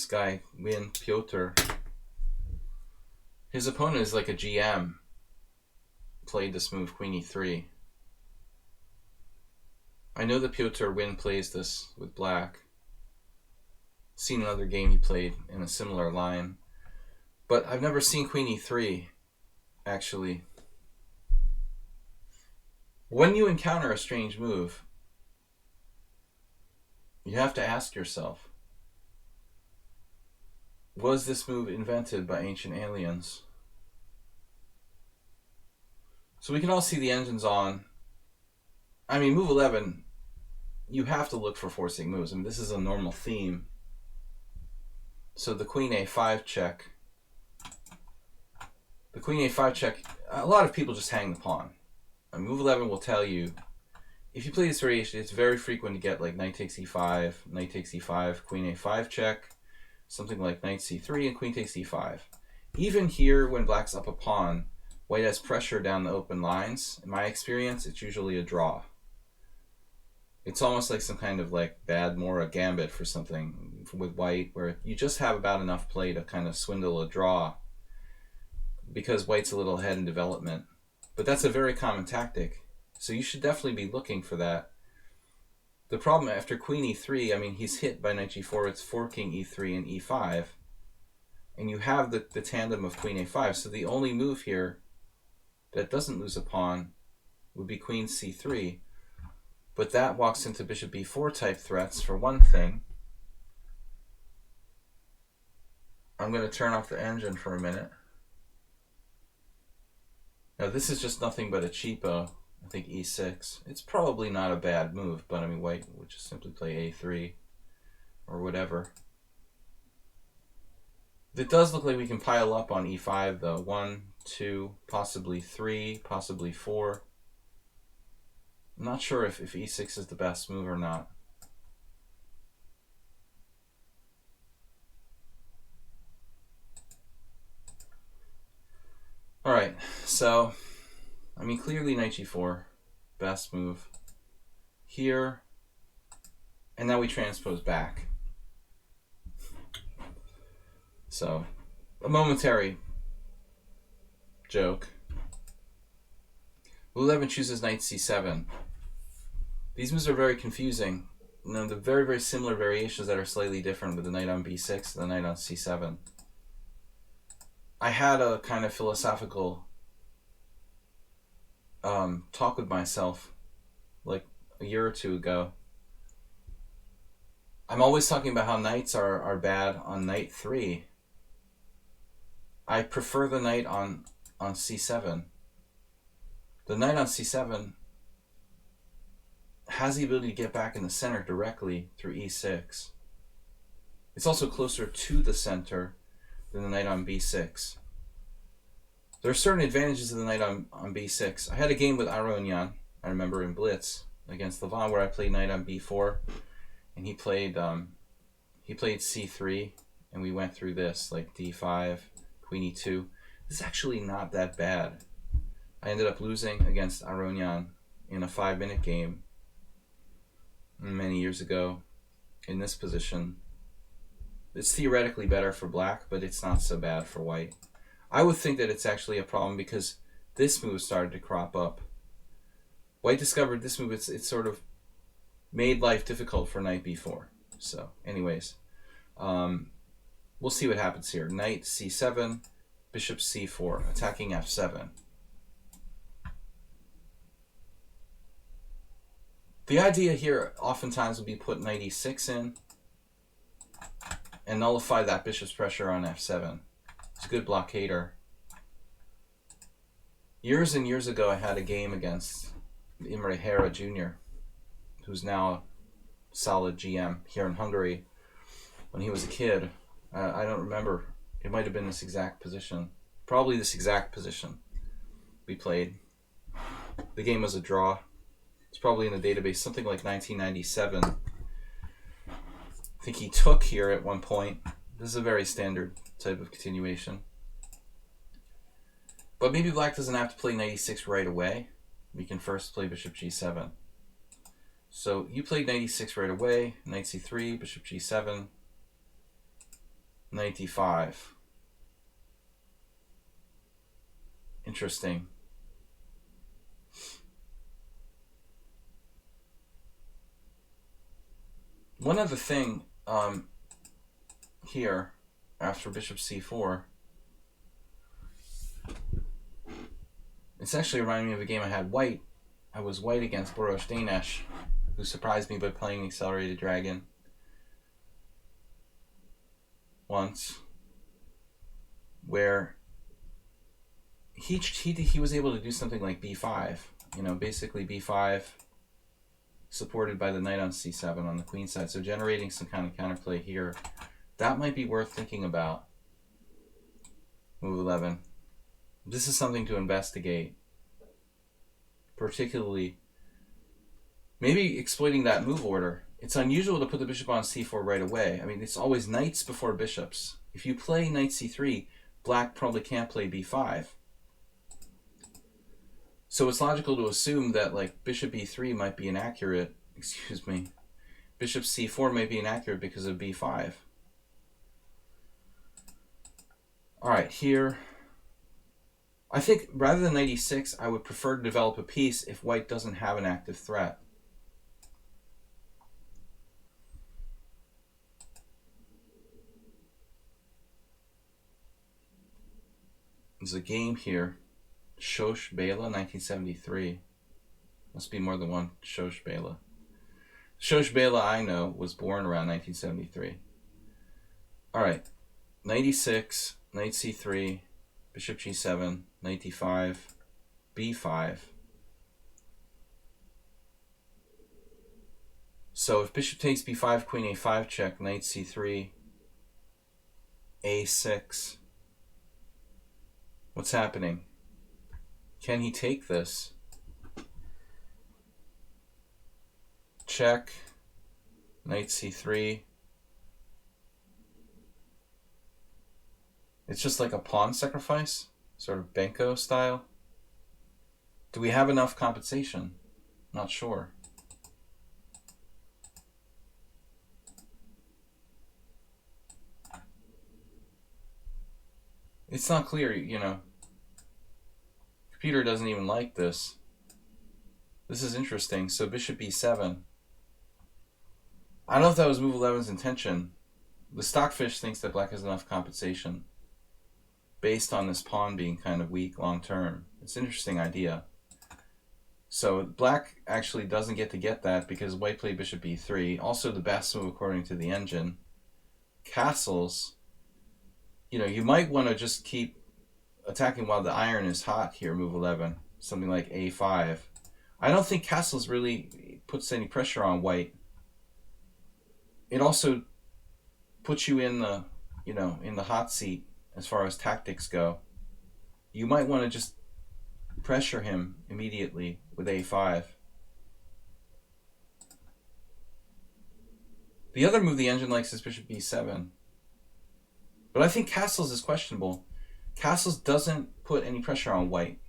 guy, Win Piotr, his opponent is like a GM, played this move, queen e3. I know that Piotr Win plays this with black. Seen another game he played in a similar line. But I've never seen queen e3, actually. When you encounter a strange move, you have to ask yourself, was this move invented by ancient aliens? So we can all see the engines on. I mean, move 11, you have to look for forcing moves. I mean, this is a normal theme. So the queen a5 check. The queen a5 check, a lot of people just hang the pawn. I mean, move 11 will tell you, if you play this variation, it's very frequent to get like knight takes e5, knight takes e5, queen a5 check, something like knight c3, and queen takes e5. Even here, when black's up a pawn, white has pressure down the open lines. In my experience, it's usually a draw. It's almost like some kind of like bad Mora gambit for something with white, where you just have about enough play to kind of swindle a draw because white's a little ahead in development. But that's a very common tactic. So you should definitely be looking for that. The problem after queen e3, I mean, he's hit by knight g4, it's forking e3 and e5. And you have the tandem of queen a5. So the only move here that doesn't lose a pawn would be queen c3. But that walks into bishop b4 type threats for one thing. I'm going to turn off the engine for a minute. Now this is just nothing but a cheapo. I think e6. It's probably not a bad move, but I mean white would just simply play a3 or whatever. It does look like we can pile up on e5 though. 1, 2, possibly 3, possibly 4. I'm not sure if e6 is the best move or not. Alright, so, I mean, clearly knight g4, best move. Here, and now we transpose back. So, a momentary joke. 11 chooses knight c7. These moves are very confusing. You know, the very, very similar variations that are slightly different with the knight on b6 and the knight on c7. I had a kind of philosophical talk with myself like a year or two ago. I'm always talking about how knights are bad on knight 3. I prefer the knight on c7. The knight on c7 has the ability to get back in the center directly through e6. It's also closer to the center than the knight on b6. There are certain advantages of the knight on b6. I had a game with Aronian, I remember in Blitz, against Levon, where I played knight on b4, and he played c3, and we went through this, like d5, queen e2. This is actually not that bad. I ended up losing against Aronian in a 5-minute game many years ago in this position. It's theoretically better for black, but it's not so bad for white. I would think that it's actually a problem because this move started to crop up. White discovered this move, it sort of made life difficult for knight b4. So anyways, we'll see what happens here. Knight c7, bishop c4, attacking f7. The idea here oftentimes would be put knight e6 in and nullify that bishop's pressure on f7. It's a good blockader. Years and years ago, I had a game against Imre Hera Jr., who's now a solid GM here in Hungary. When he was a kid, I don't remember. It might have been this exact position. Probably this exact position we played. The game was a draw. It's probably in the database, something like 1997. I think he took here at one point. This is a very standard type of continuation. But maybe black doesn't have to play knight e6 right away. We can first play bishop g7. So you played knight e6 right away, knight c3, bishop g7, knight d5. Interesting. One other thing here, after bishop c4, It's actually reminding me of a game I had white. I was white against Boros Danesh, who surprised me by playing the Accelerated Dragon once, where he was able to do something like b5, basically b5 supported by the knight on c7 on the queen side, so generating some kind of counterplay here. That might be worth thinking about. Move 11. This is something to investigate, particularly maybe exploiting that move order. It's unusual to put the bishop on c4 right away. I mean, it's always knights before bishops. If you play knight c3, black probably can't play b5. So it's logical to assume that like bishop e3 might be inaccurate, bishop c4 might be inaccurate because of b5. All right, here, I think rather than knight e6, I would prefer to develop a piece if white doesn't have an active threat. There's a game here, Shosh Bela, 1973. Must be more than one Shosh Bela. Shosh Bela, I know, was born around 1973. All right, knight e6, knight c3, bishop g7, knight d5, b5. So if bishop takes b5, queen a5 check, knight c3, a6. What's happening? Can he take this? Check, knight c3. It's just like a pawn sacrifice, sort of Benko style. Do we have enough compensation? Not sure. It's not clear, Computer doesn't even like this. This is interesting. So bishop e7. I don't know if that was move 11's intention. The Stockfish thinks that black has enough compensation based on this pawn being kind of weak long term. It's an interesting idea. So black actually doesn't get that because white played bishop e3. Also the best move according to the engine. Castles, you might want to just keep attacking while the iron is hot here, move 11. Something like a5. I don't think castles really puts any pressure on white. It also puts you in the, in the hot seat as far as tactics go. You might want to just pressure him immediately with a5. The other move the engine likes is bishop b7. But I think castles is questionable. Castles doesn't put any pressure on white.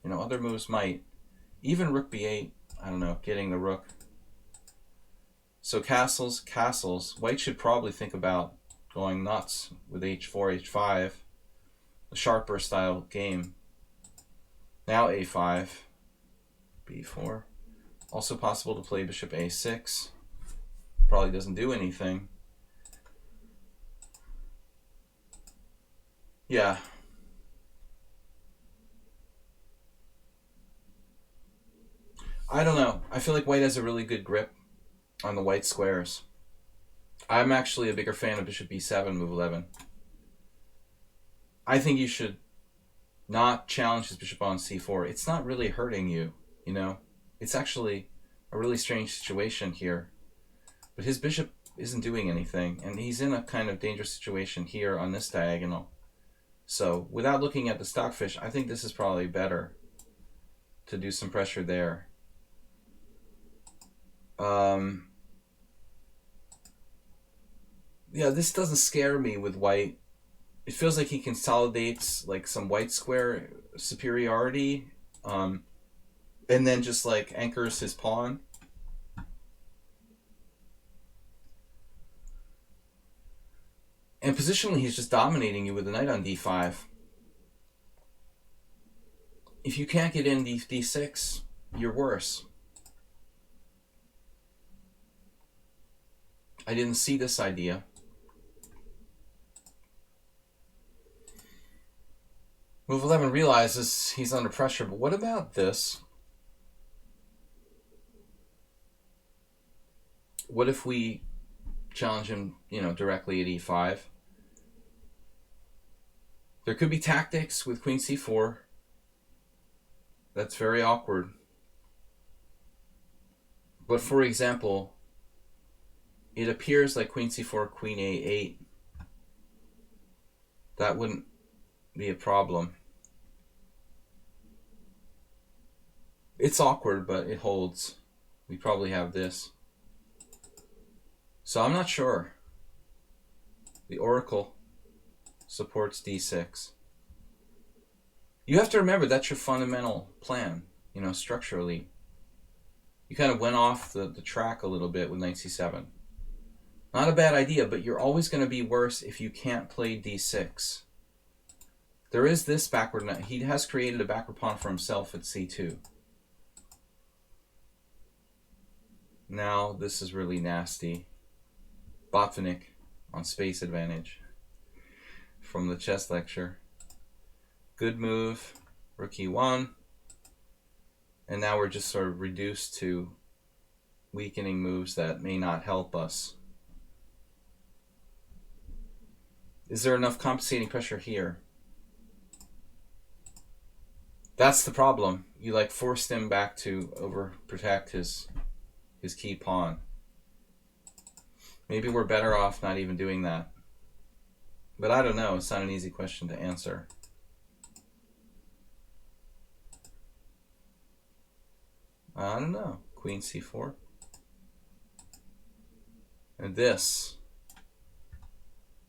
Other moves might. Even rook b8, I don't know, getting the rook. So castles. White should probably think about going nuts with h4, h5. A sharper style game. Now a5, b4. Also possible to play bishop a6. Probably doesn't do anything. Yeah. I don't know. I feel like white has a really good grip on the white squares. I'm actually a bigger fan of bishop b7, move 11. I think you should not challenge his bishop on c4. It's not really hurting you, It's actually a really strange situation here. But his bishop isn't doing anything, and he's in a kind of dangerous situation here on this diagonal. So without looking at the Stockfish, I think this is probably better to do some pressure there. Yeah, this doesn't scare me with white. It feels like he consolidates like some white square superiority, and then just like anchors his pawn. And positionally, he's just dominating you with the knight on d5. If you can't get in d6, you're worse. I didn't see this idea. Move 11 realizes he's under pressure, but what about this? What if we challenge him, directly at e5? There could be tactics with queen c4. That's very awkward. But for example, it appears like queen c4, queen a8. That wouldn't be a problem. It's awkward, but it holds. We probably have this. So I'm not sure. The oracle supports d6. You have to remember that's your fundamental plan, structurally. You kind of went off the track a little bit with knight c7. Not a bad idea, but you're always going to be worse if you can't play d6. There is this backward knight. He has created a backward pawn for himself at c2. Now this is really nasty. Botvinnik on space advantage from the chess lecture. Good move, rook e1. And now we're just sort of reduced to weakening moves that may not help us. Is there enough compensating pressure here? That's the problem. You forced him back to overprotect his key pawn. Maybe we're better off not even doing that. But I don't know. It's not an easy question to answer. I don't know. Queen c4. And this.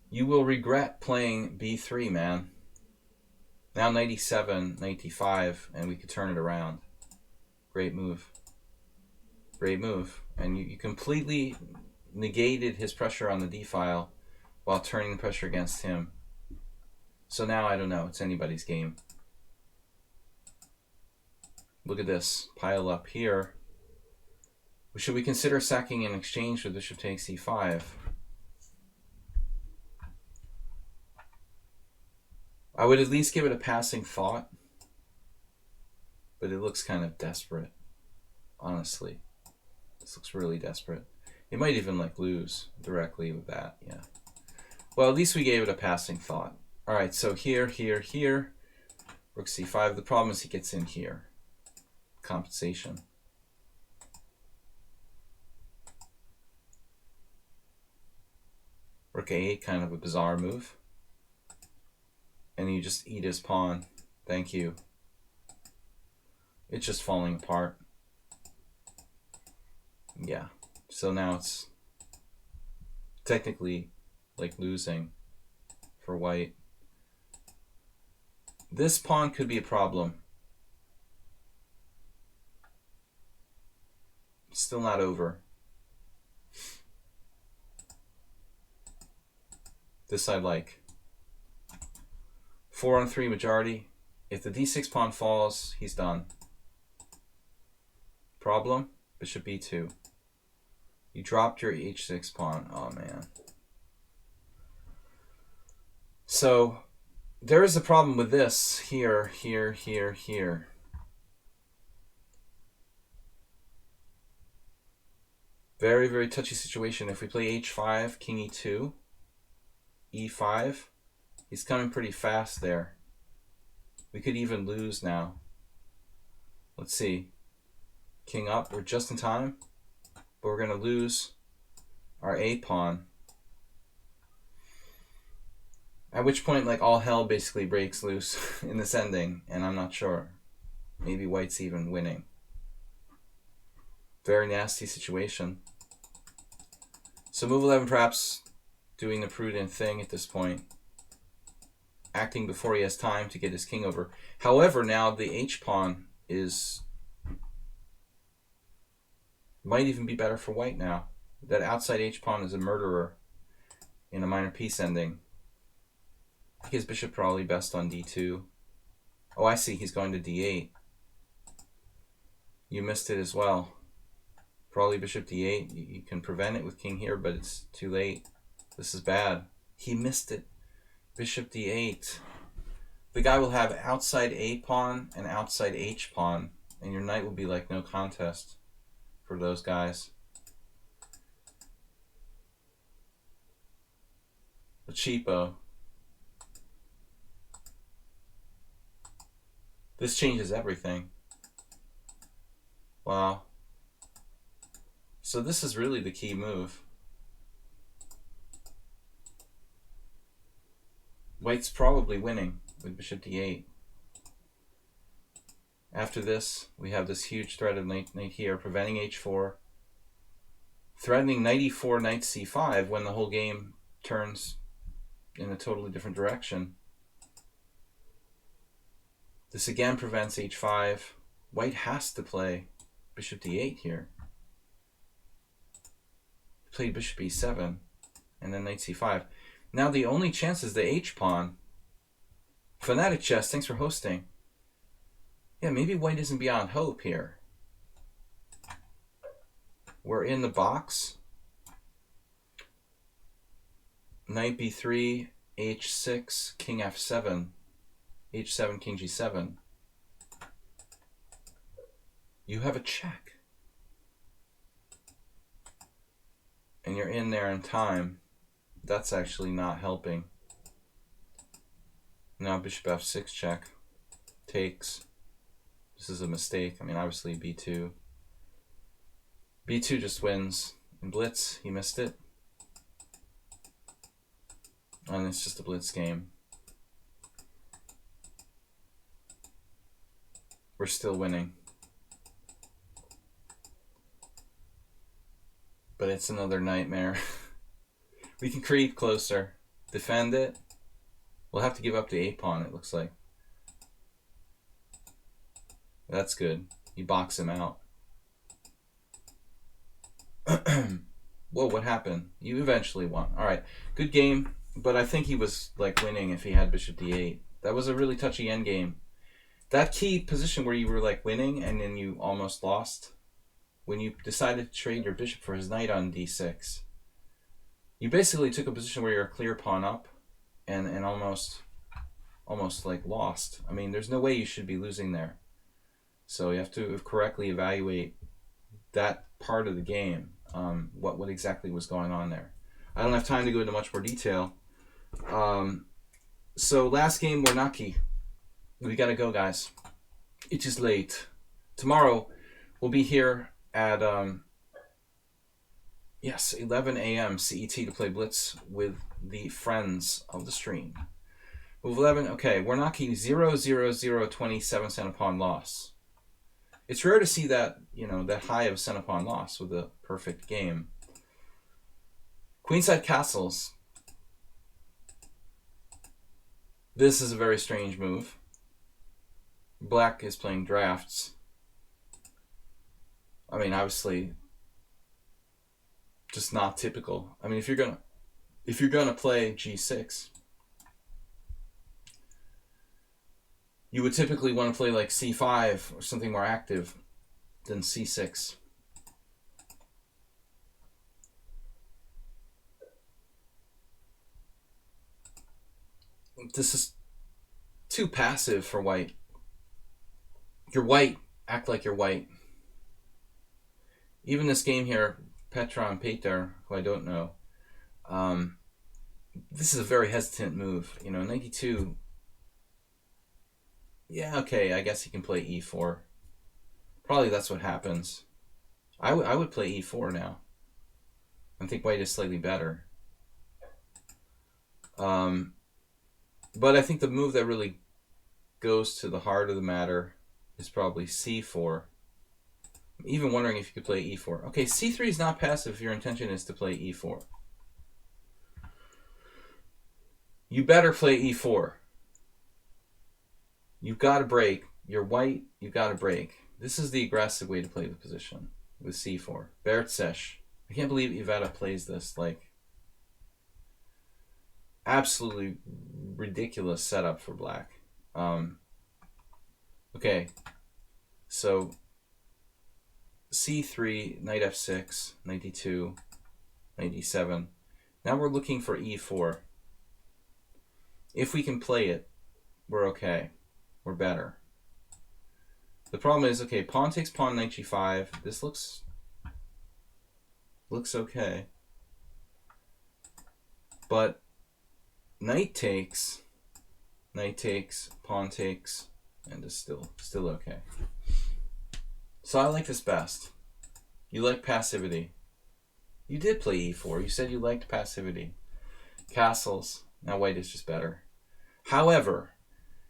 You will regret playing b3, man. Now knight e7, knight e5, and we could turn it around. Great move. Great move. And you completely negated his pressure on the d-file while turning the pressure against him. So now I don't know. It's anybody's game. Look at this. Pile up here. Should we consider sacking in exchange with bishop takes e5? I would at least give it a passing thought. But it looks kind of desperate. Honestly. This looks really desperate. It might even lose directly with that. Yeah. Well, at least we gave it a passing thought. Alright, so here, here, here. Rook c5. The problem is he gets in here. Compensation. Rook a8, kind of a bizarre move. And you just eat his pawn. Thank you. It's just falling apart. Yeah. So now it's technically losing for white. This pawn could be a problem. Still not over. This I like. 4-on-3 majority. If the d6 pawn falls, he's done. Problem? Bishop b2. You dropped your h6 pawn. Oh, man. So, there is a problem with this. Here, here, here, here. Very, very touchy situation. If we play h5, king e2, e5, he's coming pretty fast there. We could even lose now. Let's see. King up. We're just in time. But we're going to lose our a pawn. At which point, all hell basically breaks loose in this ending. And I'm not sure. Maybe white's even winning. Very nasty situation. So move 11 perhaps doing the prudent thing at this point. Acting before he has time to get his king over. However, now the h-pawn might even be better for white now. That outside h-pawn is a murderer in a minor piece ending. I think his bishop probably best on d2. Oh, I see. He's going to d8. You missed it as well. Probably bishop d8. You can prevent it with king here, but it's too late. This is bad. He missed it. Bishop d8. the guy will have outside A pawn and outside H pawn, and your knight will be like no contest for those guys. A cheapo. This changes everything. Wow. So this is really the key move. White's probably winning with bishop d8. After this, we have this huge threat of knight here, preventing h4, threatening knight e4, knight c5 when the whole game turns in a totally different direction. This again prevents h5. White has to play bishop d8 here. Played bishop e7 and then knight c5. Now the only chance is the h-pawn. Fanatic Chess, thanks for hosting. Yeah, maybe white isn't beyond hope here. We're in the box. Knight b3, h6, king f7, h7, king g7. You have a check. And you're in there in time. That's actually not helping. Now bishop f6 check. Takes. This is a mistake. I mean, obviously b2. b2 just wins. In blitz, he missed it. And it's just a blitz game. We're still winning. But it's another nightmare. We can creep closer. Defend it. We'll have to give up the a-pawn, it looks like. That's good. You box him out. Whoa, what happened? You eventually won. Alright, good game. But I think he was like winning if he had bishop d8. That was a really touchy endgame. That key position where you were like winning and then you almost lost, when you decided to trade your bishop for his knight on d6, you basically took a position where you're a clear pawn up and almost like lost. I mean, there's no way you should be losing there. So you have to correctly evaluate that part of the game, what exactly was going on there. I don't have time to go into much more detail. So last game, we're lucky. We gotta go, guys. It is late. Tomorrow, we'll be here at 11 a.m. CET to play Blitz with the friends of the stream. Move 11. Okay, we're lucky. 0-0-0-27 cent upon loss. It's rare to see that, you know, that high of a cent upon loss with a perfect game. Queenside castles. This is a very strange move. Black is playing drafts. I mean, obviously, just not typical. I mean, if you're gonna play g6, you would typically want to play like c5 or something more active than c6. This is too passive for white. You're white. Act like you're white. Even this game here, Peter, who I don't know, this is a very hesitant move. You know, 92. Yeah, okay, I guess he can play e4. Probably that's what happens. I would play e4 now. I think white is slightly better. But I think the move that really goes to the heart of the matter is probably c4. I'm even wondering if you could play e4. Okay, c3 is not passive if your intention is to play e4. You better play e4. You've got to break. You're white, you've got to break. This is the aggressive way to play the position with c4. Bertsesh. I can't believe Iveta plays this. Like, absolutely ridiculous setup for black. Okay, so c3, knight f6, knight d2, knight d7. Now we're looking for e4. If we can play it, we're okay. We're better. The problem is, okay, pawn takes pawn, knight g5. This looks okay. But knight takes, pawn takes, and it's still okay. So I like this best. You like passivity. You did play e4. You said you liked passivity. Castles. Now white is just better. However,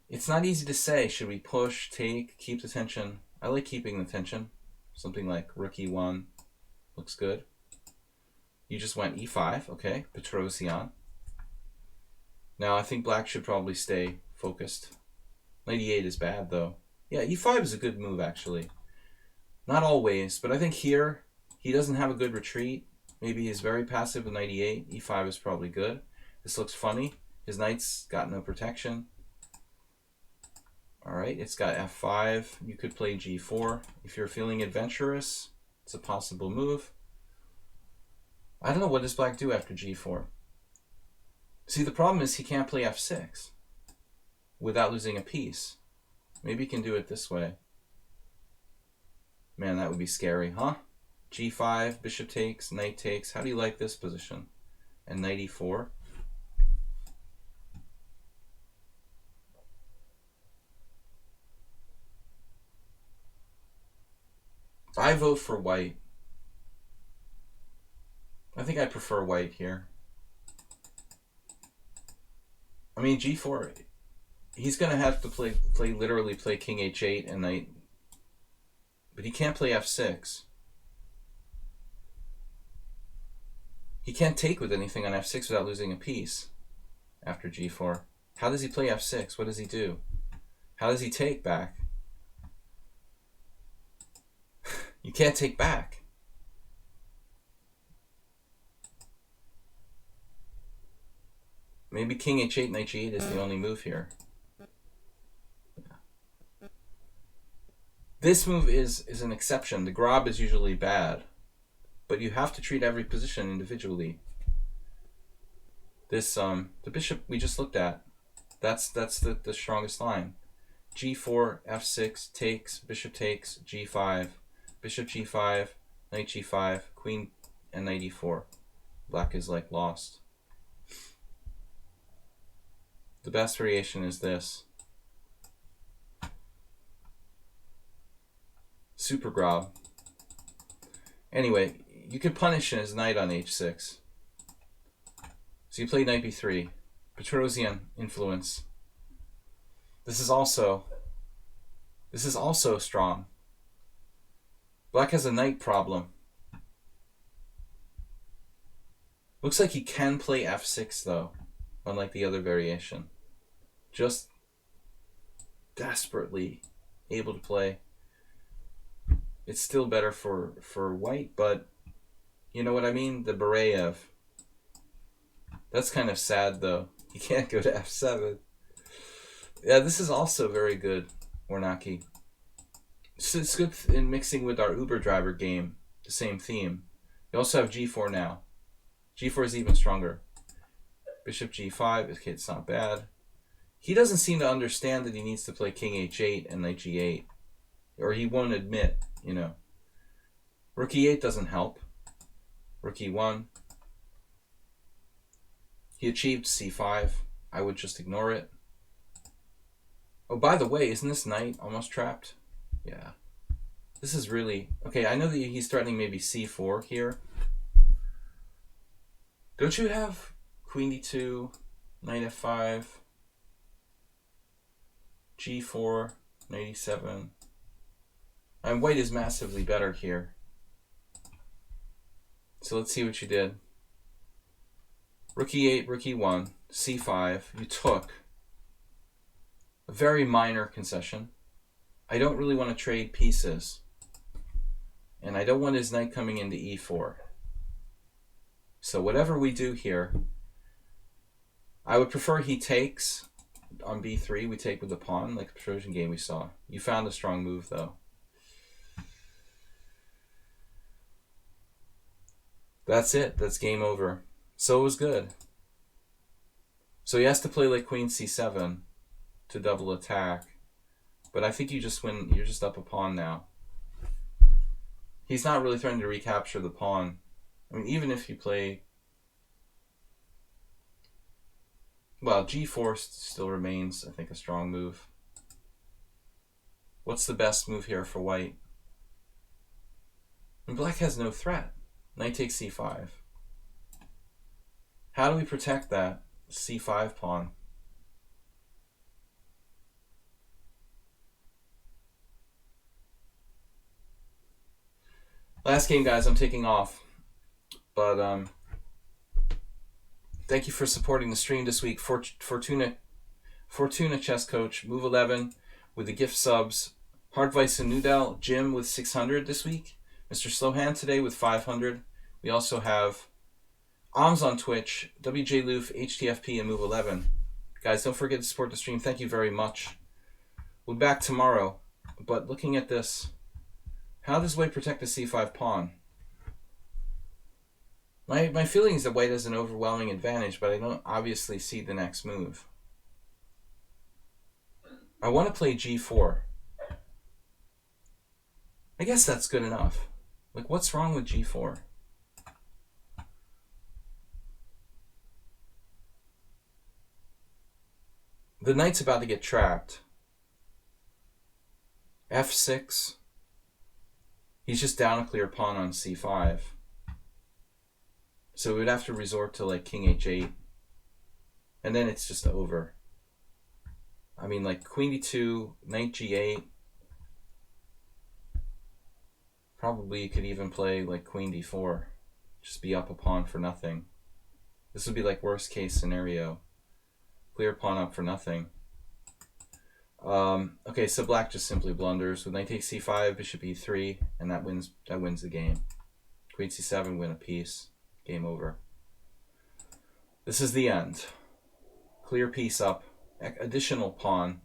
it's not easy to say, should we push, take, keep the tension? I like keeping the tension. Something like rook e1 looks good. You just went e5, okay, Petrosian. Now I think black should probably stay focused. Knight e8 is bad though. Yeah, e5 is a good move actually. Not always, but I think here he doesn't have a good retreat. Maybe he's very passive with knight e8. e5 is probably good. This looks funny. His knight's got no protection. Alright, it's got f5. You could play g4. If you're feeling adventurous, it's a possible move. I don't know, what does black do after g4? See, the problem is he can't play f6 without losing a piece. Maybe he can do it this way. Man, that would be scary, huh? g5, bishop takes, knight takes. How do you like this position? And knight e4. I vote for white. I think I prefer white here. I mean, g4, he's going to have to literally play king h8 and knight. But he can't play f6. He can't take with anything on f6 without losing a piece after g4. How does he play f6? What does he do? How does he take back? You can't take back. Maybe king h8, knight g8 is the only move here. Yeah. This move is an exception. The Grob is usually bad, but you have to treat every position individually. This the bishop we just looked at, that's the strongest line. g4, f6, takes, bishop takes, g5, bishop g5, knight g5, queen, and knight e4. Black is like lost. The best variation is this. Super Grob. Anyway, you could punish his knight on h6. So you play knight b3. Petrosian influence. This is also strong. Black has a knight problem. Looks like he can play f6 though, unlike the other variation. Just desperately able to play. It's still better for white, but you know what I mean? The Bareyev. That's kind of sad though. He can't go to f7. Yeah, this is also very good, Warnaki. It's good in mixing with our Uber driver game, the same theme. You also have g4 now. g4 is even stronger. Bishop g5, okay, it's not bad. He doesn't seem to understand that he needs to play king h8 and knight g8. Or he won't admit, you know. Rook e8 doesn't help. Rook e1. He achieved c5. I would just ignore it. Oh, by the way, isn't this knight almost trapped? Yeah. This is really... Okay, I know that he's threatening maybe c4 here. Don't you have queen d2, knight f5, g4, knight e7? And white is massively better here. So let's see what you did. Rook e8, rook e1, c5. You took a very minor concession. I don't really want to trade pieces. And I don't want his knight coming into e4. So whatever we do here, I would prefer he takes on b3. We take with the pawn, like the Petrosian game we saw. You found a strong move, though. That's it. That's game over. So it was good. So he has to play like queen c7. to double attack. But I think you just win. You're just up a pawn now. He's not really threatening to recapture the pawn. I mean, even if you play... Well, g4 still remains, I think, a strong move. What's the best move here for white? And black has no threat. Knight takes c5. How do we protect that c5 pawn? Last game, guys, I'm taking off. But thank you for supporting the stream this week. Fortuna Chess Coach, Move 11 with the gift subs. Hardvice and Nudel, Jim with 600 this week. Mr. Slowhand today with 500. We also have Oms on Twitch, WJ Loof, HTFP, and Move 11. Guys, don't forget to support the stream. Thank you very much. We'll be back tomorrow. But looking at this, how does white protect the c5 pawn? My feeling is that white has an overwhelming advantage, but I don't obviously see the next move. I want to play g4. I guess that's good enough. Like, what's wrong with g4? The knight's about to get trapped. f6. He's just down a clear pawn on c5. So we would have to resort to like king h8. And then it's just over. I mean, like queen d2, knight g8. Probably you could even play like queen d4. Just be up a pawn for nothing. This would be like worst case scenario. Clear pawn up for nothing. Okay, so black just simply blunders. With knight takes c5, bishop e3, and that wins the game. Queen c7, win a piece. Game over. This is the end. Clear piece up. Additional pawn.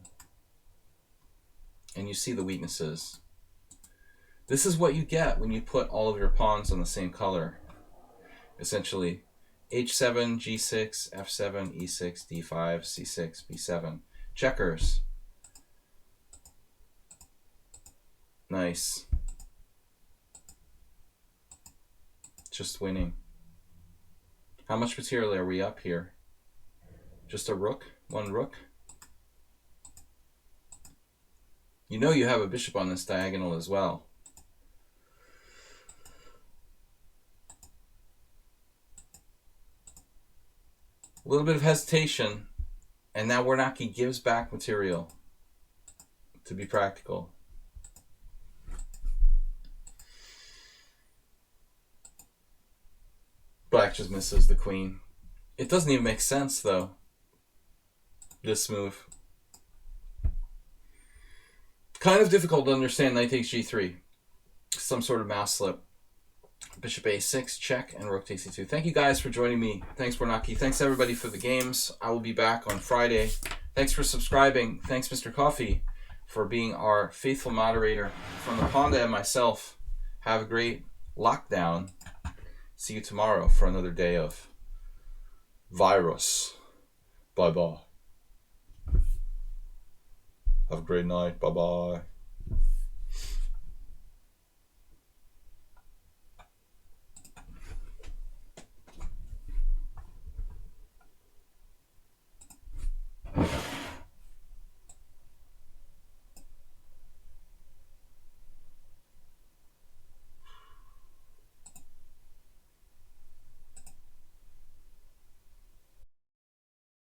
And you see the weaknesses. This is what you get when you put all of your pawns on the same color. Essentially, h7, g6, f7, e6, d5, c6, b7. Checkers. Nice. Just winning. How much material are we up here? Just a rook? One rook? You know you have a bishop on this diagonal as well. A little bit of hesitation, and now Warnacki gives back material to be practical. Black just misses the queen. It doesn't even make sense, though, this move. Kind of difficult to understand knight takes g3. Some sort of mouse slip. Bishop a6, check, and rook takes e2. Thank you guys for joining me. Thanks, Warnacki. Thanks, everybody, for the games. I will be back on Friday. Thanks for subscribing. Thanks, Mr. Coffee, for being our faithful moderator. From the Panda and myself, have a great lockdown. See you tomorrow for another day of virus. Bye-bye. Have a great night. Bye-bye.